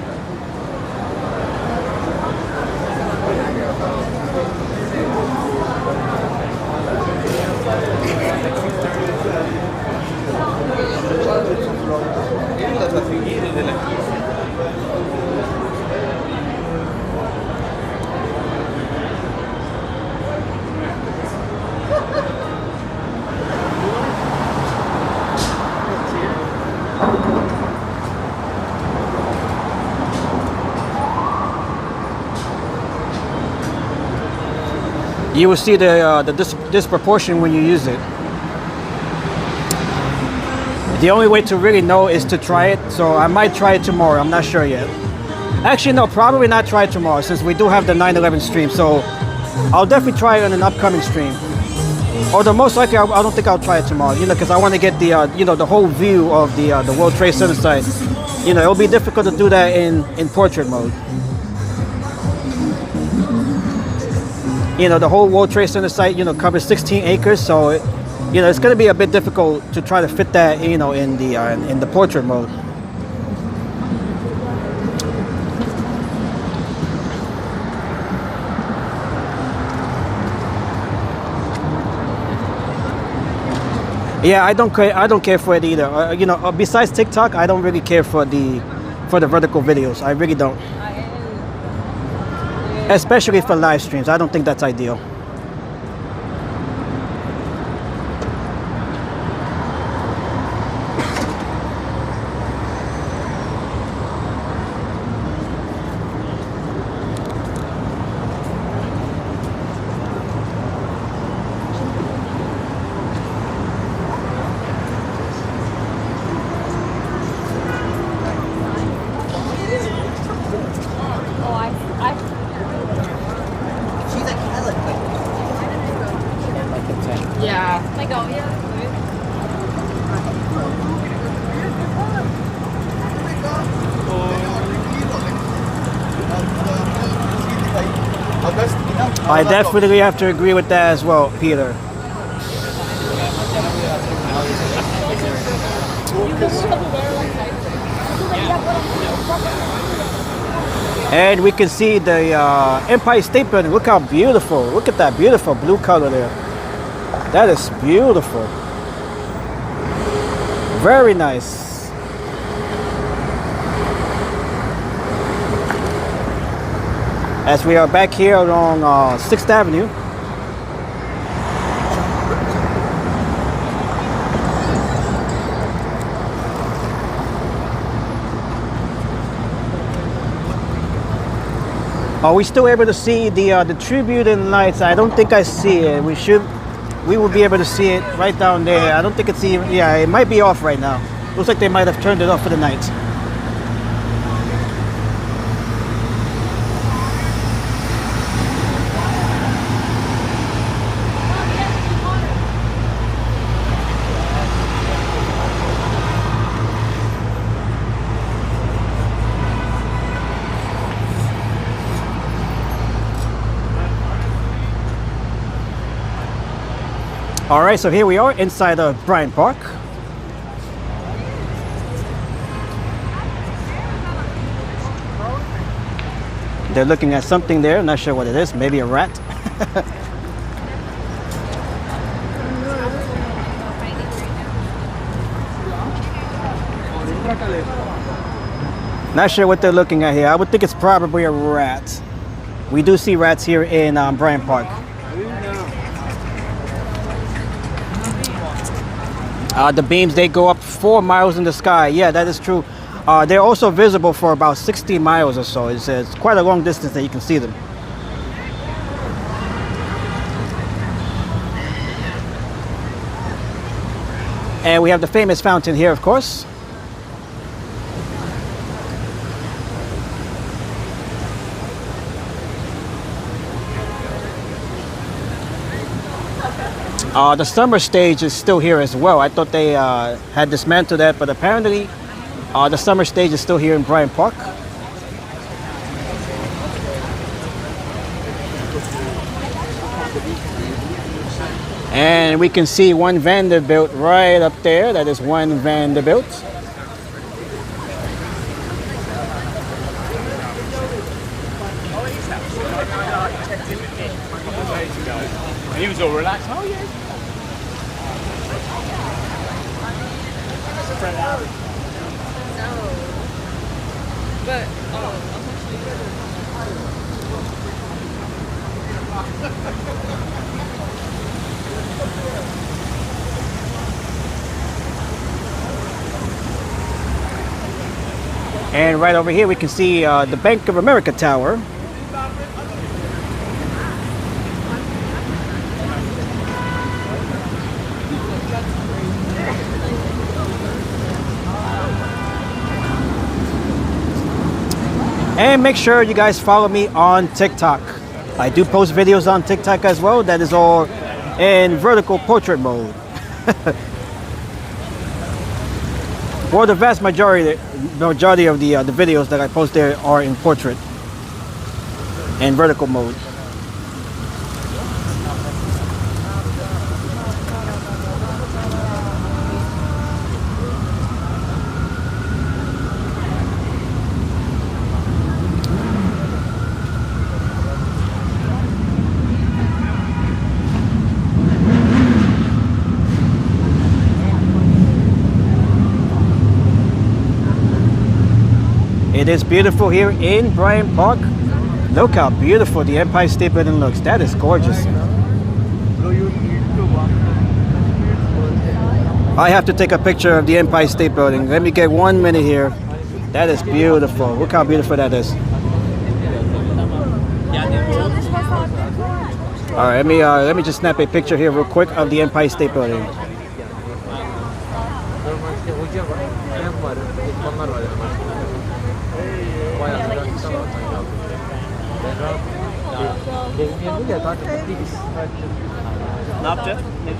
You will see the disproportion when you use it. The only way to really know is to try it, so I might try it tomorrow. I'm not sure yet. Actually, no, probably not try it tomorrow since we do have the 9/11 stream, so I'll definitely try it on an upcoming stream. Or the most likely, I don't think I'll try it tomorrow, you know, because I want to get the, you know, the whole view of the World Trade Center site. You know, it'll be difficult to do that in portrait mode. You know, the whole World Trade Center site, you know, covers 16 acres, so you know, it's going to be a bit difficult to try to fit that, you know, in the portrait mode. Yeah, I don't care for it either. You know, besides TikTok, I don't really care for the vertical videos. I really don't. Especially for live streams, I don't think that's ideal. I definitely have to agree with that as well, Peter. And we can see the Empire State Building. Look how beautiful. Look at that beautiful blue color there. That is beautiful. Very nice. As we are back here along 6th Avenue. Are we still able to see the tribute and lights? I don't think I see it. We will be able to see it right down there. I don't think it's even, yeah, it might be off right now. Looks like they might have turned it off for the night. All right, so here we are inside of Bryant Park. They're looking at something there, not sure what it is, maybe a rat. Not sure what they're looking at here. I would think it's probably a rat. We do see rats here in Bryant Park. The beams, they go up 4 miles in the sky. Yeah, that is true. They're also visible for about 60 miles or so. It's quite a long distance that you can see them. And we have the famous fountain here, of course. The summer stage is still here as well. I thought they had dismantled that, but apparently the summer stage is still here in Bryant Park. And we can see one Vanderbilt right up there. That is one Vanderbilt. He was all relaxed. Oh yeah. Spread out. But And right over here we can see the Bank of America Tower. And make sure you guys follow me on TikTok. I do post videos on TikTok as well. That is all in vertical portrait mode. For the vast majority of the videos that I post there are in portrait and vertical mode. It is beautiful here in Bryant Park. Look how beautiful the Empire State Building looks. That is gorgeous. I have to take a picture of the Empire State Building. Let me get 1 minute here. That is beautiful. Look how beautiful that is. All right, let me just snap a picture here real quick of the Empire State Building. Ne yapacağız? Ne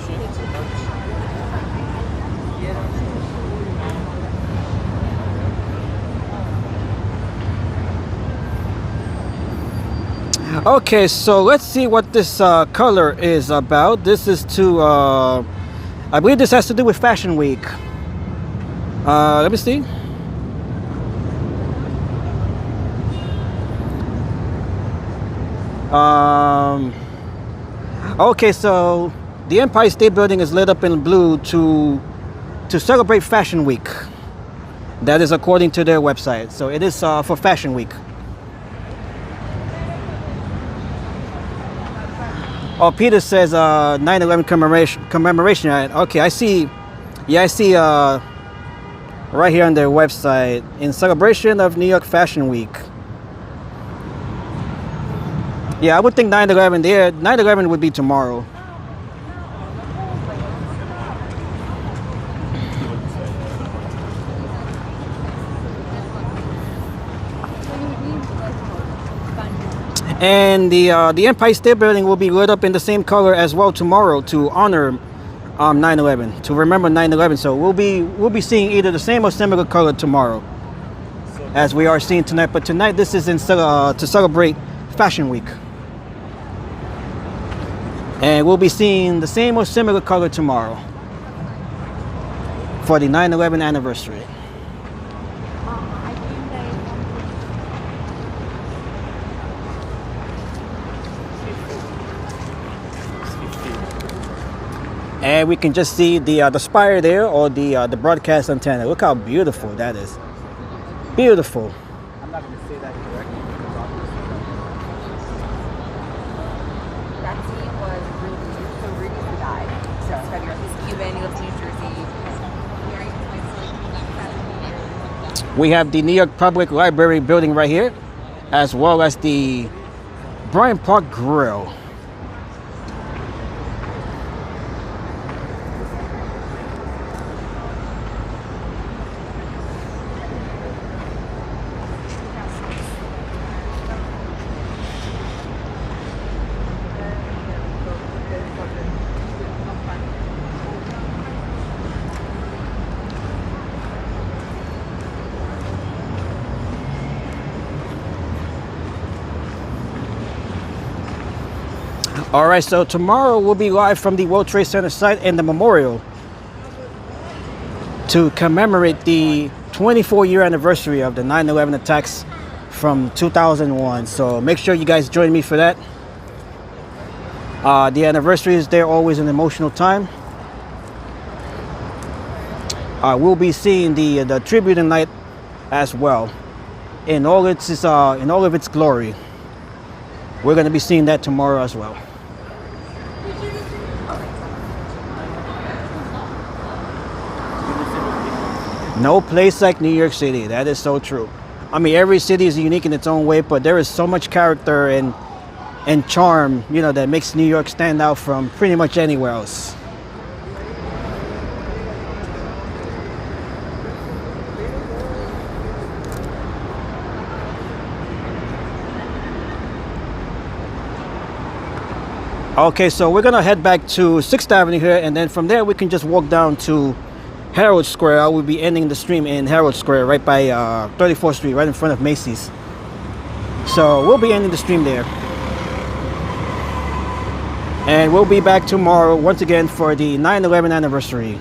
Okay, so let's see what this color is about. This is to, I believe this has to do with Fashion Week. Let me see. Okay, so the Empire State Building is lit up in blue to celebrate Fashion Week. That is according to their website. So it is for Fashion Week. Oh, Peter says 9/11 commemoration. Okay, I see. Yeah, I see right here on their website, in celebration of New York Fashion Week. Yeah, I would think 9/11 there. 9/11 would be tomorrow. And the Empire State Building will be lit up in the same color as well tomorrow to honor 9/11, to remember 9/11. So we'll be seeing either the same or similar color tomorrow, as we are seeing tonight. But tonight, this is to celebrate Fashion Week, and we'll be seeing the same or similar color tomorrow for the 9/11 anniversary. And we can just see the spire there, or the broadcast antenna. Look how beautiful that is. Beautiful. I'm not going to say that correctly. that scene was Rudy died. So February. He's Cuban. He lives in New Jersey. We have the New York Public Library building right here, as well as the Bryant Park Grill. All right, so tomorrow we'll be live from the World Trade Center site and the memorial to commemorate the 24-year anniversary of the 9/11 attacks from 2001. So make sure you guys join me for that. The anniversary is there, always an emotional time. We'll be seeing the tribute night as well in all of its glory. We're going to be seeing that tomorrow as well. No place like New York City. That is so true. I mean, every city is unique in its own way, but there is so much character and charm, you know, that makes New York stand out from pretty much anywhere else. Okay, so we're gonna head back to 6th Avenue here, and then from there we can just walk down to Herald Square. I will be ending the stream in Herald Square, right by 34th Street, right in front of Macy's. So we'll be ending the stream there. And we'll be back tomorrow once again for the 9/11 anniversary.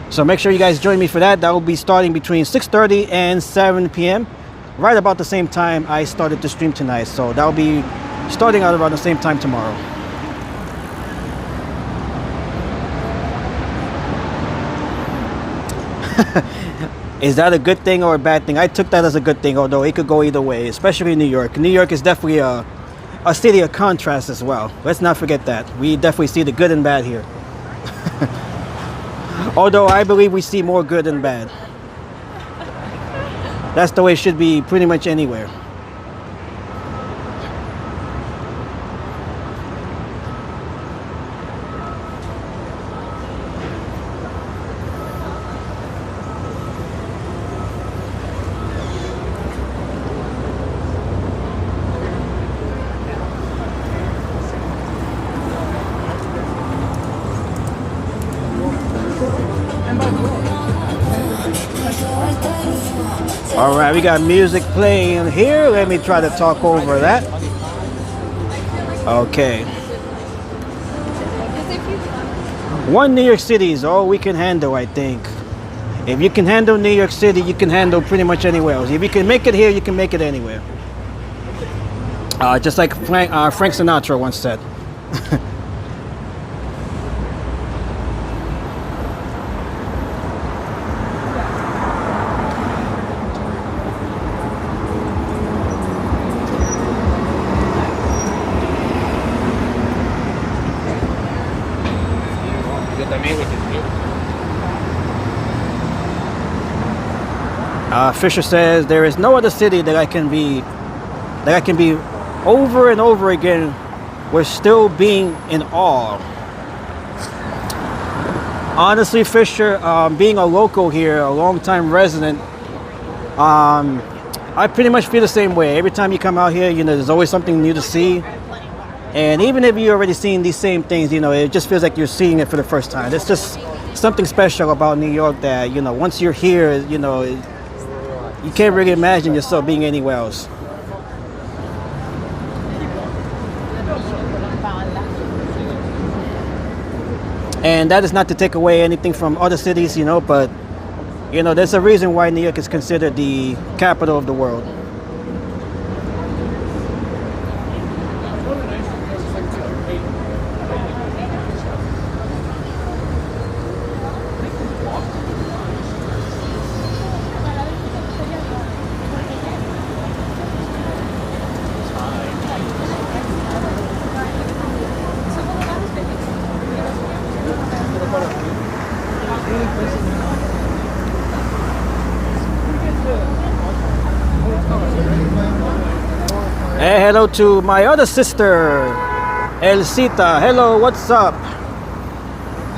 So make sure you guys join me for that. That will be starting between 6:30 and 7 p.m. Right about the same time I started the stream tonight. So that will be starting out around the same time tomorrow. Is that a good thing or a bad thing? I took that as a good thing, although it could go either way, especially in New York. New York is definitely a city of contrast as well. Let's not forget that. We definitely see the good and bad here. Although I believe we see more good than bad. That's the way it should be pretty much anywhere. All right, we got music playing here. Let me try to talk over that. Okay. One New York City is all we can handle, I think. If you can handle New York City, you can handle pretty much anywhere else. If you can make it here, you can make it anywhere. Just like Frank Sinatra once said. Fisher says there is no other city that I can be over and over again with still being in awe. Honestly, Fisher, being a local here, a long-time resident, I pretty much feel the same way. Every time you come out here, you know, there's always something new to see. And even if you've already seen these same things, you know, it just feels like you're seeing it for the first time. It's just something special about New York that, you know, once you're here, you know, you can't really imagine yourself being anywhere else. And that is not to take away anything from other cities, you know, but, you know, there's a reason why New York is considered the capital of the world. Hey, hello to my other sister, Elcita. Hello, what's up?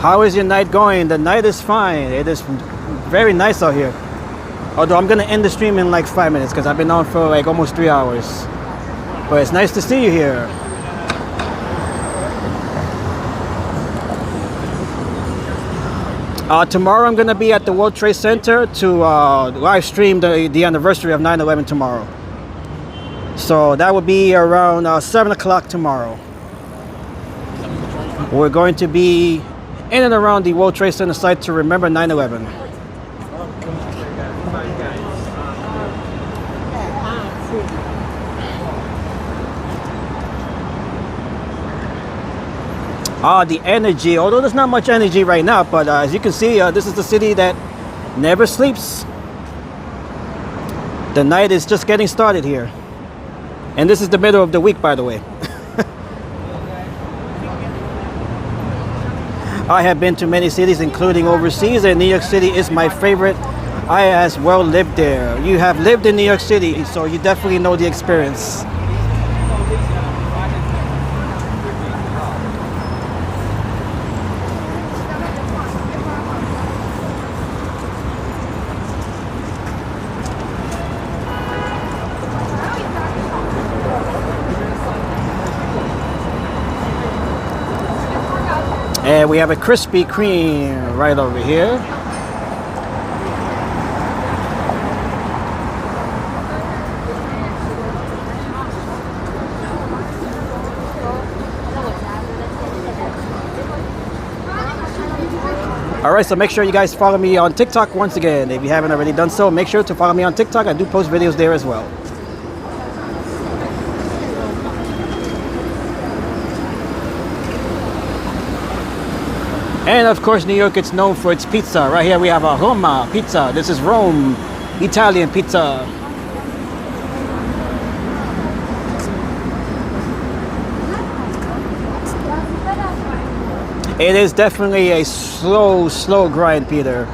How is your night going? The night is fine. It is very nice out here. Although I'm gonna end the stream in like 5 minutes because I've been on for like almost 3 hours. But it's nice to see you here. Tomorrow I'm gonna be at the World Trade Center to live stream the anniversary of 9/11 tomorrow. So that would be around 7 o'clock tomorrow. We're going to be in and around the World Trade Center site to remember 9/11. The energy, although there's not much energy right now, but as you can see, this is the city that never sleeps. The night is just getting started here. And this is the middle of the week, by the way. I have been to many cities, including overseas, and New York City is my favorite. I as well lived there. You have lived in New York City, so you definitely know the experience. And we have a Krispy Kreme right over here. Alright, so make sure you guys follow me on TikTok once again. If you haven't already done so, make sure to follow me on TikTok. I do post videos there as well. And of course, New York is known for its pizza. Right here we have a Roma pizza. This is Rome, Italian pizza. It is definitely a slow grind, Peter.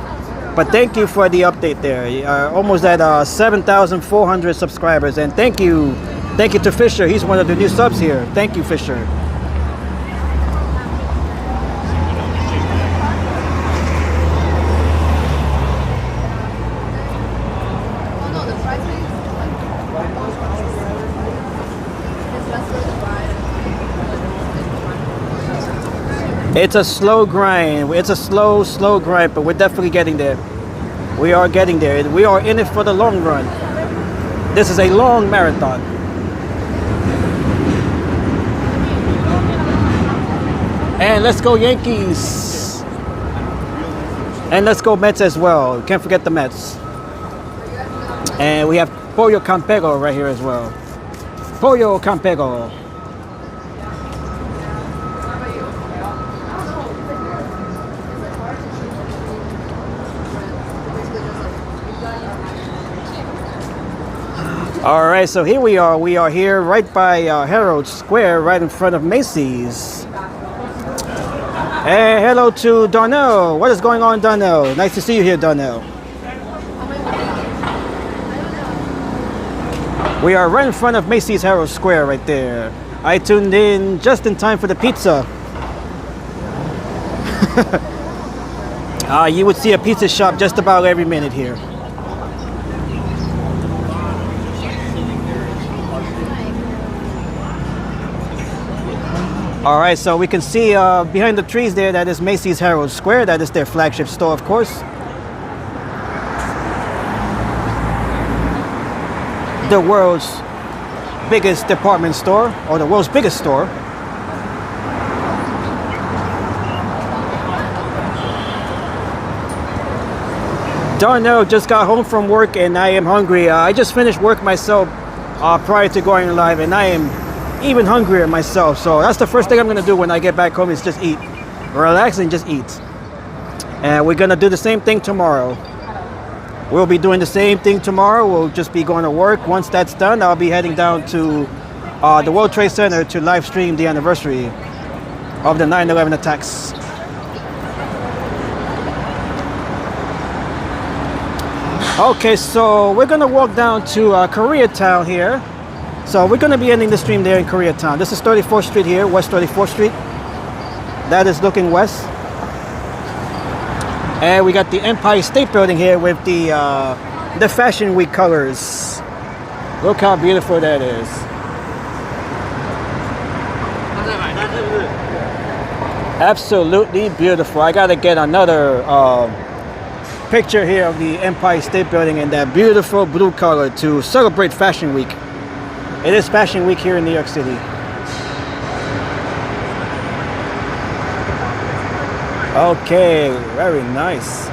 But thank you for the update there. Almost at 7,400 subscribers. And thank you to Fisher. He's one of the new subs here. Thank you, Fisher. It's a slow grind. It's a slow grind, but we're definitely getting there. We are getting there. We are in it for the long run. This is a long marathon. And let's go Yankees. And let's go Mets as well. Can't forget the Mets. And we have Pollo Campego right here as well. Pollo Campego. Alright, so here we are. We are here right by Herald Square, right in front of Macy's. Hey, hello to Darnell. What is going on, Darnell? Nice to see you here, Darnell. We are right in front of Macy's Herald Square right there. I tuned in just in time for the pizza. You would see a pizza shop just about every minute here. Alright, so we can see behind the trees there, that is Macy's Herald Square. That is their flagship store, of course. The world's biggest department store, or the world's biggest store. Darnell just got home from work and I am hungry. I just finished work myself prior to going live, and I am even hungrier myself. So that's the first thing I'm gonna do when I get back home, is just eat, relax and just eat. And we're gonna do the same thing tomorrow. We'll be doing the same thing tomorrow. We'll just be going to work. Once that's done, I'll be heading down to the World Trade Center to live stream the anniversary of the 9/11 attacks. Okay, so we're gonna walk down to Koreatown here. So we're going to be ending the stream there in Koreatown. This is 34th Street here, West 34th Street. That is looking west. And we got the Empire State Building here with the Fashion Week colors. Look how beautiful that is. Absolutely beautiful. I got to get another picture here of the Empire State Building in that beautiful blue color to celebrate Fashion Week. It is Fashion Week here in New York City. Okay, very nice.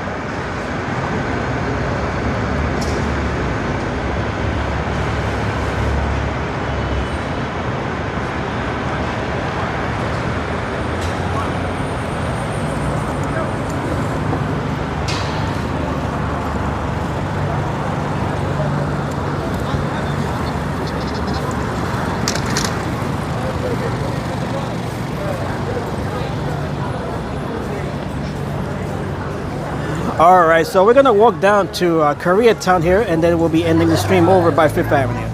All right, so we're gonna walk down to Koreatown here, and then we'll be ending the stream over by Fifth Avenue,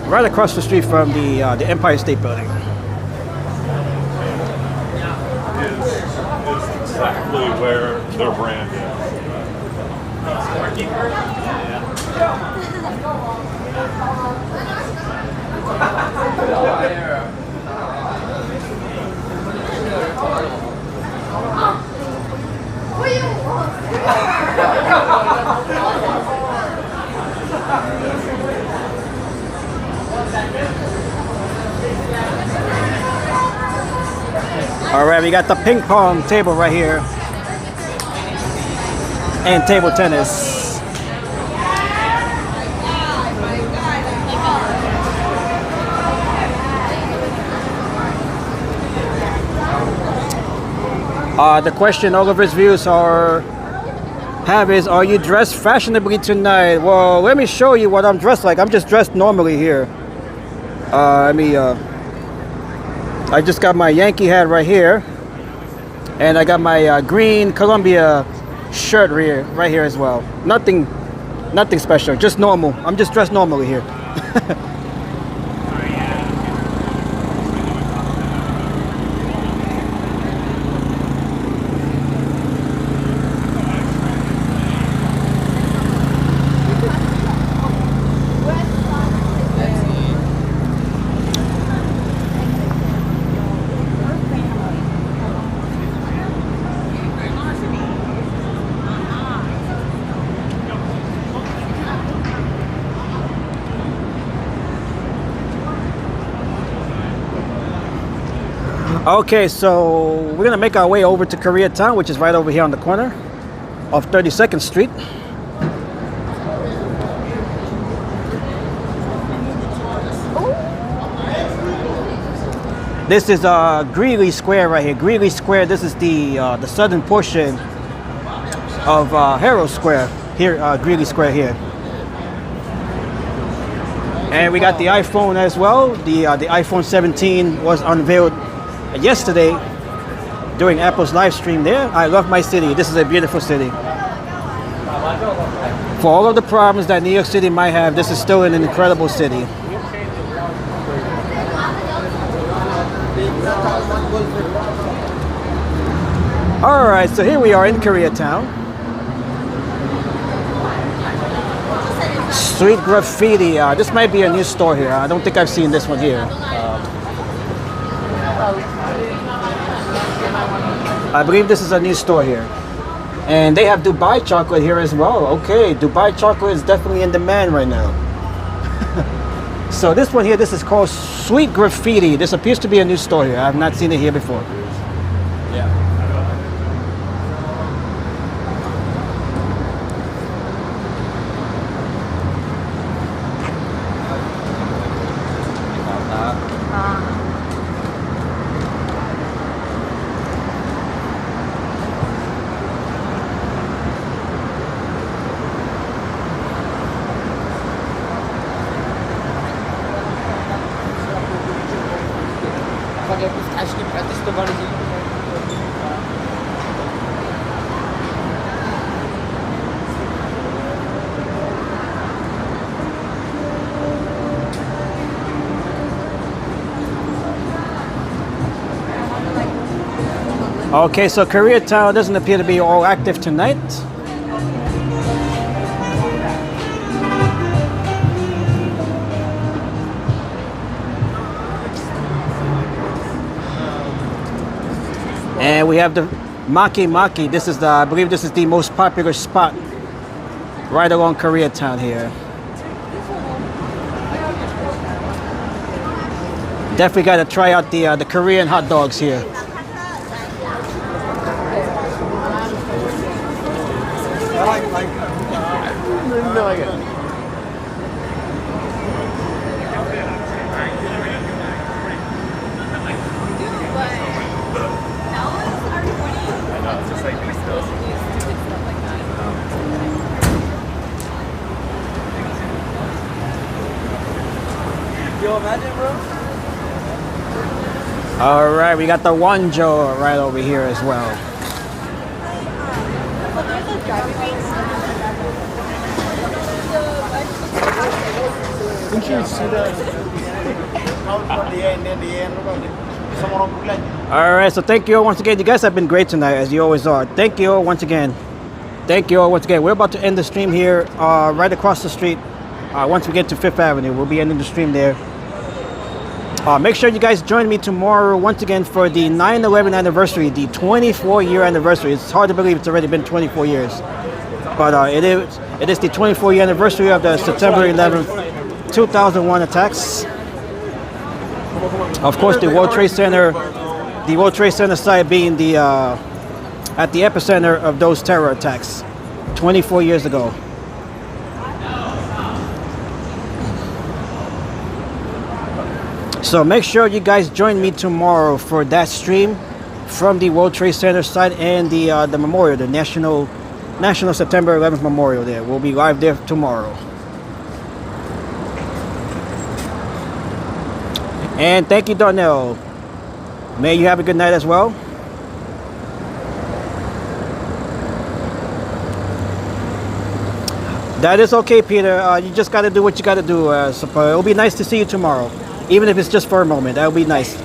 right across the street from the Empire State Building. Is exactly where their brand is. All right, we got the ping pong table right here, and table tennis. The question all of his views is, are you dressed fashionably tonight? Well, let me show you what I'm dressed like. I'm just dressed normally here. I just got my Yankee hat right here, and I got my green Columbia shirt right here as well. Nothing special, just normal. I'm just dressed normally here. Okay, so we're gonna make our way over to Koreatown, which is right over here on the corner of 32nd Street. This is Greeley Square right here. Greeley Square. This is the southern portion of Herald Square here. Greeley Square here. And we got the iPhone as well. The iPhone 17 was unveiled yesterday during Apple's live stream there. I love my city. This is a beautiful city. For all of the problems that New York City might have, this is still an incredible city. All right, so here we are in Koreatown. Street graffiti. This might be a new store here. I don't think I've seen this one here. I believe this is a new store here. And they have Dubai chocolate here as well. Okay, Dubai chocolate is definitely in demand right now. So this one here, this is called Sweet Graffiti. This appears to be a new store here. I have not seen it here before. Yeah. Okay, so Koreatown doesn't appear to be all active tonight. And we have the Maki Maki. This is I believe this is the most popular spot right along Koreatown here. Definitely got to try out the Korean hot dogs here. Yo, imagine, bro. All right, we got the Wanjo right over here as well. All right, so thank you all once again. You guys have been great tonight, as you always are. Thank you all once again. Thank you all once again. We're about to end the stream here, right across the street. Once we get to Fifth Avenue, we'll be ending the stream there. Make sure you guys join me tomorrow once again for the 9/11 anniversary, the 24-year anniversary. It's hard to believe it's already been 24 years, but it is the 24-year anniversary of the September 11th, 2001 attacks. Of course, the World Trade Center site being the at the epicenter of those terror attacks 24 years ago. So make sure you guys join me tomorrow for that stream from the World Trade Center site and the memorial, the National September 11th Memorial there. We'll be live there tomorrow. And thank you, Darnell. May you have a good night as well. That is okay, Peter. You just got to do what you got to do. So it'll be nice to see you tomorrow. Even if it's just for a moment, that would be nice.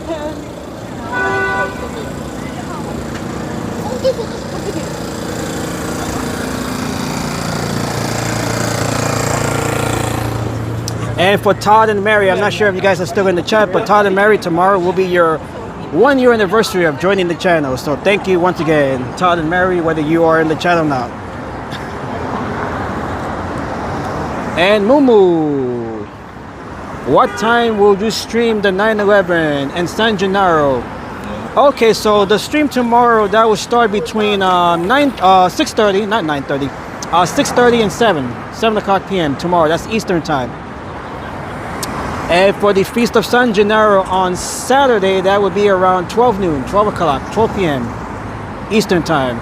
And for Todd and Mary, I'm not sure if you guys are still in the chat, but Todd and Mary, tomorrow will be your 1-year anniversary of joining the channel. So thank you once again, Todd and Mary, whether you are in the channel or not. And Mumu. What time will you stream the 9/11 and San Gennaro? Okay, so the stream tomorrow, that will start between 6:30, not 9:30, 6:30 and 7 o'clock p.m. tomorrow. That's Eastern time. And for the Feast of San Gennaro on Saturday, that would be around 12 noon, 12 o'clock, 12 p.m. Eastern time.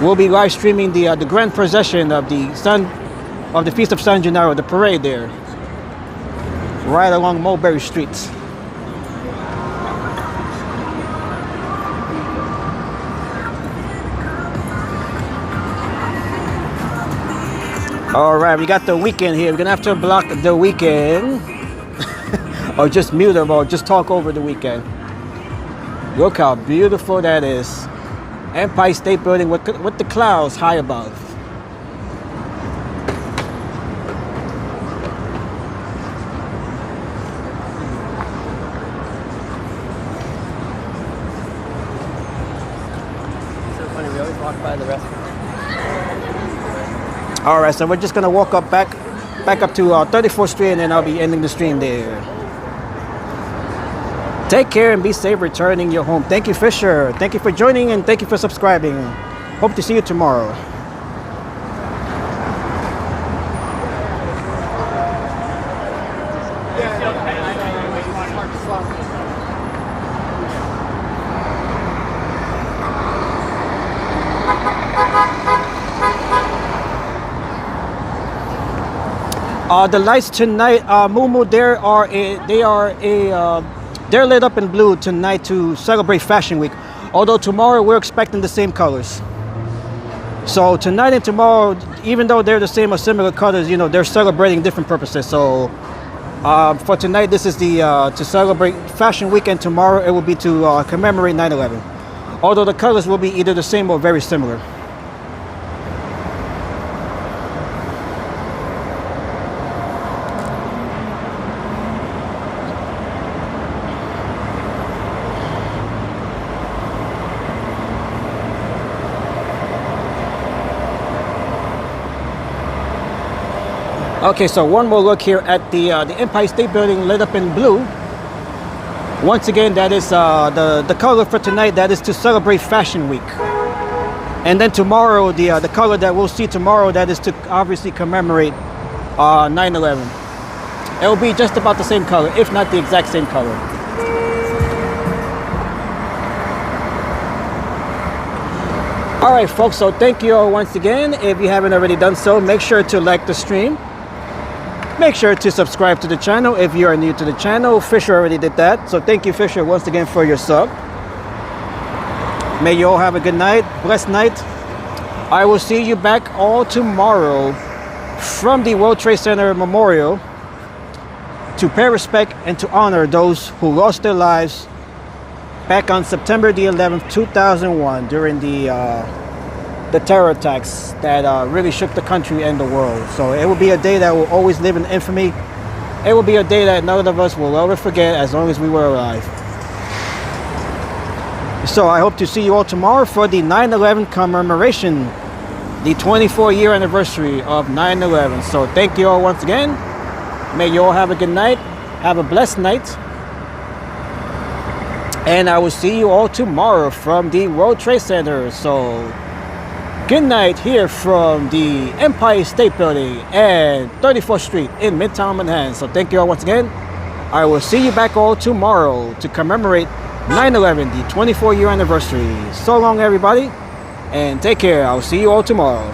We'll be live streaming the grand procession of the Feast of San Gennaro, the parade there, right along Mulberry Street. All right, we got the weekend here. We're gonna have to block the weekend, or just mute them, or just talk over the weekend. Look how beautiful that is. Empire State Building with the clouds high above. By the restaurant. All right, so we're just gonna walk up back up to 34th Street, and then I'll be ending the stream there. Take care and be safe returning your home. Thank you, Fisher. Thank you for joining, and thank you for subscribing. Hope to see you tomorrow. The lights tonight, Mumu, they're lit up in blue tonight to celebrate Fashion Week. Although tomorrow we're expecting the same colors. So tonight and tomorrow, even though they're the same or similar colors, you know, they're celebrating different purposes. So for tonight, this is to celebrate Fashion Week, and tomorrow it will be to commemorate 9/11. Although the colors will be either the same or very similar. Okay, so one more look here at the Empire State Building lit up in blue. Once again, that is the color for tonight. That is to celebrate Fashion Week. And then tomorrow, the color that we'll see tomorrow, that is to obviously commemorate 9/11. It will be just about the same color, if not the exact same color. All right, folks. So thank you all once again. If you haven't already done so, make sure to like the stream. Make sure to subscribe to the channel if you are new to the channel. Fisher already did that, so thank you, Fisher, once again for your sub. May you all have a good night, blessed night. I will see you back all tomorrow from the World Trade Center Memorial to pay respect and to honor those who lost their lives back on September the 11th, 2001 during the terror attacks that really shook the country and the world. So it will be a day that will always live in infamy. It will be a day that none of us will ever forget as long as we were alive. So I hope to see you all tomorrow for the 9/11 commemoration, the 24-year anniversary of 9/11. So thank you all once again. May you all have a good night. Have a blessed night. And I will see you all tomorrow from the World Trade Center. So good night here from the Empire State Building and 34th Street in Midtown Manhattan. So thank you all once again. I will see you back all tomorrow to commemorate 9/11, the 24-year anniversary. So long, everybody, and take care. I'll see you all tomorrow.